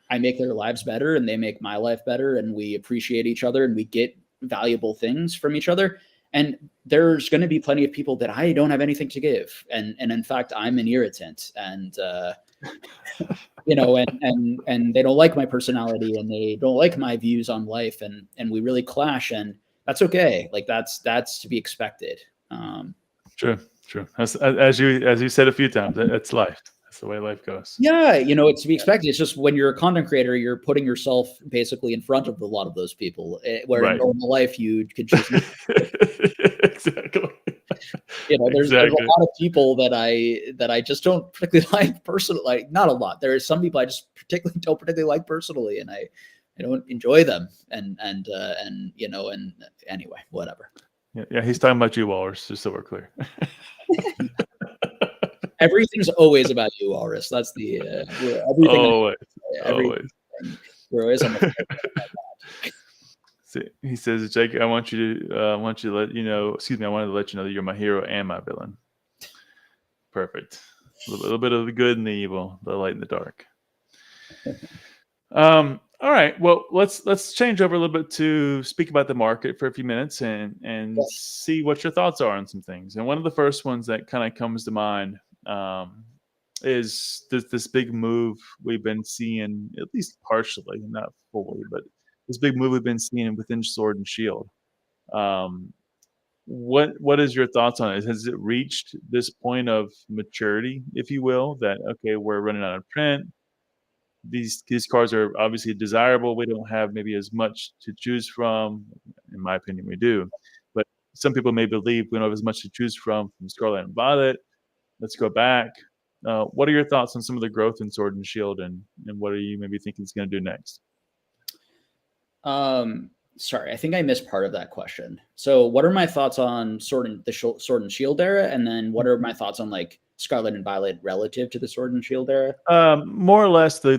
I make their lives better and they make my life better, and we appreciate each other and we get valuable things from each other. And there's going to be plenty of people that I don't have anything to give. And in fact, I'm an irritant, and and they don't like my personality and they don't like my views on life, and we really clash, and that's okay. Like that's to be expected. True. As you said a few times, it's life. That's the way life goes. Yeah, it's to be expected. It's just when you're a content creator, you're putting yourself basically in front of a lot of those people. Where in normal life you could just exactly. There's a lot of people that I just don't particularly like personally. Like, not a lot. There are some people I just don't particularly like personally, and I don't enjoy them. And anyway, whatever. Yeah, he's talking about you, Walrus, just so we're clear. Everything's always about you, Walrus. That's the everything. Always. We're always on the See, he says, Jake, I want you to let you know. Excuse me, I wanted to let you know that you're my hero and my villain. Perfect. A little bit of the good and the evil, the light and the dark. All right. Well, let's change over a little bit to speak about the market for a few minutes and see what your thoughts are on some things. And one of the first ones that kind of comes to mind is this big move we've been seeing, at least partially, not fully, but this big move we've been seeing within Sword and Shield. What is your thoughts on it? Has it reached this point of maturity, if you will, that okay, we're running out of print? These cards are obviously desirable. We don't have maybe as much to choose from. In my opinion, we do. But some people may believe we don't have as much to choose from Scarlet and Violet. Let's go back. What are your thoughts on some of the growth in Sword and Shield, and what are you maybe thinking it's going to do next? Sorry, I think I missed part of that question. So what are my thoughts on Sword and Shield era? And then what are my thoughts on like Scarlet and Violet relative to the Sword and Shield era? More or less the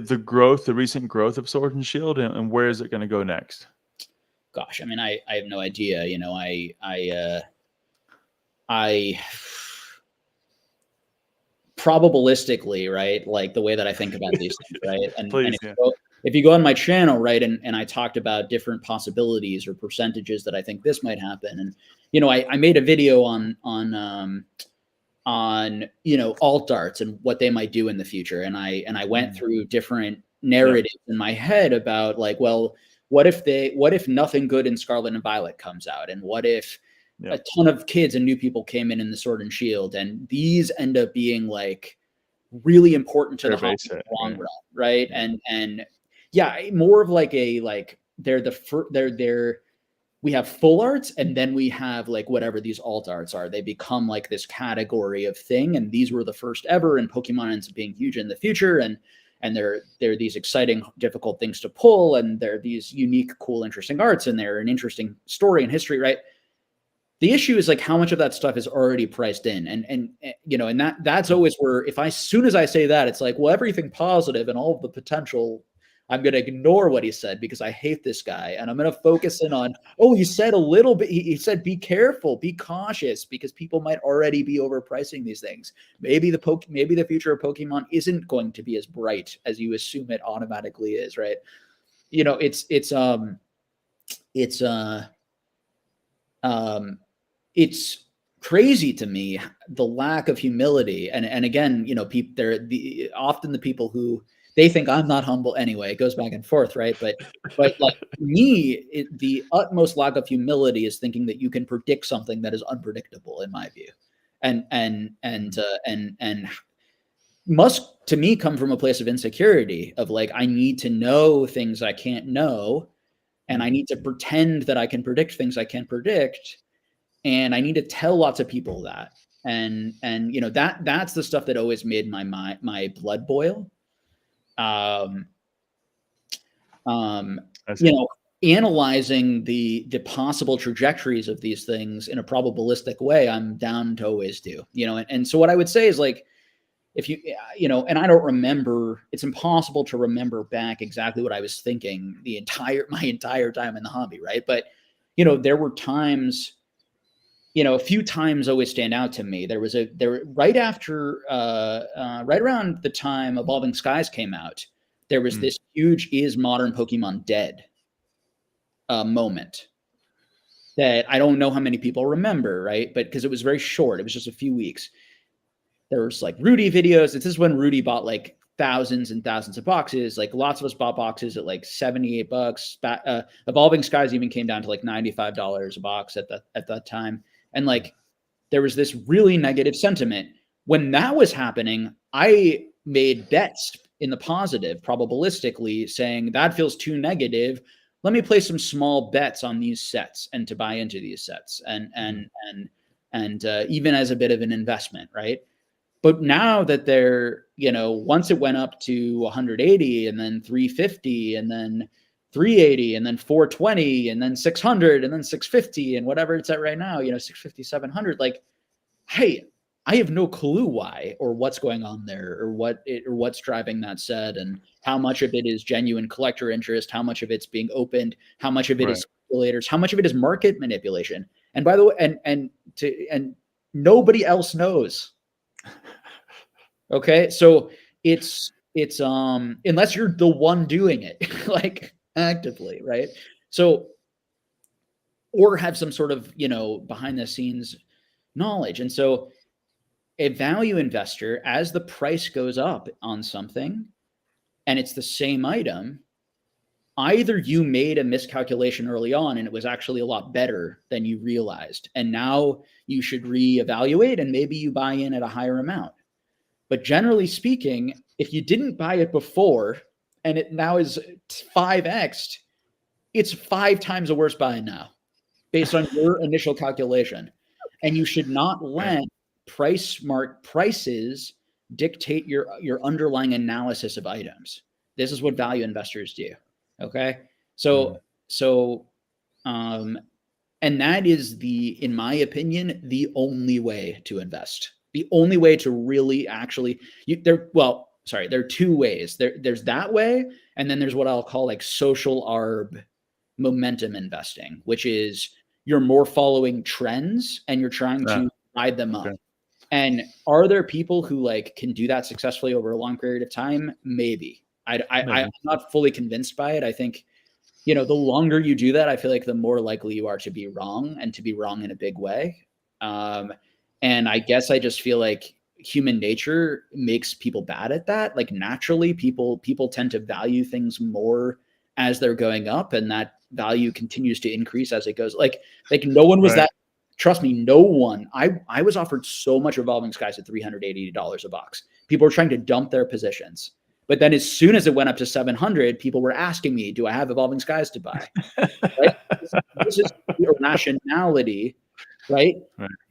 recent growth of Sword and Shield, and where is it going to go next? Gosh, I mean, I have no idea. I probabilistically, right? Like the way that I think about these things, right? And, Please, if you go on my channel, right, and I talked about different possibilities or percentages that I think this might happen, and I made a video on alt arts and what they might do in the future, and I went through different narratives in my head about like, well, what if nothing good in Scarlet and Violet comes out, and what if a ton of kids and new people came in the Sword and Shield, and these end up being like really important to the hobby in the long run, right? And more of like we have full arts, and then we have like whatever these alt arts are. They become like this category of thing, and these were the first ever, and Pokemon ends up being huge in the future, and they're these exciting, difficult things to pull, and they're these unique, cool, interesting arts, and they're an interesting story and history, right? The issue is like how much of that stuff is already priced in, and that's always where as soon as I say that, it's like, well, everything positive and all of the potential, I'm going to ignore what he said because I hate this guy, and I'm going to focus in on, he said a little bit. He said, be careful, be cautious, because people might already be overpricing these things. Maybe the future of Pokemon isn't going to be as bright as you assume it automatically is, right? It's crazy to me, the lack of humility, and again, often the people who they think I'm not humble anyway. It goes back and forth, right? But like me, the utmost lack of humility is thinking that you can predict something that is unpredictable, in my view, and must to me come from a place of insecurity of like, I need to know things I can't know, and I need to pretend that I can predict things I can't predict. and I need to tell lots of people that. And you know, that's the stuff that always made my blood boil. You know, analyzing the possible trajectories of these things in a probabilistic way, I'm down to always do, you know. And so what I would say is, like, if you know, and I don't remember, it's impossible to remember back exactly what I was thinking my entire time in the hobby, right? But, you know, there were times, you know, a few times always stand out to me. There right after, right around the time Evolving Skies came out, there was this huge "Is modern Pokemon dead?" Moment that I don't know how many people remember, right? But because it was very short, it was just a few weeks. There was like Rudy videos. This is when Rudy bought like thousands and thousands of boxes. Like lots of us bought boxes at like $78. Evolving Skies even came down to like $95 a box at that time. And like there was this really negative sentiment. When that was happening, I made bets in the positive, probabilistically, saying that feels too negative. Let me place some small bets on these sets and to buy into these sets, and even as a bit of an investment, right? But now that they're, you know, once it went up to 180 and then 350 and then 380 and then 420 and then 600 and then 650 and whatever it's at right now, you know, 650, 700, like, hey, I have no clue why or what's going on there or what's driving that set, and how much of it is genuine collector interest, how much of it's being opened, how much of it is speculators, how much of it is market manipulation. And by the way, and nobody else knows. Okay, so it's unless you're the one doing it, like actively, right? So, or have some sort of, you know, behind the scenes knowledge. And so a value investor, as the price goes up on something and it's the same item, either you made a miscalculation early on and it was actually a lot better than you realized, and now you should reevaluate and maybe you buy in at a higher amount. But generally speaking, if you didn't buy it before and it now is 5x'd, it's 5 times a worse buy now based on your initial calculation. And you should not let prices dictate your underlying analysis of items. This is what value investors do. Okay. So, and that is in my opinion, the only way to invest. The only way to really actually, there are 2 ways. There's that way, and then there's what I'll call like social arb momentum investing, which is you're more following trends and you're trying to ride them up. And are there people who like can do that successfully over a long period of time? Maybe. I'm not fully convinced by it. I think, you know, the longer you do that, I feel like the more likely you are to be wrong, and to be wrong in a big way. And I guess I just feel like human nature makes people bad at that. Like naturally, people tend to value things more as they're going up, and that value continues to increase as it goes. Like no one was that. Trust me, no one. I was offered so much Evolving Skies at $380 a box. People were trying to dump their positions. But then as soon as it went up to 700, people were asking me, do I have Evolving Skies to buy? Right? This is the rationality, right?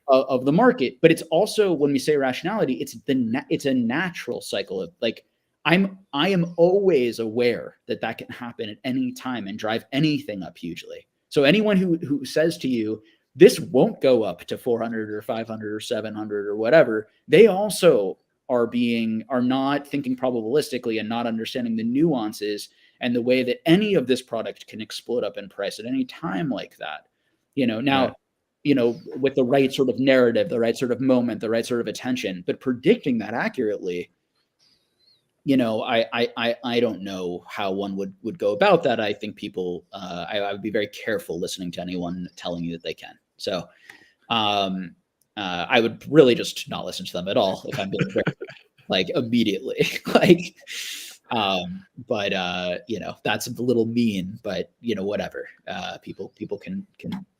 Of the market. But it's also, when we say rationality, it's a natural cycle of like, I am always aware that can happen at any time and drive anything up hugely. So anyone who says to you, this won't go up to 400 or 500 or 700 or whatever, they also are not thinking probabilistically and not understanding the nuances and the way that any of this product can explode up in price at any time like that. You know, now, you know, with the right sort of narrative, the right sort of moment, the right sort of attention, but predicting that accurately, you know, I don't know how one would go about that. I think people, I would be very careful listening to anyone telling you that they can. So, I would really just not listen to them at all if I'm being very, like immediately, like, but you know, that's a little mean, but you know, whatever. People can,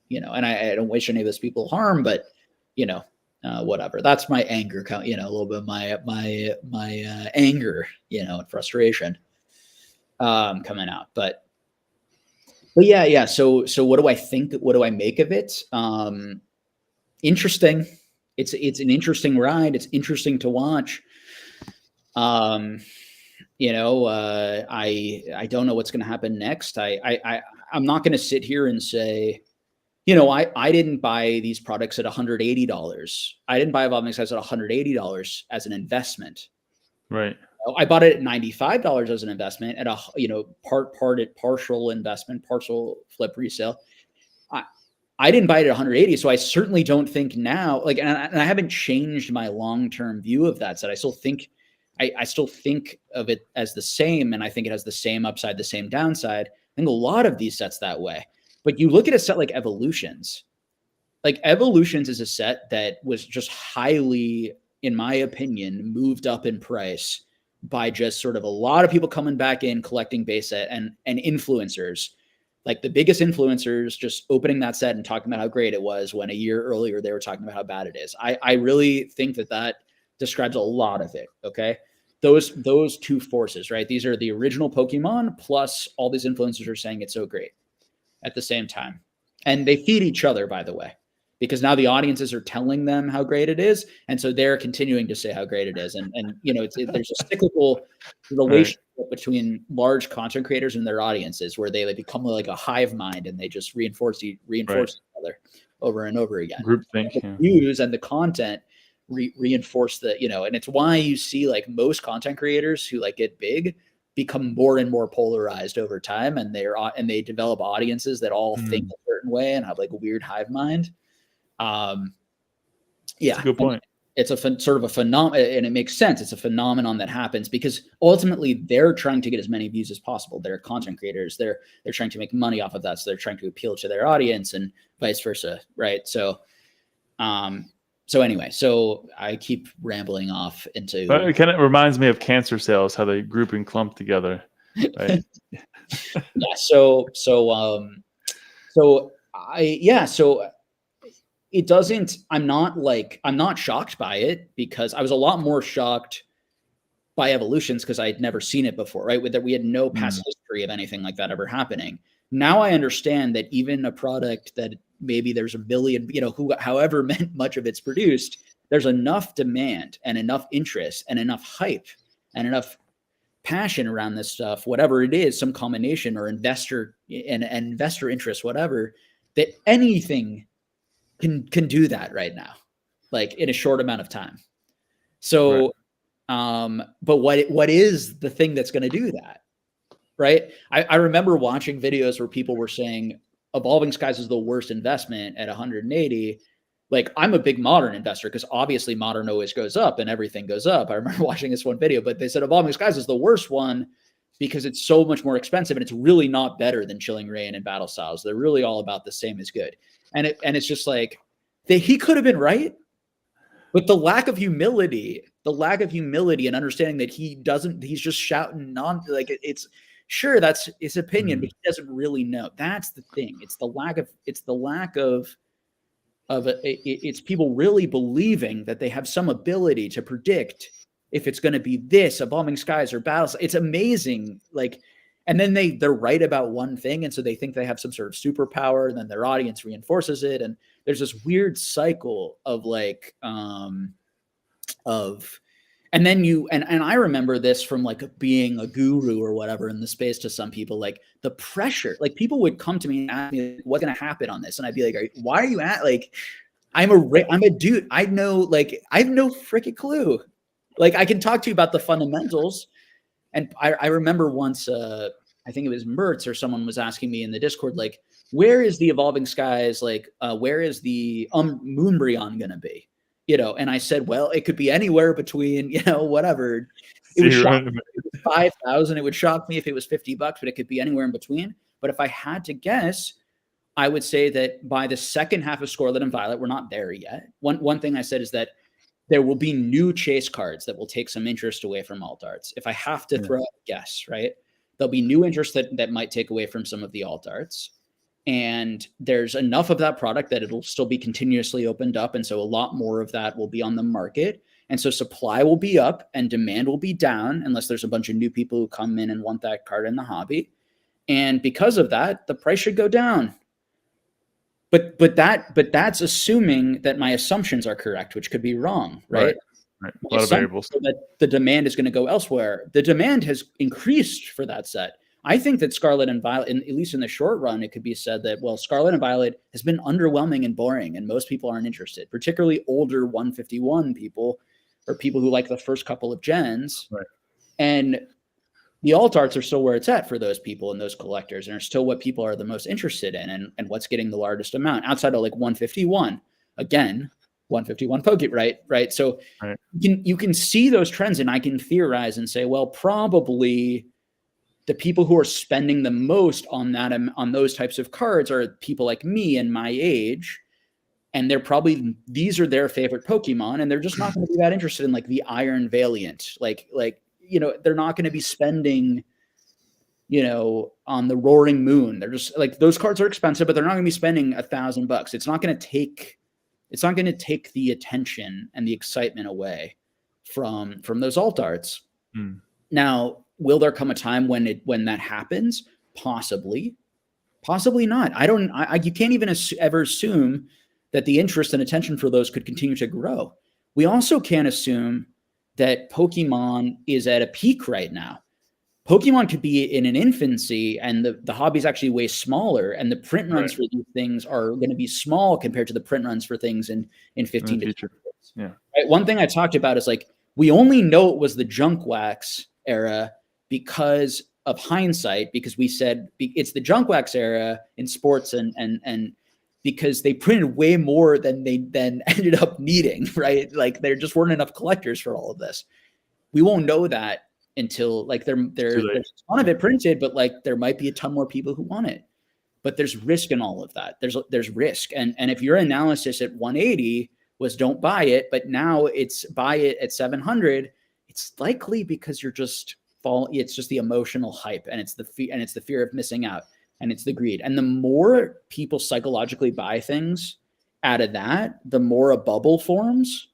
you know, and I don't wish any of those people harm, but you know, whatever. That's my anger, you know, a little bit of my anger, you know, and frustration coming out. But yeah. So what do I think? What do I make of it? interesting. It's an interesting ride. It's interesting to watch. I don't know what's going to happen next. I'm not going to sit here and say, I didn't buy these products at $180. I didn't buy Evolving Skies at $180 as an investment. Right. I bought it at $95 as an investment at a, partial investment, partial flip resale. I didn't buy it at 180. So I certainly don't think now, and I haven't changed my long-term view of that. So I still think, I still think of it as the same. And I think it has the same upside, the same downside. I think a lot of these sets that way, but you look at a set like Evolutions. Like Evolutions is a set that was just highly, in my opinion, moved up in price by just sort of a lot of people coming back in, collecting base set and influencers. Like the biggest influencers just opening that set and talking about how great it was when a year earlier they were talking about how bad it is. I really think that describes a lot of it. Okay. Those two forces, right? These are the original Pokemon plus all these influencers are saying it's so great at the same time. And they feed each other, by the way, because now the audiences are telling them how great it is. And so they're continuing to say how great it is. And there's a cyclical relationship between large content creators and their audiences where they become like a hive mind and they just reinforce each other over and over again. Groupthink. The views and the content reinforce and it's why you see like most content creators who like get big become more and more polarized over time. And they develop audiences that all think a certain way and have like a weird hive mind. That's a good point. It's a sort of a phenomenon, and it makes sense. It's a phenomenon that happens because ultimately they're trying to get as many views as possible. They're content creators. They're trying to make money off of that. So they're trying to appeal to their audience and vice versa. Right. So, anyway, so I keep rambling off into. But it kind of reminds me of cancer cells, how they group and clump together. Right. Yeah. So it doesn't, I'm not shocked by it because I was a lot more shocked by Evolutions because I had never seen it before, right? We had no past history of anything like that ever happening. Now I understand that even a product that maybe there's a billion, however much of it's produced, there's enough demand and enough interest and enough hype and enough passion around this stuff, whatever it is, some combination or investor interest, whatever, that anything can do that right now, like in a short amount of time. So, right. But what is the thing that's going to do that? Right. I remember watching videos where people were saying Evolving Skies is the worst investment at 180. Like I'm a big Modern investor because obviously Modern always goes up and everything goes up. I remember watching this one video, but they said Evolving Skies is the worst one because it's so much more expensive and it's really not better than Chilling Reign and Battle Styles. They're really all about the same as good. And it's just like he could have been right, but the lack of humility and understanding that he's just shouting it's sure that's his opinion, but he doesn't really know. That's the thing. It's the lack of it's people really believing that they have some ability to predict if it's going to be this Evolving Skies or Battles. It's amazing. And then they're right about one thing. And so they think they have some sort of superpower, and then their audience reinforces it. And there's this weird cycle of and then and I remember this from being a guru or whatever in the space to some people, the pressure, people would come to me and ask me what's going to happen on this. And I'd be like, why are you I'm a dude. I have no freaking clue. I can talk to you about the fundamentals. And I remember once, I think it was Mertz or someone was asking me in the Discord, where is the Evolving Skies? Where is the Moonbryon going to be? And I said, well, it could be anywhere between, whatever. It would shock me if it was 5,000. It would shock me if it was $50, but it could be anywhere in between. But if I had to guess, I would say that by the second half of Scarlet and Violet, we're not there yet. One thing I said is that there will be new chase cards that will take some interest away from alt arts. If I have to throw out a guess, right? There'll be new interest that might take away from some of the alt arts. And there's enough of that product that it'll still be continuously opened up. And so a lot more of that will be on the market. And so supply will be up and demand will be down unless there's a bunch of new people who come in and want that card in the hobby. And because of that, the price should go down. but that's assuming that my assumptions are correct, which could be wrong, right? Right. A lot of variables. That the demand is going to go elsewhere. The demand has increased for that set. I think that Scarlet and Violet, at least in the short run, it could be said that, well, Scarlet and Violet has been underwhelming and boring, and most people aren't interested, particularly older 151 people or people who like the first couple of gens. Right. And the alt arts are still where it's at for those people and those collectors, and are still what people are the most interested in, and what's getting the largest amount outside of like 151. Again, 151 Poke, right? So right. You can see those trends, and I can theorize and say, well, probably the people who are spending the most on that, on those types of cards, are people like me and my age, and these are their favorite Pokemon, and they're just not going to be that interested in like the Iron Valiant, like they're not going to be spending, on the Roaring Moon. They're just like, those cards are expensive, but they're not going to be spending $1,000. It's not going to take the attention and the excitement away from those alt arts. Now, will there come a time when that happens? Possibly not. You can't even ever assume that the interest and attention for those could continue to grow. We also can't assume that Pokemon is at a peak right now. Pokemon could be in an infancy, and the hobby is actually way smaller, and the print runs for these things are going to be small compared to the print runs for things in 15 to 20 years. Yeah. Right? One thing I talked about is like, we only know it was the junk wax era because of hindsight, because we said it's the junk wax era in sports, and because they printed way more than they then ended up needing, right? Like, there just weren't enough collectors for all of this. We won't know that until like there's a ton of it printed, but like there might be a ton more people who want it. But there's risk in all of that. There's risk, and if your analysis at 180 was don't buy it, but now it's buy it at 700, it's likely because you're just it's just the emotional hype, and it's the fear of missing out, and it's the greed. And the more people psychologically buy things out of that, the more a bubble forms.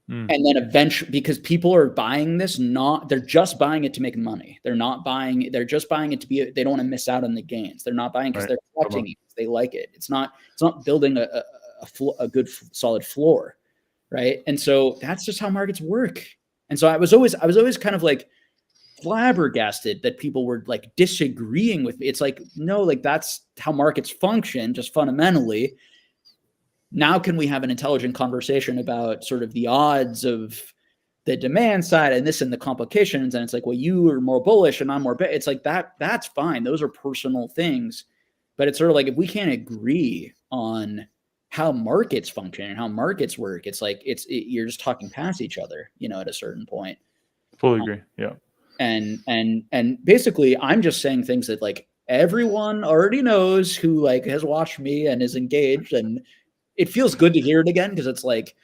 And then eventually, because people are buying this, they're just buying it to make money. They're just buying it they don't want to miss out on the gains. They're not buying because they're collecting it, because they like it. It's not building a good solid floor, right? And so that's just how markets work. And so I was always kind of like flabbergasted that people were like disagreeing with me. It's like, no, like that's how markets function, just fundamentally. Now, can we have an intelligent conversation about sort of the odds of the demand side and this and the complications? And it's like, well, you are more bullish and I'm more it's like that's fine. Those are personal things. But it's sort of like, if we can't agree on how markets function and how markets work, it's like you're just talking past each other, at a certain point. Fully agree. Yeah. And basically, I'm just saying things that like everyone already knows who like has watched me and is engaged, and it feels good to hear it again, because it's like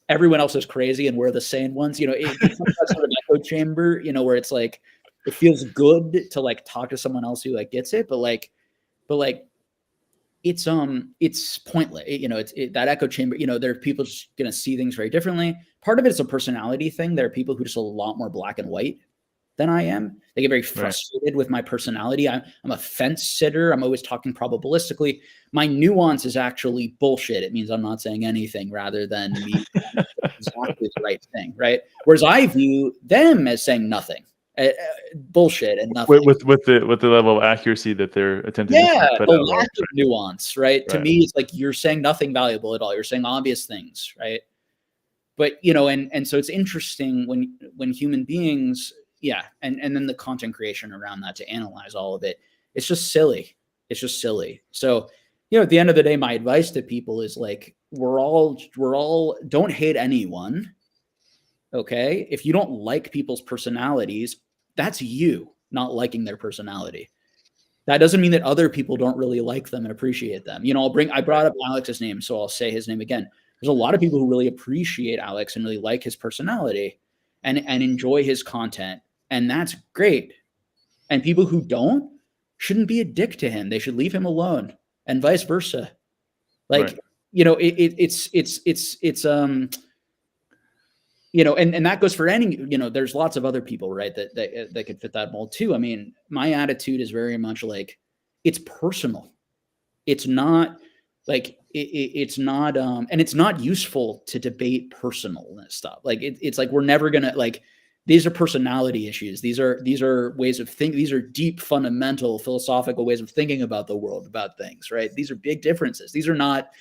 everyone else is crazy and we're the sane ones. It's that sort of echo chamber, where it's like it feels good to like talk to someone else who like gets it, but it's pointless. It's that echo chamber. There are people just gonna see things very differently. Part of it is a personality thing. There are people who are just a lot more black and white than I am. They get very frustrated with my personality. I'm a fence sitter. I'm always talking probabilistically. My nuance is actually bullshit. It means I'm not saying anything rather than me exactly the right thing, right? Whereas I view them as saying nothing, bullshit and nothing. With the level of accuracy that they're attempting to put the out. lack of nuance, right? To me, it's like you're saying nothing valuable at all. You're saying obvious things, right? But and so it's interesting when human beings. Yeah. And then the content creation around that to analyze all of it. It's just silly. So, at the end of the day, my advice to people is like, we're all don't hate anyone. Okay. If you don't like people's personalities, that's you not liking their personality. That doesn't mean that other people don't really like them and appreciate them. I brought up Alex's name, so I'll say his name again. There's a lot of people who really appreciate Alex and really like his personality and enjoy his content. And that's great. And people who don't shouldn't be a dick to him. They should leave him alone, and vice versa. Like, it's and that goes for any, there's lots of other people, right, that could fit that mold too. I mean, my attitude is very much like, it's personal. It's not Like it's not, and it's not useful to debate personal stuff. Like it's like, we're never going to, like, these are personality issues. These are ways of thinking. These are deep, fundamental, philosophical ways of thinking about the world, about things, right? These are big differences. These are not,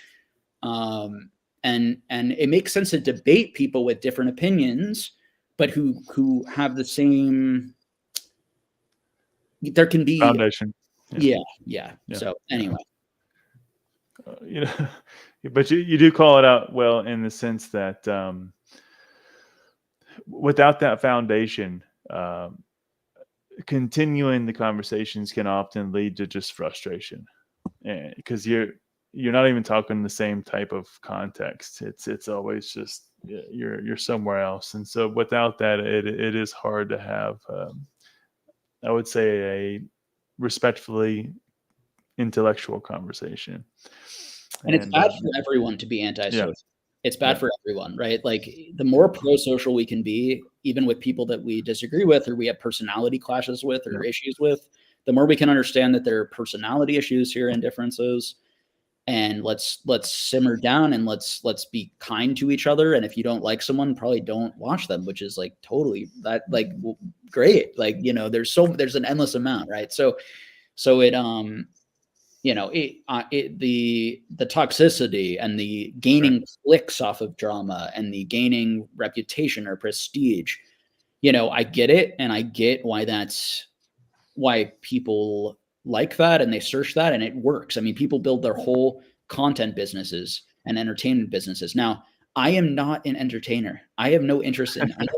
and it makes sense to debate people with different opinions, but who have the same, there can be foundation. Yeah. So anyway. You know, but you do call it out well, in the sense that without that foundation, continuing the conversations can often lead to just frustration, because you're not even talking the same type of context. It's always just you're somewhere else, and so without that, it is hard to have, I would say, a respectfully intellectual conversation. And it's bad for everyone to be antisocial. Yeah. It's bad for everyone, right? Like, the more pro-social we can be, even with people that we disagree with, or we have personality clashes with, or issues with, the more we can understand that there are personality issues here and differences. And let's simmer down, and let's be kind to each other. And if you don't like someone, probably don't watch them, which is like totally that, like, great. Like, you know, there's an endless amount, right? So it, you know, the toxicity and the gaining clicks off of drama and the gaining reputation or prestige, you know, I get it. And I get why people like that, and they search that, and it works. I mean, people build their whole content businesses and entertainment businesses. Now, I am not an entertainer. I have no interest in I'm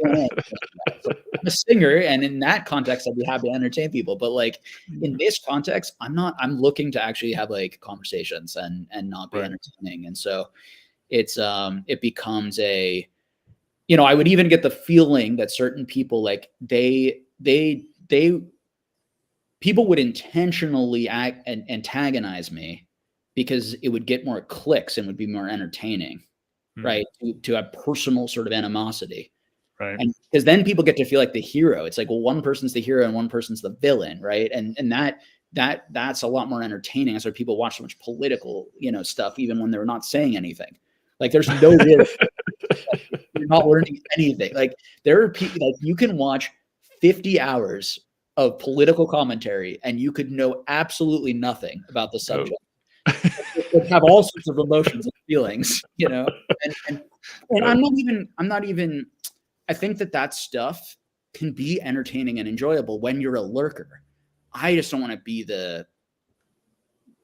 a singer, and in that context, I'd be happy to entertain people. But like, in this context, I'm looking to actually have like conversations and not be entertaining. And so it's it becomes a, you know, I would even get the feeling that certain people, like, people would intentionally antagonize me because it would get more clicks and would be more entertaining, right? To have personal sort of animosity. Right. And because then people get to feel like the hero. It's like, well, one person's the hero and one person's the villain, right? And that's a lot more entertaining. That's why people watch so much political, you know, stuff, even when they're not saying anything. Like, there's no real, you're not learning anything. Like, there are people, like, you can watch 50 hours of political commentary and you could know absolutely nothing about the subject. It have all sorts of emotions and feelings, you know. And I'm not even I think that stuff can be entertaining and enjoyable when you're a lurker. I just don't want to be the,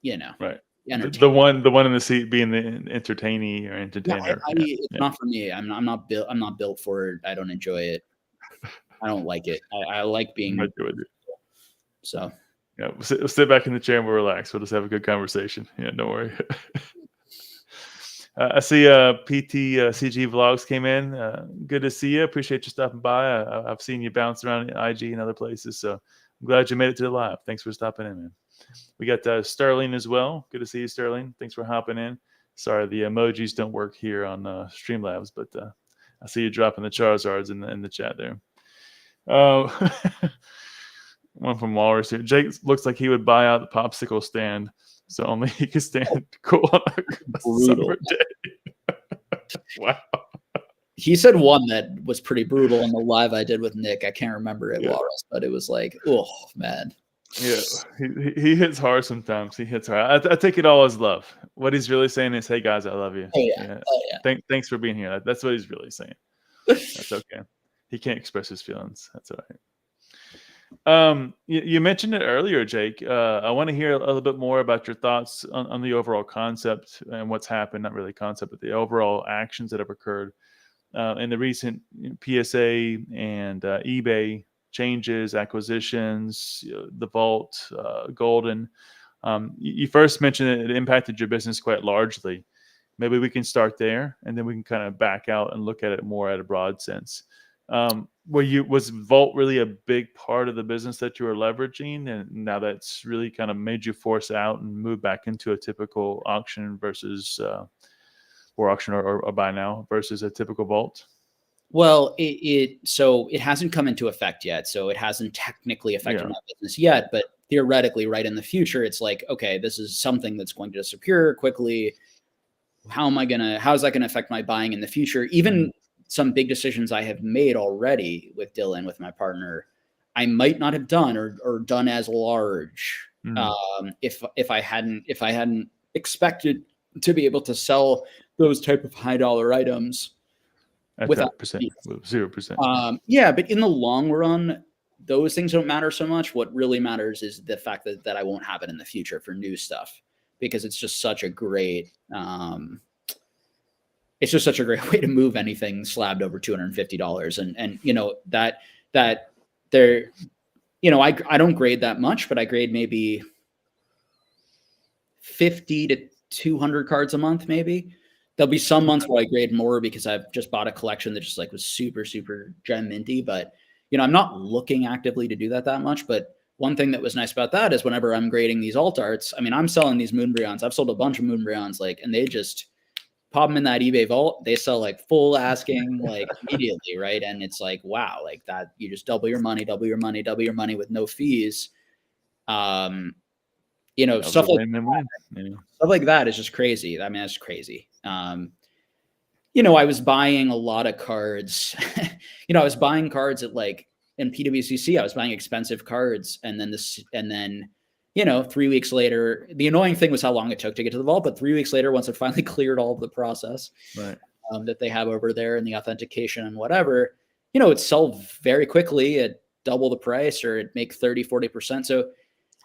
you know, the one in the seat being the entertainee or entertainer. It's not for me. I'm not built for it. I don't enjoy it. I don't like it. I like being. So yeah, we'll sit back in the chair and we'll relax. We'll just have a good conversation. Yeah, don't worry. I see PT CG Vlogs came in. Good to see you. Appreciate you stopping by. I've seen you bounce around IG and other places, so I'm glad you made it to the live. Thanks for stopping in, man. We got Sterling as well. Good to see you, Sterling. Thanks for hopping in. Sorry, the emojis don't work here on Streamlabs, but I see you dropping the Charizards in the chat there. One from Walrus here. Jake looks like he would buy out the popsicle stand, so only he can stand cool on a summer day. Wow. He said one that was pretty brutal in the live I did with Nick. I can't remember it, Walrus, but it was like, oh man. Yeah, he hits hard sometimes. He hits hard. I take it all as love. What he's really saying is, "Hey guys, I love you." Oh yeah. Oh, yeah. Thanks for being here. That's what he's really saying. That's okay. He can't express his feelings. That's all right. You mentioned it earlier, Jake. I want to hear a little bit more about your thoughts on the overall concept and what's happened. Not really concept, but the overall actions that have occurred in the recent PSA and eBay changes, acquisitions, the vault, Golden. You first mentioned it impacted your business quite largely. Maybe we can start there, and then we can kind of back out and look at it more at a broad sense. Was Vault really a big part of the business that you were leveraging, and now that's really kind of made you force out and move back into a typical auction versus or auction or buy now versus a typical Vault? Well, it hasn't come into effect yet, so it hasn't technically affected my business yet. But theoretically, right, in the future, it's like, okay, this is something that's going to disappear quickly. How is that gonna affect my buying in the future? Even some big decisions I have made already with Dylan, with my partner, I might not have done or done as large if I hadn't expected to be able to sell those type of high dollar items at without that percent, 0%. Yeah, but in the long run, those things don't matter so much. What really matters is the fact that I won't have it in the future for new stuff, because it's just such a great it's just such a great way to move anything slabbed over $250. And you know, that there, you know, I don't grade that much, but I grade maybe 50 to 200 cards a month, maybe. There'll be some months where I grade more because I've just bought a collection that just like was super, super gem minty. But, you know, I'm not looking actively to do that much. But one thing that was nice about that is whenever I'm grading these alt arts, I mean, I'm selling these Moonbryons. I've sold a bunch of Moonbryons, like, and they just pop them in that eBay vault. They sell like full asking, like immediately, right? And it's like, wow, like that, you just double your money with no fees. You know, stuff like that is just crazy. I mean, that's crazy. You know, I was buying a lot of cards. You know, I was buying cards at like in PWCC. I was buying expensive cards, and then you know, 3 weeks later, the annoying thing was how long it took to get to the vault. But 3 weeks later, once it finally cleared all of the process that they have over there and the authentication and whatever, you know, it'd sell very quickly at double the price, or it'd make 30-40%. So,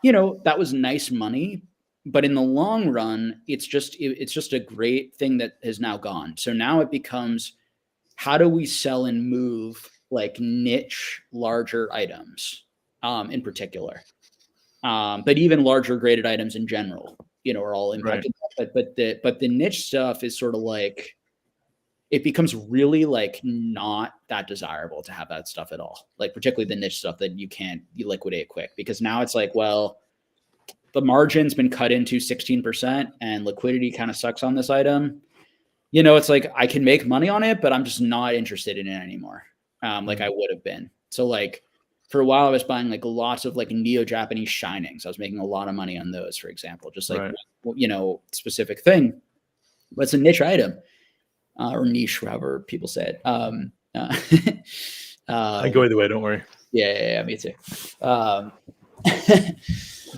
you know, that was nice money. But in the long run, it's just a great thing that has now gone. So now it becomes, how do we sell and move like niche, larger items in particular? But even larger graded items in general, you know, are all impacted. Right. But the niche stuff is sort of like, it becomes really like not that desirable to have that stuff at all. Like particularly the niche stuff that you liquidate quick, because now it's like, well, the margin's been cut into 16% and liquidity kind of sucks on this item. You know, it's like, I can make money on it, but I'm just not interested in it anymore. Like I would have been. So like for a while I was buying like lots of like Neo-Japanese shinings. I was making a lot of money on those, for example, just like, you know, specific thing, but it's a niche item or niche, however people say it. I go either way. Don't worry. Yeah, me too.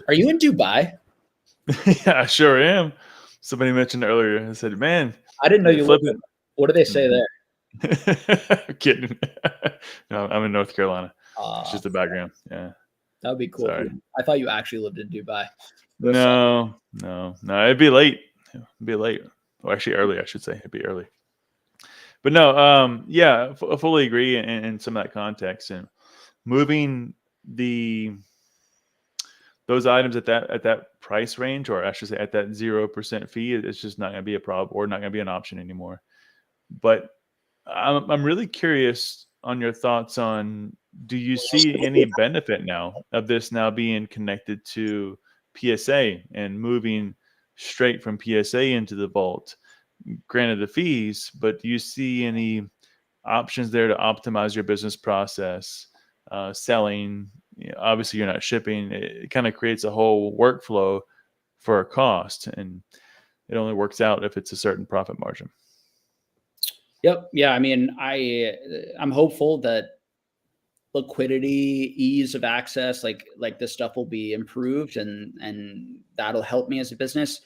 Are you in Dubai? Yeah, I sure am. Somebody mentioned earlier. I said, man, I didn't know you lived in. What do they say there? I'm kidding. No, I'm in North Carolina. It's just the background. Yeah. That would be cool. Sorry. I thought you actually lived in Dubai. No. It'd be late. Well, actually early, I should say. It'd be early. But no, yeah, I fully agree in some of that context. And moving those items at that price range, or I should say at that 0% fee, it's just not going to be a problem, or not going to be an option anymore. But I'm really curious on your thoughts on, do you see any benefit now of this now being connected to PSA and moving straight from PSA into the vault? Granted the fees, but do you see any options there to optimize your business process, selling? You know, obviously you're not shipping. It kind of creates a whole workflow for a cost, and it only works out if it's a certain profit margin. Yep. Yeah. I mean, I'm hopeful that liquidity, ease of access, like this stuff will be improved, and that'll help me as a business.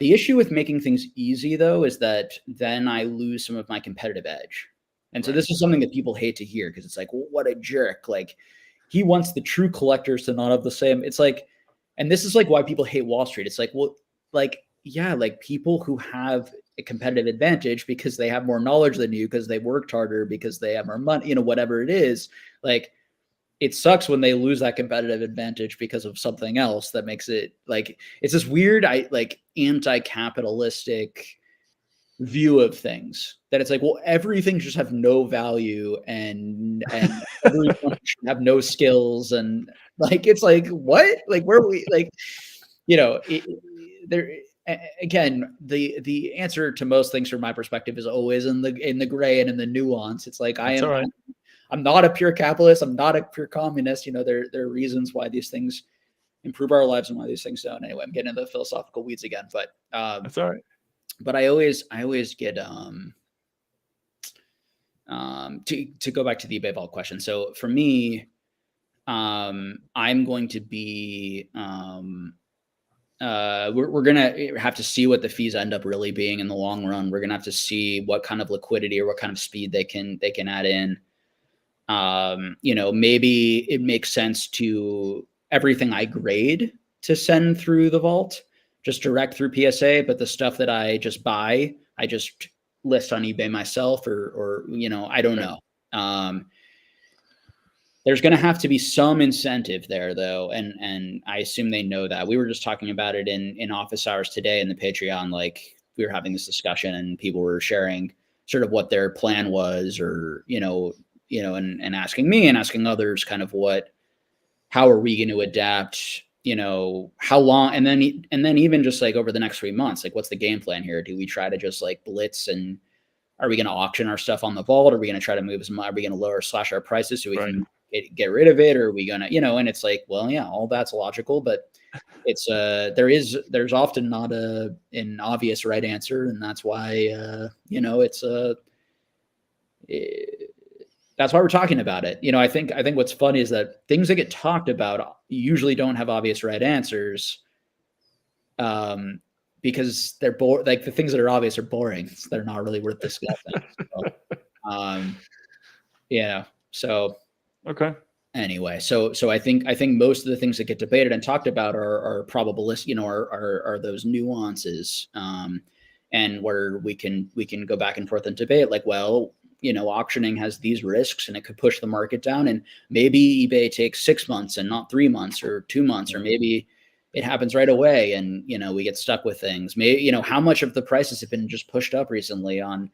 The issue with making things easy, though, is that then I lose some of my competitive edge. And so this is something that people hate to hear, because it's like, well, what a jerk. Like, he wants the true collectors to not have the same. It's like, and this is like why people hate Wall Street. It's like, well, like, yeah, like people who have a competitive advantage because they have more knowledge than you, because they worked harder, because they have more money, you know, whatever it is, like, it sucks when they lose that competitive advantage because of something else that makes it like, it's this weird, anti-capitalistic view of things, that it's like, well, everything should have no value, and everyone should have no skills. And like, it's like, what? Like, where are we? Like, you know, there again, the answer to most things from my perspective is always in the gray and in the nuance. It's like, I'm not a pure capitalist. I'm not a pure communist. You know, there are reasons why these things improve our lives and why these things don't. Anyway, I'm getting into the philosophical weeds again, but That's all right. But I always get to go back to the eBay vault question. So for me, I'm going to be we're gonna have to see what the fees end up really being in the long run. We're gonna have to see what kind of liquidity or what kind of speed they can add in. Maybe it makes sense to everything I grade to send through the vault, just direct through PSA, but the stuff that I just buy, I just list on eBay myself or I don't know. There's going to have to be some incentive there though. And I assume they know that. We were just talking about it in office hours today in the Patreon. Like we were having this discussion and people were sharing sort of what their plan was or, and asking me and asking others kind of how are we going to adapt, how long, and then even just like over the next 3 months, like what's the game plan here? Do we try to just like blitz and are we going to auction our stuff on the vault? Are we going to try to move are we going to slash our prices so we can get rid of it? Or are we going to, and it's like, well, yeah, all that's logical, but it's there's often not an obvious right answer. And that's why, that's why we're talking about it. I think what's funny is that things that get talked about usually don't have obvious right answers. Because they're like the things that are obvious are boring. So they're not really worth discussing. So okay. Anyway, so I think most of the things that get debated and talked about are probabilistic, are those nuances, and where we can go back and forth and debate like, well, auctioning has these risks and it could push the market down, and maybe eBay takes 6 months and not 3 months or 2 months, or maybe it happens right away and, we get stuck with things. Maybe, how much of the prices have been just pushed up recently on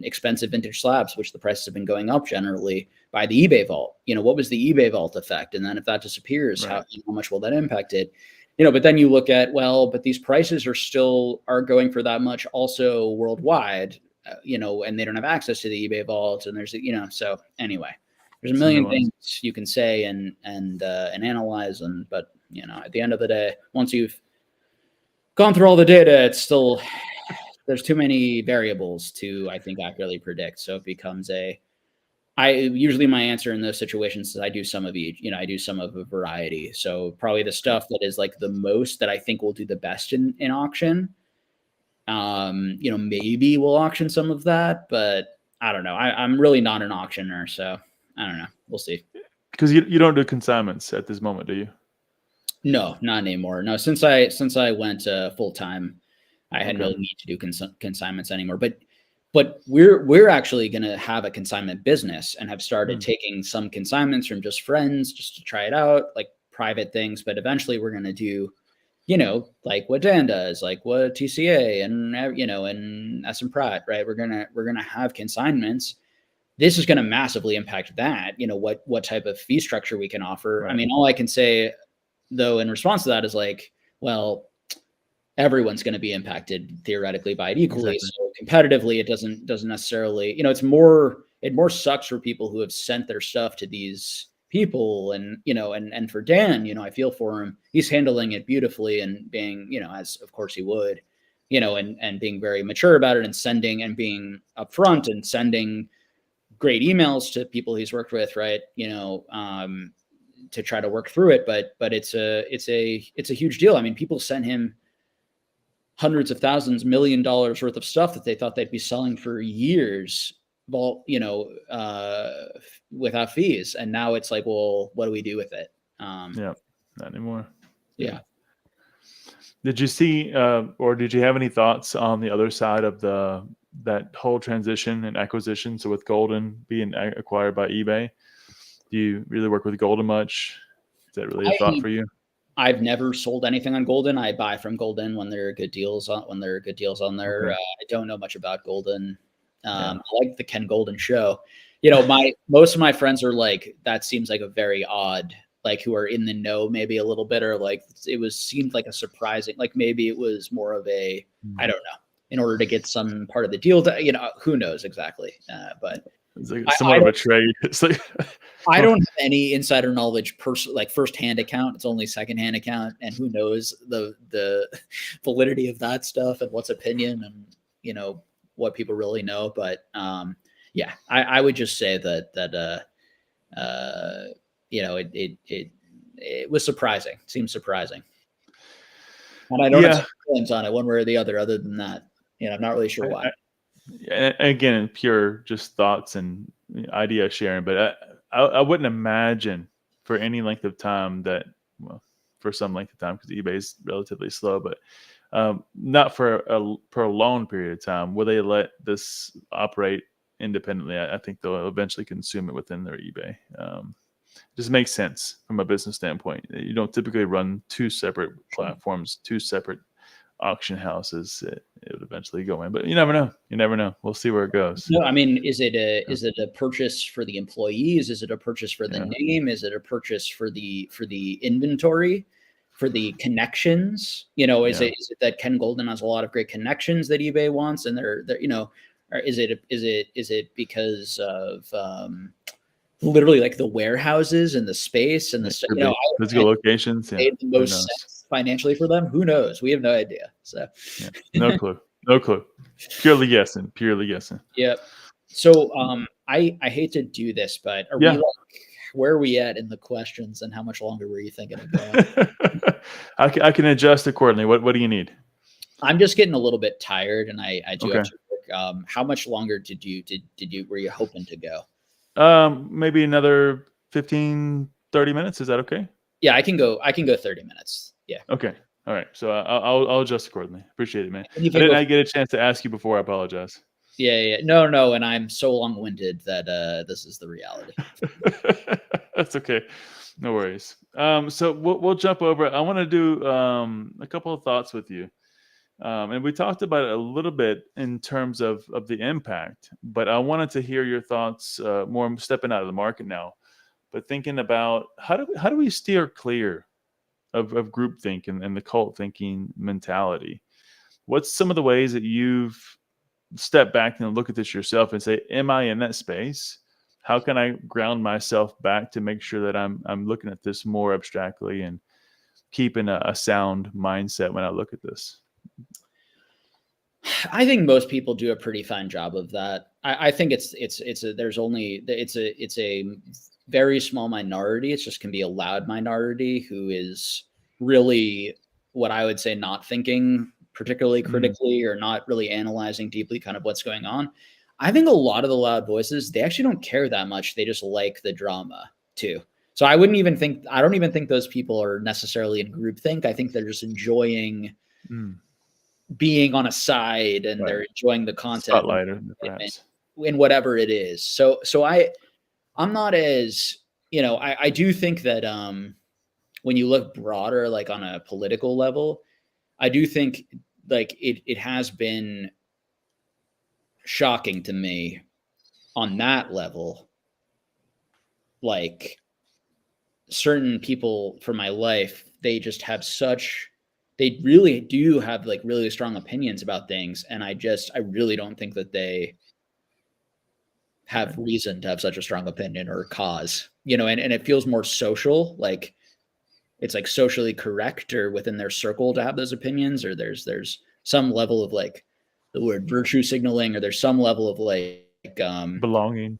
expensive vintage slabs, which the prices have been going up generally by the eBay vault. What was the eBay vault effect? And then if that disappears, how much will that impact it? But then you look at, but these prices are going for that much also worldwide, and they don't have access to the eBay vault. And there's, so anyway, there's a million things you can say and analyze. But at the end of the day, once you've gone through all the data, it's still, there's too many variables to, I think, accurately predict. So it becomes usually my answer in those situations is I do some of each, I do some of a variety. So probably the stuff that is like the most that I think will do the best in auction, maybe we'll auction some of that, but I don't know. I'm really not an auctioneer, so I don't know. We'll see. Because you don't do consignments at this moment, do you? No, not anymore. No, since I went full time, I had no need to do consignments anymore. But we're actually going to have a consignment business and have started taking some consignments from just friends just to try it out, like private things. But eventually we're going to do, like what Dan does, like what TCA and and SM Pratt, right? We're gonna have consignments. This is going to massively impact that. What type of fee structure we can offer. Right. I mean, all I can say though in response to that is like, well, everyone's going to be impacted theoretically by it equally. Exactly. So competitively, it doesn't necessarily, it more sucks for people who have sent their stuff to these people. And, and for Dan, I feel for him. He's handling it beautifully and being, as of course he would, and being very mature about it and sending and being upfront and sending great emails to people he's worked with. Right. To try to work through it. But it's a huge deal. I mean, people send him hundreds of thousands, $1 million worth of stuff that they thought they'd be selling for years, without fees. And now it's like, well, what do we do with it? Not anymore. Yeah. Did you see, or did you have any thoughts on the other side of that whole transition and acquisition? So with Golden being acquired by eBay, do you really work with Golden much? Is that really a thought for you? I've never sold anything on Golden. I buy from Golden when there are good deals on there. Okay. I don't know much about Golden. I like the Ken Golden show. Most of my friends are like, that seems like a very odd, like who are in the know maybe a little bit, or like seemed like a surprising, like maybe it was more of a, I don't know, in order to get some part of the deal, who knows exactly. But it's like somewhat of a trade. It's like I don't have any insider knowledge, like first-hand account. It's only second-hand account, and who knows the validity of that stuff and what's opinion and what people really know. But yeah, I would just say that it was surprising. It seemed surprising, and I don't have feelings on it one way or the other than that. I'm not really sure why. Again, pure just thoughts and idea sharing, but I wouldn't imagine for any length of time that, well, for some length of time, because eBay is relatively slow, but not for a prolonged period of time will they let this operate independently. I think they'll eventually consume it within their eBay. Just makes sense from a business standpoint. You don't typically run two separate platforms, two separate auction houses. It would eventually go in, but you never know. You never know. We'll see where it goes. No, I mean, is it a purchase for the employees? Is it a purchase for the name? Is it a purchase for the inventory, for the connections? Is it that Ken Golden has a lot of great connections that eBay wants, and they're or is it because of literally like the warehouses and the space and the physical locations? Made the most sense financially for them. Who knows? We have no idea. So no clue. Purely guessing. Yep. So I hate to do this, but where are we at in the questions, and how much longer were you thinking of going? I can adjust accordingly. What do you need? I'm just getting a little bit tired, and I do have to work. How much longer were you hoping to go? Maybe another 15, 30 minutes. Is that okay? Yeah, I can go 30 minutes. Yeah. Okay. All right. So I'll adjust accordingly. Appreciate it, man. I didn't get a chance to ask you before. I apologize. Yeah. No. And I'm so long-winded that this is the reality. That's okay. No worries. So we'll jump over. I want to do a couple of thoughts with you. And we talked about it a little bit in terms of the impact, but I wanted to hear your thoughts more stepping out of the market now, but thinking about how do we steer clear of groupthink and the cult thinking mentality? What's some of the ways that you've stepped back and look at this yourself and say, am I in that space? How can I ground myself back to make sure that I'm looking at this more abstractly and keeping a sound mindset when I look at this? I think most people do a pretty fine job of that. I think it's a very small minority. It's just can be a loud minority who is really what I would say not thinking particularly critically or not really analyzing deeply kind of what's going on. I think a lot of the loud voices, they actually don't care that much. They just like the drama too. So I don't even think those people are necessarily in groupthink. I think they're just enjoying being on a side, and they're enjoying the content in whatever it is. So I'm not as, I do think that when you look broader, like on a political level, I do think like it has been shocking to me on that level. Like certain people from my life, they really do have like really strong opinions about things. And I really don't think that they have reason to have such a strong opinion or cause, and it feels more social, like it's like socially correct or within their circle to have those opinions, or there's some level of like the word virtue signaling, or there's some level of like belonging,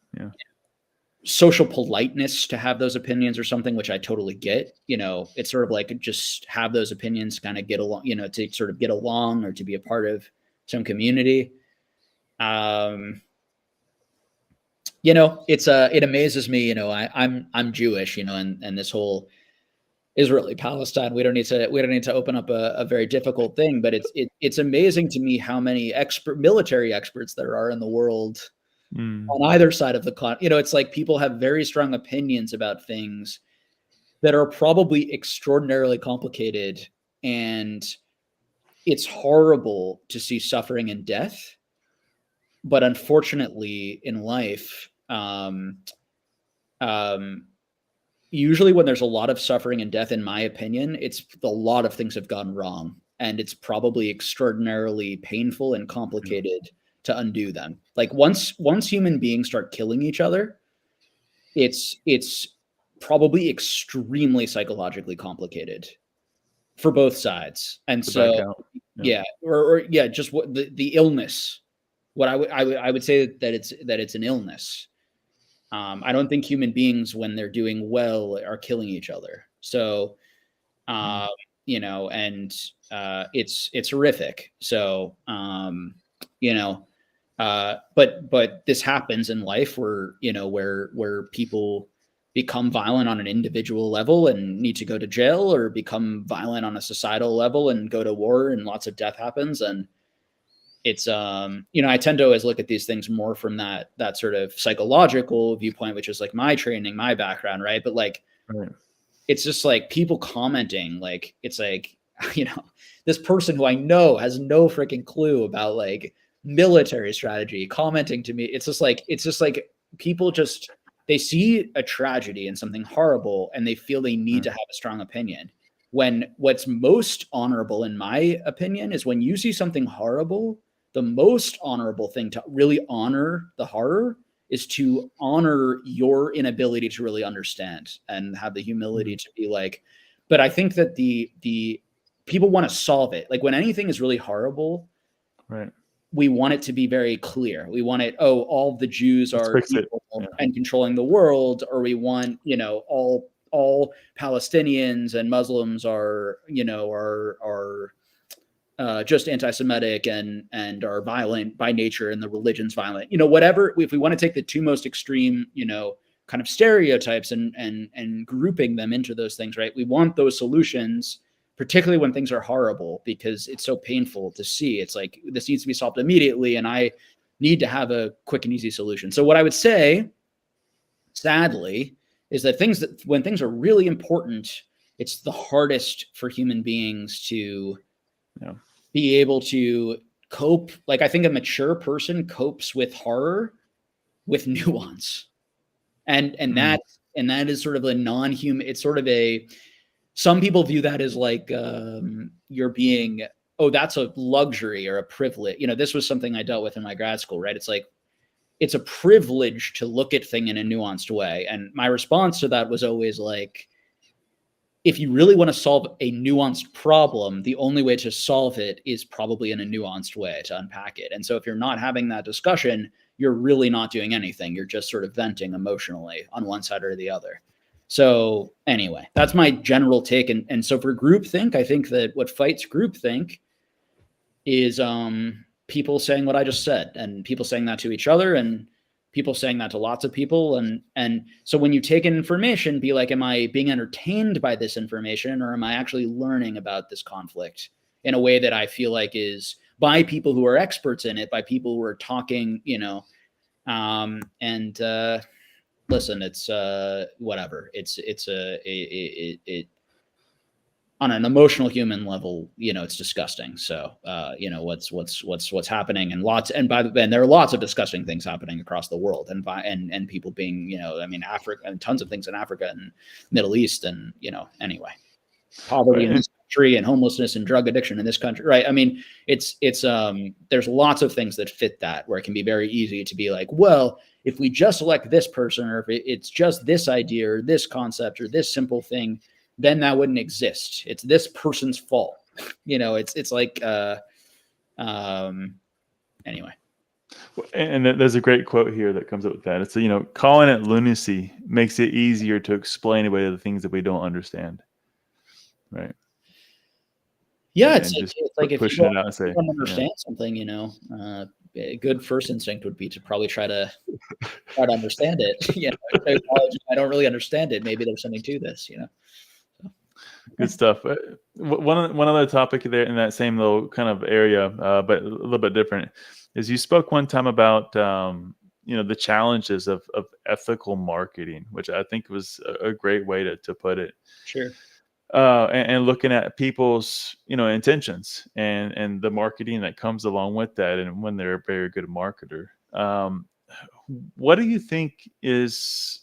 social politeness to have those opinions or something, which I totally get. It's sort of like just have those opinions, kind of get along, to sort of get along or to be a part of some community. It amazes me, I'm Jewish, and this whole Israeli Palestine, we don't need to open up a very difficult thing, but it's amazing to me how many military experts there are in the world on either side of the continent. It's like people have very strong opinions about things that are probably extraordinarily complicated, and it's horrible to see suffering and death. But unfortunately in life, usually when there's a lot of suffering and death, in my opinion, it's a lot of things have gone wrong, and it's probably extraordinarily painful and complicated to undo them. Like once human beings start killing each other, it's probably extremely psychologically complicated for both sides. And To back so, out. yeah, or yeah, just what the illness. What I would say that it's an illness. I don't think human beings, when they're doing well, are killing each other. So, Mm. you know, and it's horrific. So, you know, but this happens in life where, you know, where people become violent on an individual level and need to go to jail, or become violent on a societal level and go to war, and lots of death happens. And it's you know, I tend to always look at these things more from that sort of psychological viewpoint, which is like my training, my background, right? But like, Right. it's just like people commenting, like, it's like, you know, this person who I know has no freaking clue about like military strategy commenting to me. It's just like people just, they see a tragedy and something horrible, and they feel they need to have a strong opinion. When what's most honorable, in my opinion, is when you see something horrible, the most honorable thing to really honor the horror is to honor your inability to really understand, and have the humility to be like, but I think that the people want to solve it. Like when anything is really horrible, Right. we want it to be very clear. We want it, oh, all the Jews Let's are fix it. evil Yeah. and controlling the world, or we want, you know, all Palestinians and Muslims are, you know, are just anti-Semitic and are violent by nature, and the religion's violent. You know, whatever. If we want to take the two most extreme, you know, kind of stereotypes and grouping them into those things, right? We want those solutions, particularly when things are horrible, because it's so painful to see. It's like, this needs to be solved immediately, and I need to have a quick and easy solution. So what I would say, sadly, is that when things are really important, it's the hardest for human beings to Yeah. be able to cope. Like, I think a mature person copes with horror with nuance. And that is sort of a non-human, it's sort of a, some people view that as like, you're being, oh, that's a luxury or a privilege. You know, this was something I dealt with in my grad school, right? It's like, it's a privilege to look at thing in a nuanced way. And my response to that was always like, if you really want to solve a nuanced problem, the only way to solve it is probably in a nuanced way to unpack it. And so if you're not having that discussion, you're really not doing anything. You're just sort of venting emotionally on one side or the other. So anyway, that's my general take. And so for groupthink, I think that what fights groupthink is people saying what I just said, and people saying that to each other, and people saying that to lots of people. And so when you take in information, be like, am I being entertained by this information, or am I actually learning about this conflict in a way that I feel like is by people who are experts in it, by people who are talking, you know, listen, it's whatever. It on an emotional human level, you know, it's disgusting. So, you know, what's happening, and there are lots of disgusting things happening across the world, and people being, you know, I mean, Africa, and tons of things in Africa and Middle East, and, you know, anyway, poverty in this country, and homelessness and drug addiction in this country. Right. I mean, it's there's lots of things that fit that, where it can be very easy to be like, well, if we just elect this person, or if it's just this idea or this concept or this simple thing, then that wouldn't exist. It's this person's fault. You know, it's like, anyway. And there's a great quote here that comes up with that. It's, you know, calling it lunacy makes it easier to explain away the things that we don't understand. Right. Yeah, And it's just like if you pushing it out and say, don't understand something, you know, a good first instinct would be to probably try to understand it. You know, I don't really understand it. Maybe there's something to this, you know. Good stuff. One other topic there in that same little kind of area, but a little bit different, is you spoke one time about you know, the challenges of ethical marketing, which I think was a great way to put it. Sure. And looking at people's, you know, intentions and the marketing that comes along with that, and when they're a very good marketer. What do you think is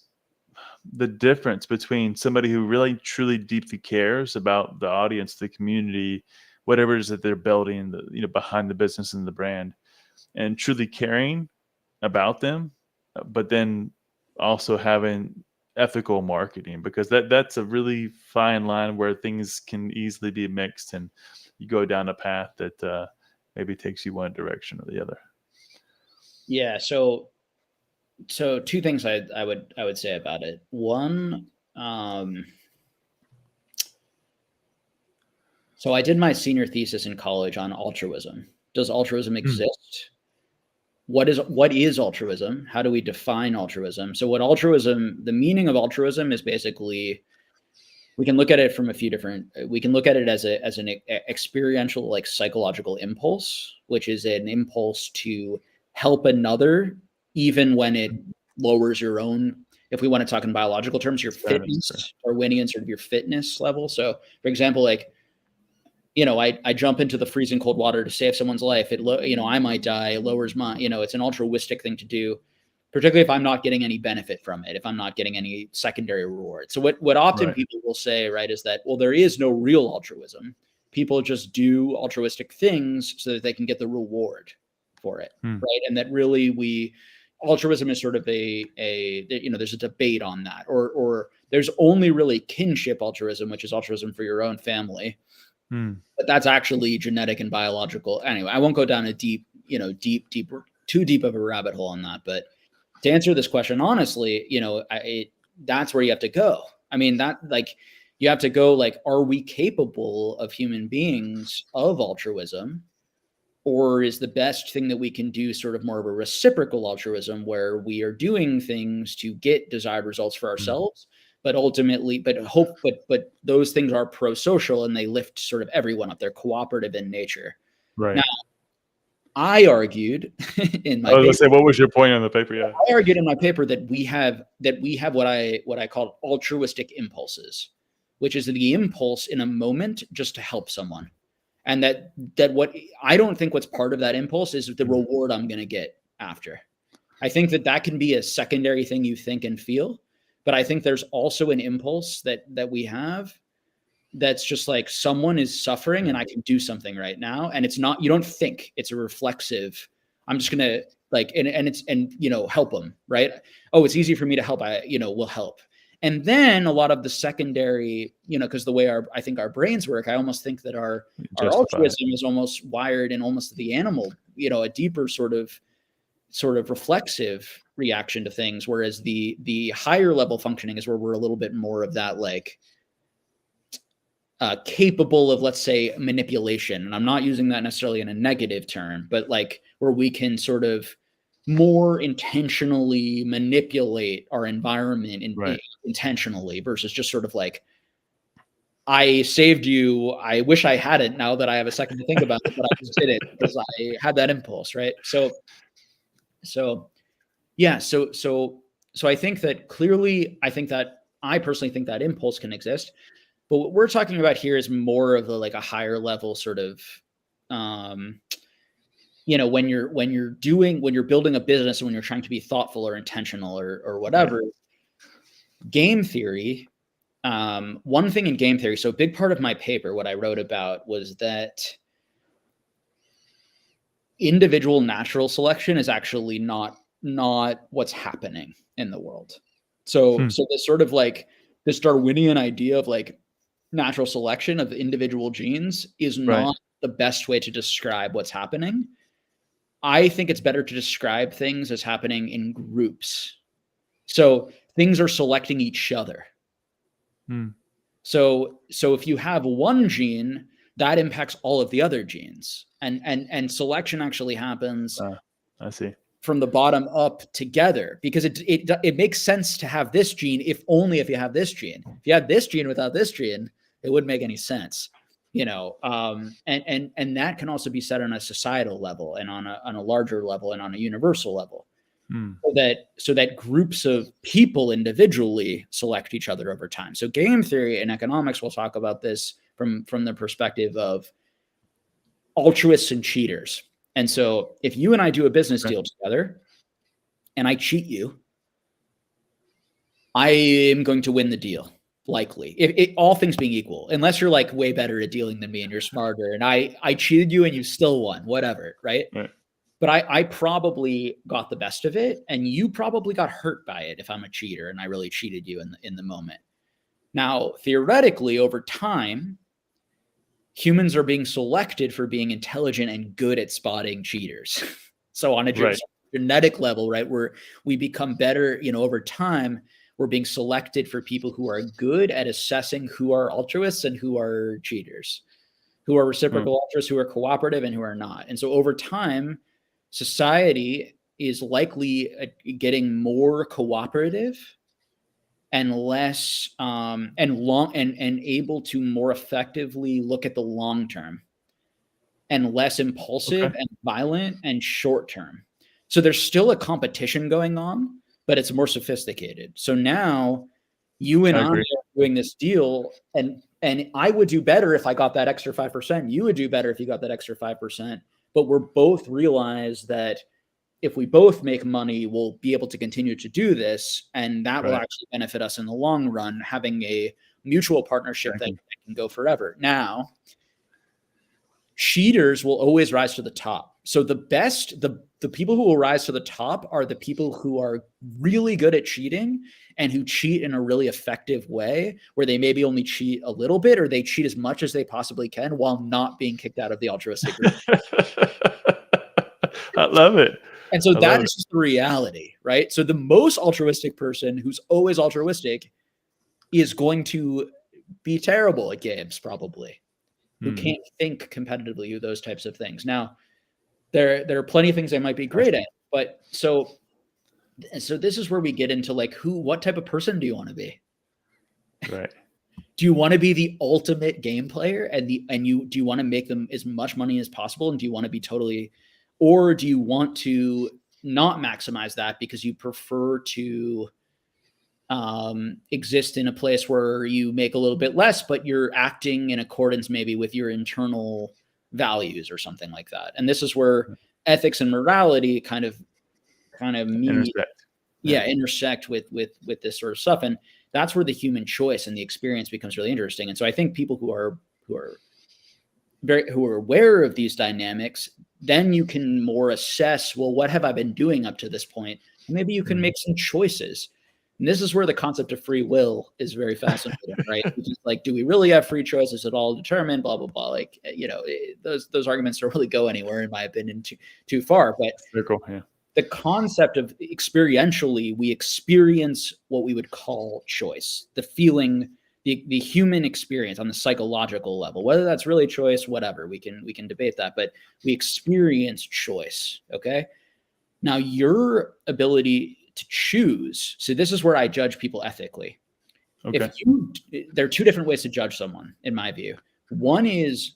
the difference between somebody who really truly deeply cares about the audience, the community, whatever it is that they're building, you know, behind the business and the brand, and truly caring about them, but then also having ethical marketing, because that's a really fine line where things can easily be mixed and you go down a path that maybe takes you one direction or the other. Yeah. So two things I would say about it. One, so I did my senior thesis in college on altruism. Does altruism exist? What is altruism? How do we define altruism? So the meaning of altruism is basically, we can look at it from a few different, we can look at it as an experiential, like psychological impulse, which is an impulse to help another, even when it lowers your own, if we want to talk in biological terms, your fitness, or winning in sort of your fitness level. So for example, like, I jump into the freezing cold water to save someone's life. I might die. It lowers my, it's an altruistic thing to do, particularly if I'm not getting any benefit from it, if I'm not getting any secondary reward. So what often people will say, right, is that, well, there is no real altruism. People just do altruistic things so that they can get the reward for it, right? And that really altruism is sort of there's a debate on that, or there's only really kinship altruism, which is altruism for your own family. But that's actually genetic and biological. Anyway, I won't go down a too deep of a rabbit hole on that. But to answer this question honestly, that's where you have to go. I mean, you have to go, like, are we capable of human beings of altruism? Or is the best thing that we can do sort of more of a reciprocal altruism, where we are doing things to get desired results for ourselves, but ultimately, but those things are pro-social and they lift sort of everyone up. They're cooperative in nature. Right. Now, I argued in my I was going to say, what was your point on the paper? Yeah. I argued in my paper that we have what I call altruistic impulses, which is the impulse in a moment just to help someone. And that what I don't think what's part of that impulse is the reward I'm going to get after. I think that can be a secondary thing you think and feel. But I think there's also an impulse that we have that's just like, someone is suffering and I can do something right now. And it's not, you don't think, it's a reflexive, I'm just going to help them, right? Oh, it's easy for me to help. Will help. And then a lot of the secondary, because the way I think our brains work, I almost think that our altruism is almost wired in almost the animal, a deeper sort of reflexive reaction to things, whereas the higher level functioning is where we're a little bit more of that, like, capable of, let's say, manipulation. And I'm not using that necessarily in a negative term, but like where we can sort of more intentionally manipulate our environment intentionally, versus just sort of like, I saved you. I wish I hadn't, now that I have a second to think about it, but I just did it because I had that impulse, right? So I think that clearly, I personally think that impulse can exist, but what we're talking about here is more of a higher level sort of, when you're building a business and when you're trying to be thoughtful or intentional or whatever. Game theory, one thing in game theory, so a big part of my paper, what I wrote about, was that individual natural selection is actually not what's happening in the world. So this sort of like this Darwinian idea of like natural selection of individual genes is not the best way to describe what's happening. I think it's better to describe things as happening in groups. So things are selecting each other. So if you have one gene, that impacts all of the other genes, and selection actually happens. I see. From the bottom up together, because it makes sense to have this gene if you have this gene. If you have this gene without this gene, it wouldn't make any sense, and that can also be said on a societal level and on a larger level and on a universal level. So that groups of people individually select each other over time. So game theory and economics will talk about this from the perspective of altruists and cheaters. And so if you and I do a business deal together and I cheat you, I am going to win the deal, likely. If all things being equal, unless you're like way better at dealing than me and you're smarter, and I cheated you and you still won, whatever, right? but I probably got the best of it, and you probably got hurt by it if I'm a cheater and I really cheated you in the moment. Now, theoretically, over time, humans are being selected for being intelligent and good at spotting cheaters. So on a genetic level, right, where we become better, over time, we're being selected for people who are good at assessing who are altruists and who are cheaters, who are reciprocal altruists, who are cooperative and who are not. And so over time, society is likely getting more cooperative and less and able to more effectively look at the long term, and less impulsive and violent and short term. So there's still a competition going on, but it's more sophisticated. So now you and I are doing this deal, and I would do better if I got that extra 5%. You would do better if you got that extra 5%. But we're both realize that if we both make money, we'll be able to continue to do this, and that will actually benefit us in the long run, having a mutual partnership that can go forever. Now, cheaters will always rise to the top. So the people who will rise to the top are the people who are really good at cheating and who cheat in a really effective way, where they maybe only cheat a little bit, or they cheat as much as they possibly can while not being kicked out of the altruistic group. I love it. And so that is just the reality, right? So the most altruistic person who's always altruistic is going to be terrible at games, probably, who can't think competitively, those types of things. Now, there are plenty of things they might be great at, but so this is where we get into like, what type of person do you want to be? Right. Do you want to be the ultimate game player do you want to make them as much money as possible? And do you want to be totally, or do you want to not maximize that because you prefer to exist in a place where you make a little bit less, but you're acting in accordance maybe with your internal values or something like that? And this is where ethics and morality kind of meet, intersect with this sort of stuff. And that's where the human choice and the experience becomes really interesting. And so I think people who are aware of these dynamics, then you can more assess, well, what have I been doing up to this point? Maybe you can make some choices. And this is where the concept of free will is very fascinating, right? Which is like, do we really have free choice? Is it all determined? Blah, blah, blah. Like, those arguments don't really go anywhere, in my opinion, too far. But the concept of experientially, we experience what we would call choice, the feeling, the human experience on the psychological level, whether that's really choice, whatever, we can debate that, but we experience choice. Okay. Now your ability to choose. So this is where I judge people ethically. Okay. There are two different ways to judge someone, in my view. One is,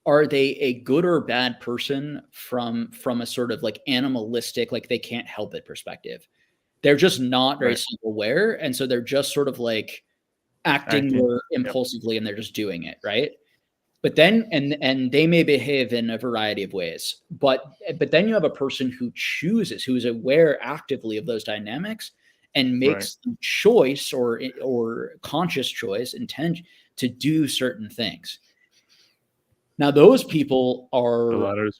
are they a good or bad person from a sort of like animalistic, like they can't help it perspective? They're just not very self-aware. And so they're just sort of like acting more impulsively, and they're just doing it. Right. But then, and they may behave in a variety of ways, but then you have a person who chooses, who is aware actively of those dynamics and makes the choice or conscious choice, intent to do certain things. Now, those people are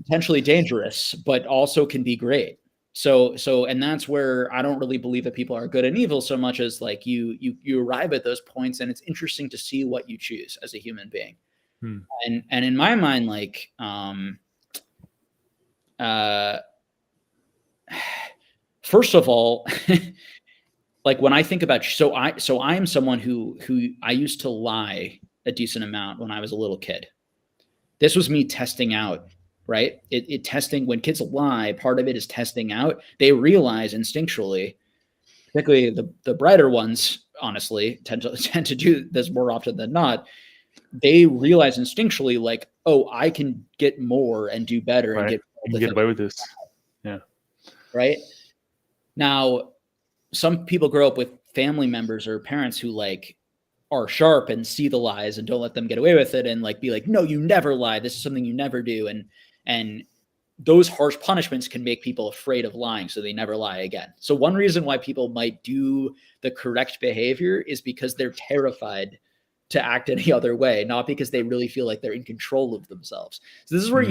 potentially dangerous, but also can be great. So, and that's where I don't really believe that people are good and evil so much as like you arrive at those points, and it's interesting to see what you choose as a human being. And in my mind, like, first of all, like when I think about, so I'm someone who I used to lie a decent amount when I was a little kid. This was me testing out, right? It testing, when kids lie, part of it is testing out. They realize instinctually, particularly the brighter ones, honestly, tend to do this more often than not. They realize instinctually, like, oh, I can get more and do better and get away with this. Yeah. Right. Now, some people grow up with family members or parents who like are sharp and see the lies and don't let them get away with it, and like be like, no, you never lie. This is something you never do. And those harsh punishments can make people afraid of lying, so they never lie again. So one reason why people might do the correct behavior is because they're terrified to act any other way, not because they really feel like they're in control of themselves. So this is where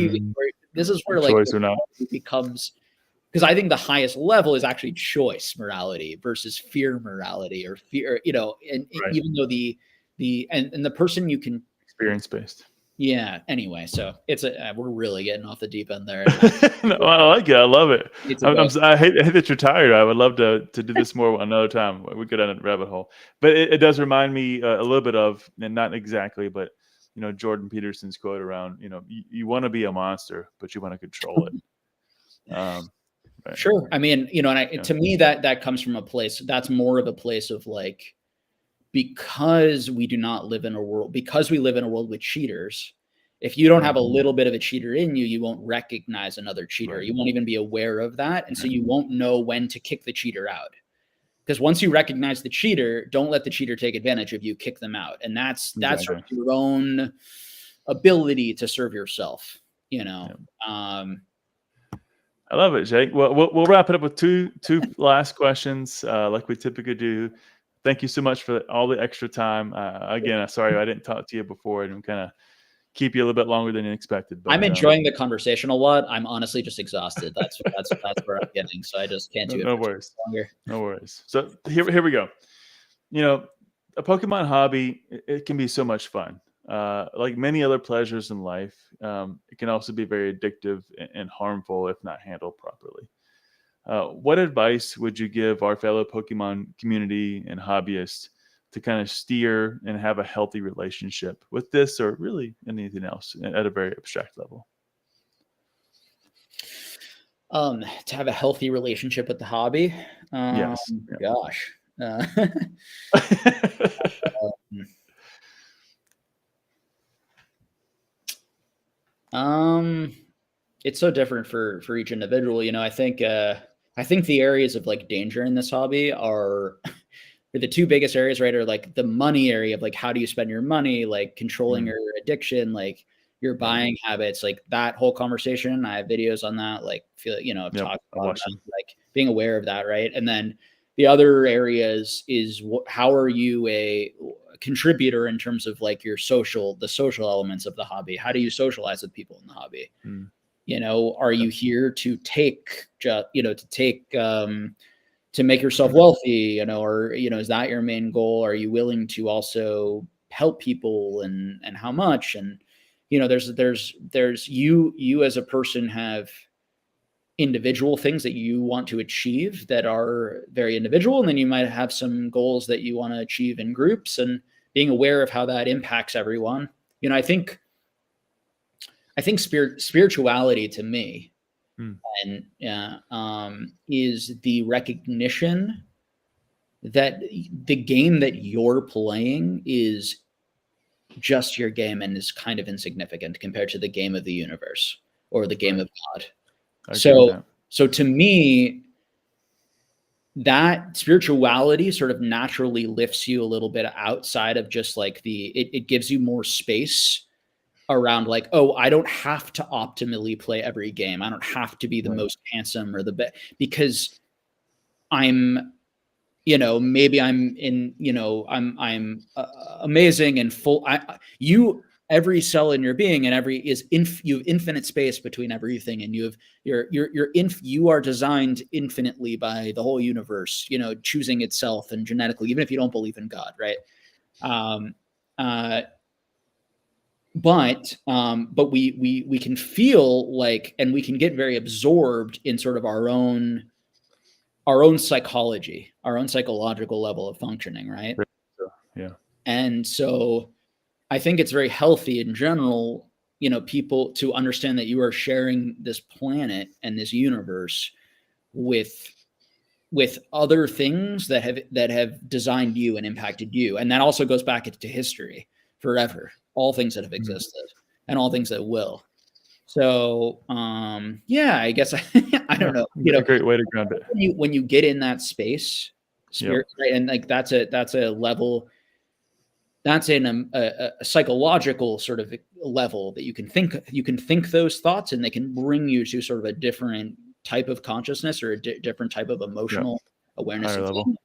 this is where like choice or not it becomes, because I think the highest level is actually choice morality versus fear morality, or fear, you know, and Right. even though and the person you can experience based. Yeah. Anyway, so it's we're really getting off the deep end there. No, I like it. I love it. It's I hate that you're tired. I would love to do this more another time. We go down a rabbit hole, but it does remind me a little bit of, and not exactly, but you know, Jordan Peterson's quote around, you know, you want to be a monster, but you want to control it. Right. Sure. I mean, you know, and Yeah. to me that comes from a place that's more of a place of like, because we do not live in a world, because we live in a world with cheaters. If you don't have a little bit of a cheater in you, you won't recognize another cheater. Right. You won't even be aware of that. And so you won't know when to kick the cheater out. Because once you recognize the cheater, don't let the cheater take advantage of you, kick them out. And that's sort of your own ability to serve yourself, you know. Yeah. I love it, Jake. Well, we'll wrap it up with two last questions, like we typically do. Thank you so much for all the extra time. Again, sorry I didn't talk to you before and kind of keep you a little bit longer than expected. But I'm enjoying the conversation a lot. I'm honestly just exhausted. That's where I'm getting. So I just can't do it. No worries. Longer. No worries. So here we go. You know, a Pokemon hobby, it can be so much fun. Like many other pleasures in life, it can also be very addictive and harmful if not handled properly. What advice would you give our fellow Pokemon community and hobbyists to kind of steer and have a healthy relationship with this, or really anything else at a very abstract level? To have a healthy relationship with the hobby. Yes. Gosh. It's so different for each individual. You know, I think the areas of like danger in this hobby are the two biggest areas, right? Are like the money area of like, how do you spend your money, like controlling your addiction, like your buying habits, like that whole conversation. I have videos on that, like talk about that, like being aware of that, right? And then the other areas is how are you a contributor in terms of like the social elements of the hobby? How do you socialize with people in the hobby? You know, are you here to to make yourself wealthy, you know, or, you know, is that your main goal? Are you willing to also help people, and how much? And, you know, there's you as a person have individual things that you want to achieve that are very individual. And then you might have some goals that you want to achieve in groups, and being aware of how that impacts everyone. You know, I think spirituality to me, and is the recognition that the game that you're playing is just your game and is kind of insignificant compared to the game of the universe or the game of God. So to me, that spirituality sort of naturally lifts you a little bit outside of just like it gives you more space around like, oh, I don't have to optimally play every game. I don't have to be the most handsome or the best, because I'm, you know, maybe I'm in, you know, I'm amazing and full. Every cell in your being and you have infinite space between everything, and you are designed infinitely by the whole universe, you know, choosing itself and genetically, even if you don't believe in God, right? But we can feel like, and we can get very absorbed in sort of our own psychology, our own psychological level of functioning, right? Yeah. And so I think it's very healthy in general, you know, people to understand that you are sharing this planet and this universe with other things that have designed you and impacted you. And that also goes back into history forever. All things that have existed and all things that will. So, I guess I don't know. You know, a great way to ground it. When you get in that space, spirit, right, and like that's a level. That's in a psychological sort of level that you can think those thoughts, and they can bring you to sort of a different type of consciousness or a different type of emotional awareness. Higher level.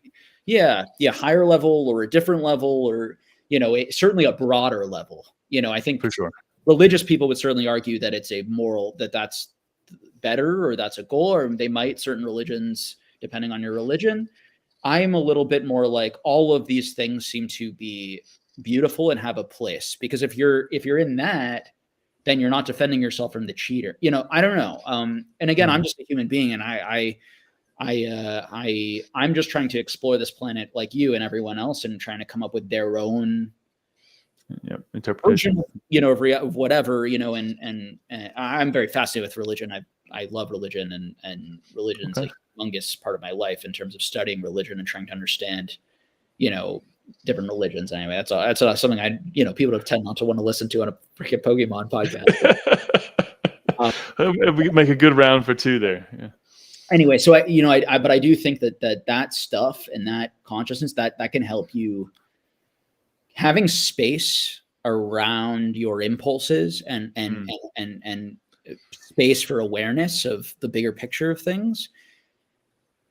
Higher level or a different level, or, you know, certainly a broader level. You know, I think for sure religious people would certainly argue that it's a moral, that's better, or that's a goal, or they might, certain religions, depending on your religion. I'm a little bit more like, all of these things seem to be beautiful and have a place, because if you're in that, then you're not defending yourself from the cheater. You know, I don't know. And again, I'm just a human being, and I'm just trying to explore this planet like you and everyone else, and trying to come up with their own interpretation, you know, of whatever, you know, and I'm very fascinated with religion. I love religion, and religion's a humongous part of my life in terms of studying religion and trying to understand, you know, different religions. Anyway, that's something I, you know, people tend not to want to listen to on a freaking Pokemon podcast. We make a good round for 2 there. Yeah. Anyway, so but I do think that stuff and that consciousness that can help you, having space around your impulses and space for awareness of the bigger picture of things,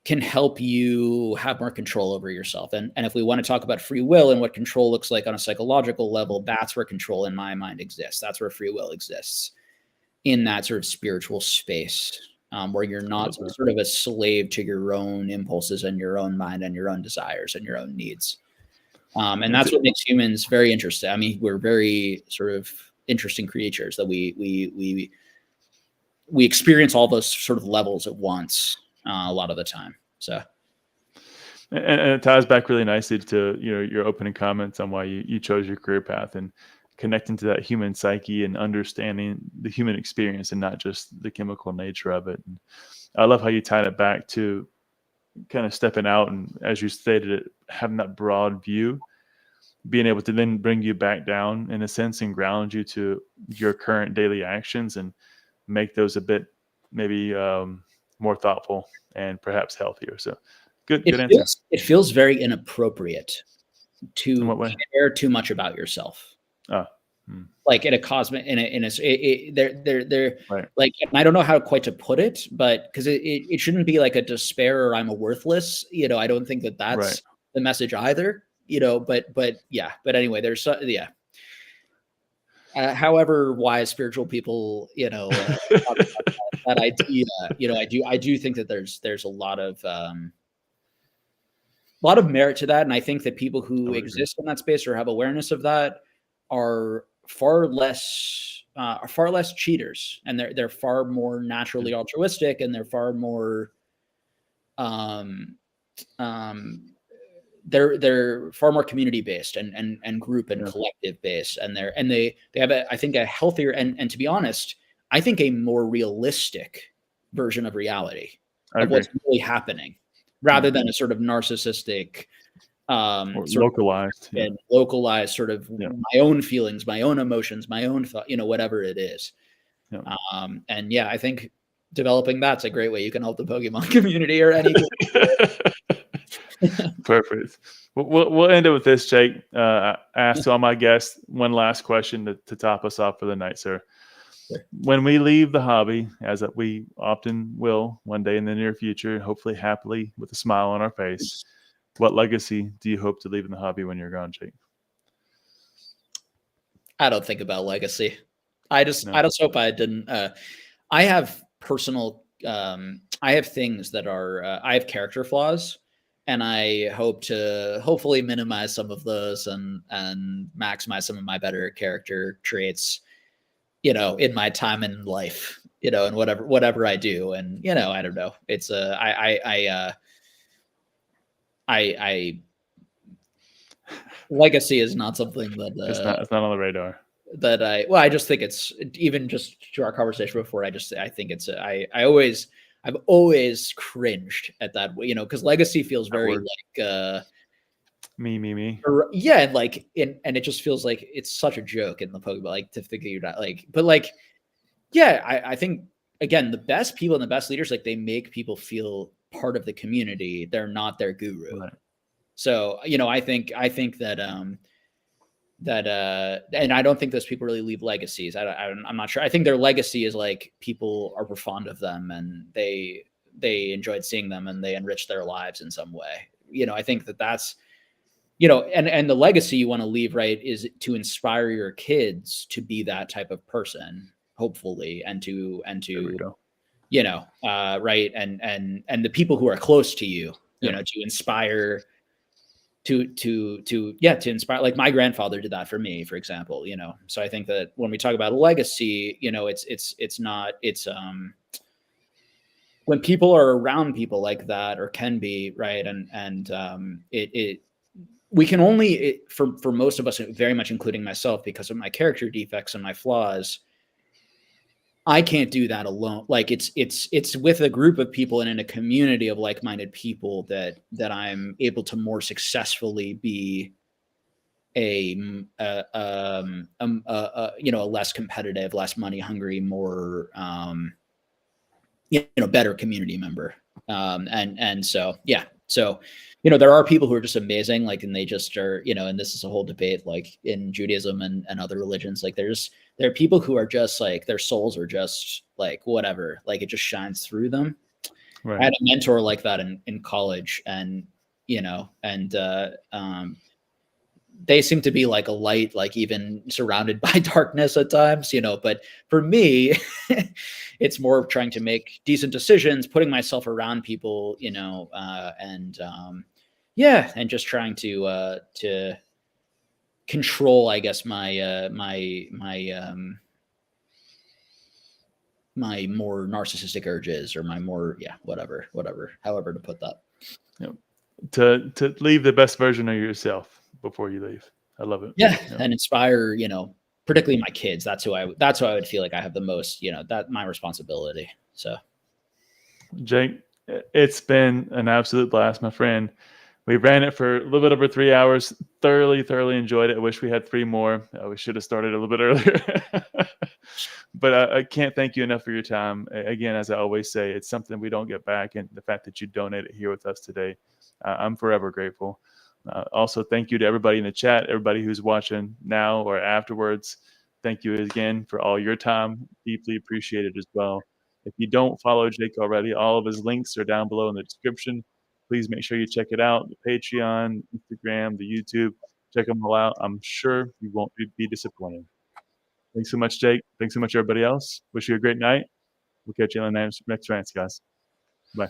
can help you have more control over yourself. And if we want to talk about free will and what control looks like on a psychological level, that's where control in my mind exists. That's where free will exists, in that sort of spiritual space, where you're not sort of a slave to your own impulses and your own mind and your own desires and your own needs. And that's what makes humans very interesting. I mean, we're very sort of interesting creatures, that we experience all those sort of levels at once, a lot of the time. So, and it ties back really nicely to, you know, your opening comments on why you chose your career path, and connecting to that human psyche and understanding the human experience and not just the chemical nature of it. And I love how you tied it back to kind of stepping out, and as you stated it, having that broad view, being able to then bring you back down in a sense and ground you to your current daily actions, and make those a bit maybe more thoughtful and perhaps healthier. So good answer. It feels very inappropriate to care too much about yourself. Like in a cosmic, they're right. Like, and I don't know how quite to put it, but because it shouldn't be like a despair or I'm a worthless, you know, I don't think that's the message either, you know, but anyway, there's however wise spiritual people, you know, that idea, you know, I do think that there's a lot of merit to that. And I think that people who exist in that space or have awareness of that are far less cheaters, and they're far more naturally altruistic, and they're far more they're far more community based and group and collective based, and they have I think a healthier and to be honest, I think a more realistic version of reality of what's really happening, rather than a sort of narcissistic localized sort of my own feelings, my own emotions, my own thought, you know, whatever it is. And I think developing that's a great way you can help the Pokemon community or any. Perfect. We'll end it with this, Jake. I asked all my guests one last question to top us off for the night, sir. Sure. When we leave the hobby, as we often will one day in the near future, hopefully happily with a smile on our face, what legacy do you hope to leave in the hobby when you're gone, Jake? I don't think about legacy. I just hope I didn't. I have personal. I have things that are. I have character flaws, and I hope to hopefully minimize some of those and maximize some of my better character traits, you know, in my time in life, you know, and whatever I do. And, you know, I don't know. It's legacy is not something that it's not on the radar. That I just think it's, even just to our conversation before, I think it's I've always cringed at that, you know, because legacy feels very like me. Yeah, and like and it just feels like it's such a joke in the Pokemon, like to think you're not like, but like, yeah, I think again the best people and the best leaders, like they make people feel part of the community. They're not their guru. Right. So, you know, I think that and I don't think those people really leave legacies. I'm not sure. I think their legacy is like people are fond of them and they enjoyed seeing them and they enriched their lives in some way. You know, I think that's you know, and the legacy you want to leave, right, is to inspire your kids to be that type of person, hopefully, and to There we go. you know, right, and the people who are close to you, you Yeah. know, to inspire, to inspire. Like my grandfather did that for me, for example, you know. So I think that when we talk about a legacy, you know, it's not, it's when people are around people like that, or can be, right, and it we can only, for most of us, very much including myself, because of my character defects and my flaws, I can't do that alone. Like it's with a group of people and in a community of like-minded people that I'm able to more successfully be you know, a less competitive, less money hungry, more you know, better community member. And so, yeah. So, you know, there are people who are just amazing, like, and they just are, you know, and this is a whole debate, like in Judaism and other religions, like there are people who are just like, their souls are just like, whatever, like it just shines through them. Right. I had a mentor like that in college, and, you know, and, they seem to be like a light, like even surrounded by darkness at times, you know. But for me, it's more of trying to make decent decisions, putting myself around people, you know, and yeah, and just trying to control, I guess, my more narcissistic urges, or my more, yeah, whatever, however to put that. Yep. To leave the best version of yourself before you leave. I love it. Yeah, Yep. and inspire, you know, particularly my kids. That's who I would feel like I have the most, you know, that my responsibility. So Jake, it's been an absolute blast, my friend. We ran it for a little bit over 3 hours. Thoroughly enjoyed it. I wish we had 3 more. We should have started a little bit earlier. But I can't thank you enough for your time. Again, as I always say, it's something we don't get back, and the fact that you donated here with us today, I'm forever grateful. Also, thank you to everybody in the chat, everybody who's watching now or afterwards. Thank you again for all your time. Deeply appreciated as well. If you don't follow Jake already, all of his links are down below in the description. Please make sure you check it out. The Patreon, Instagram, the YouTube. Check them all out. I'm sure you won't be disappointed. Thanks so much, Jake. Thanks so much, everybody else. Wish you a great night. We'll catch you on the next rants, guys. Bye.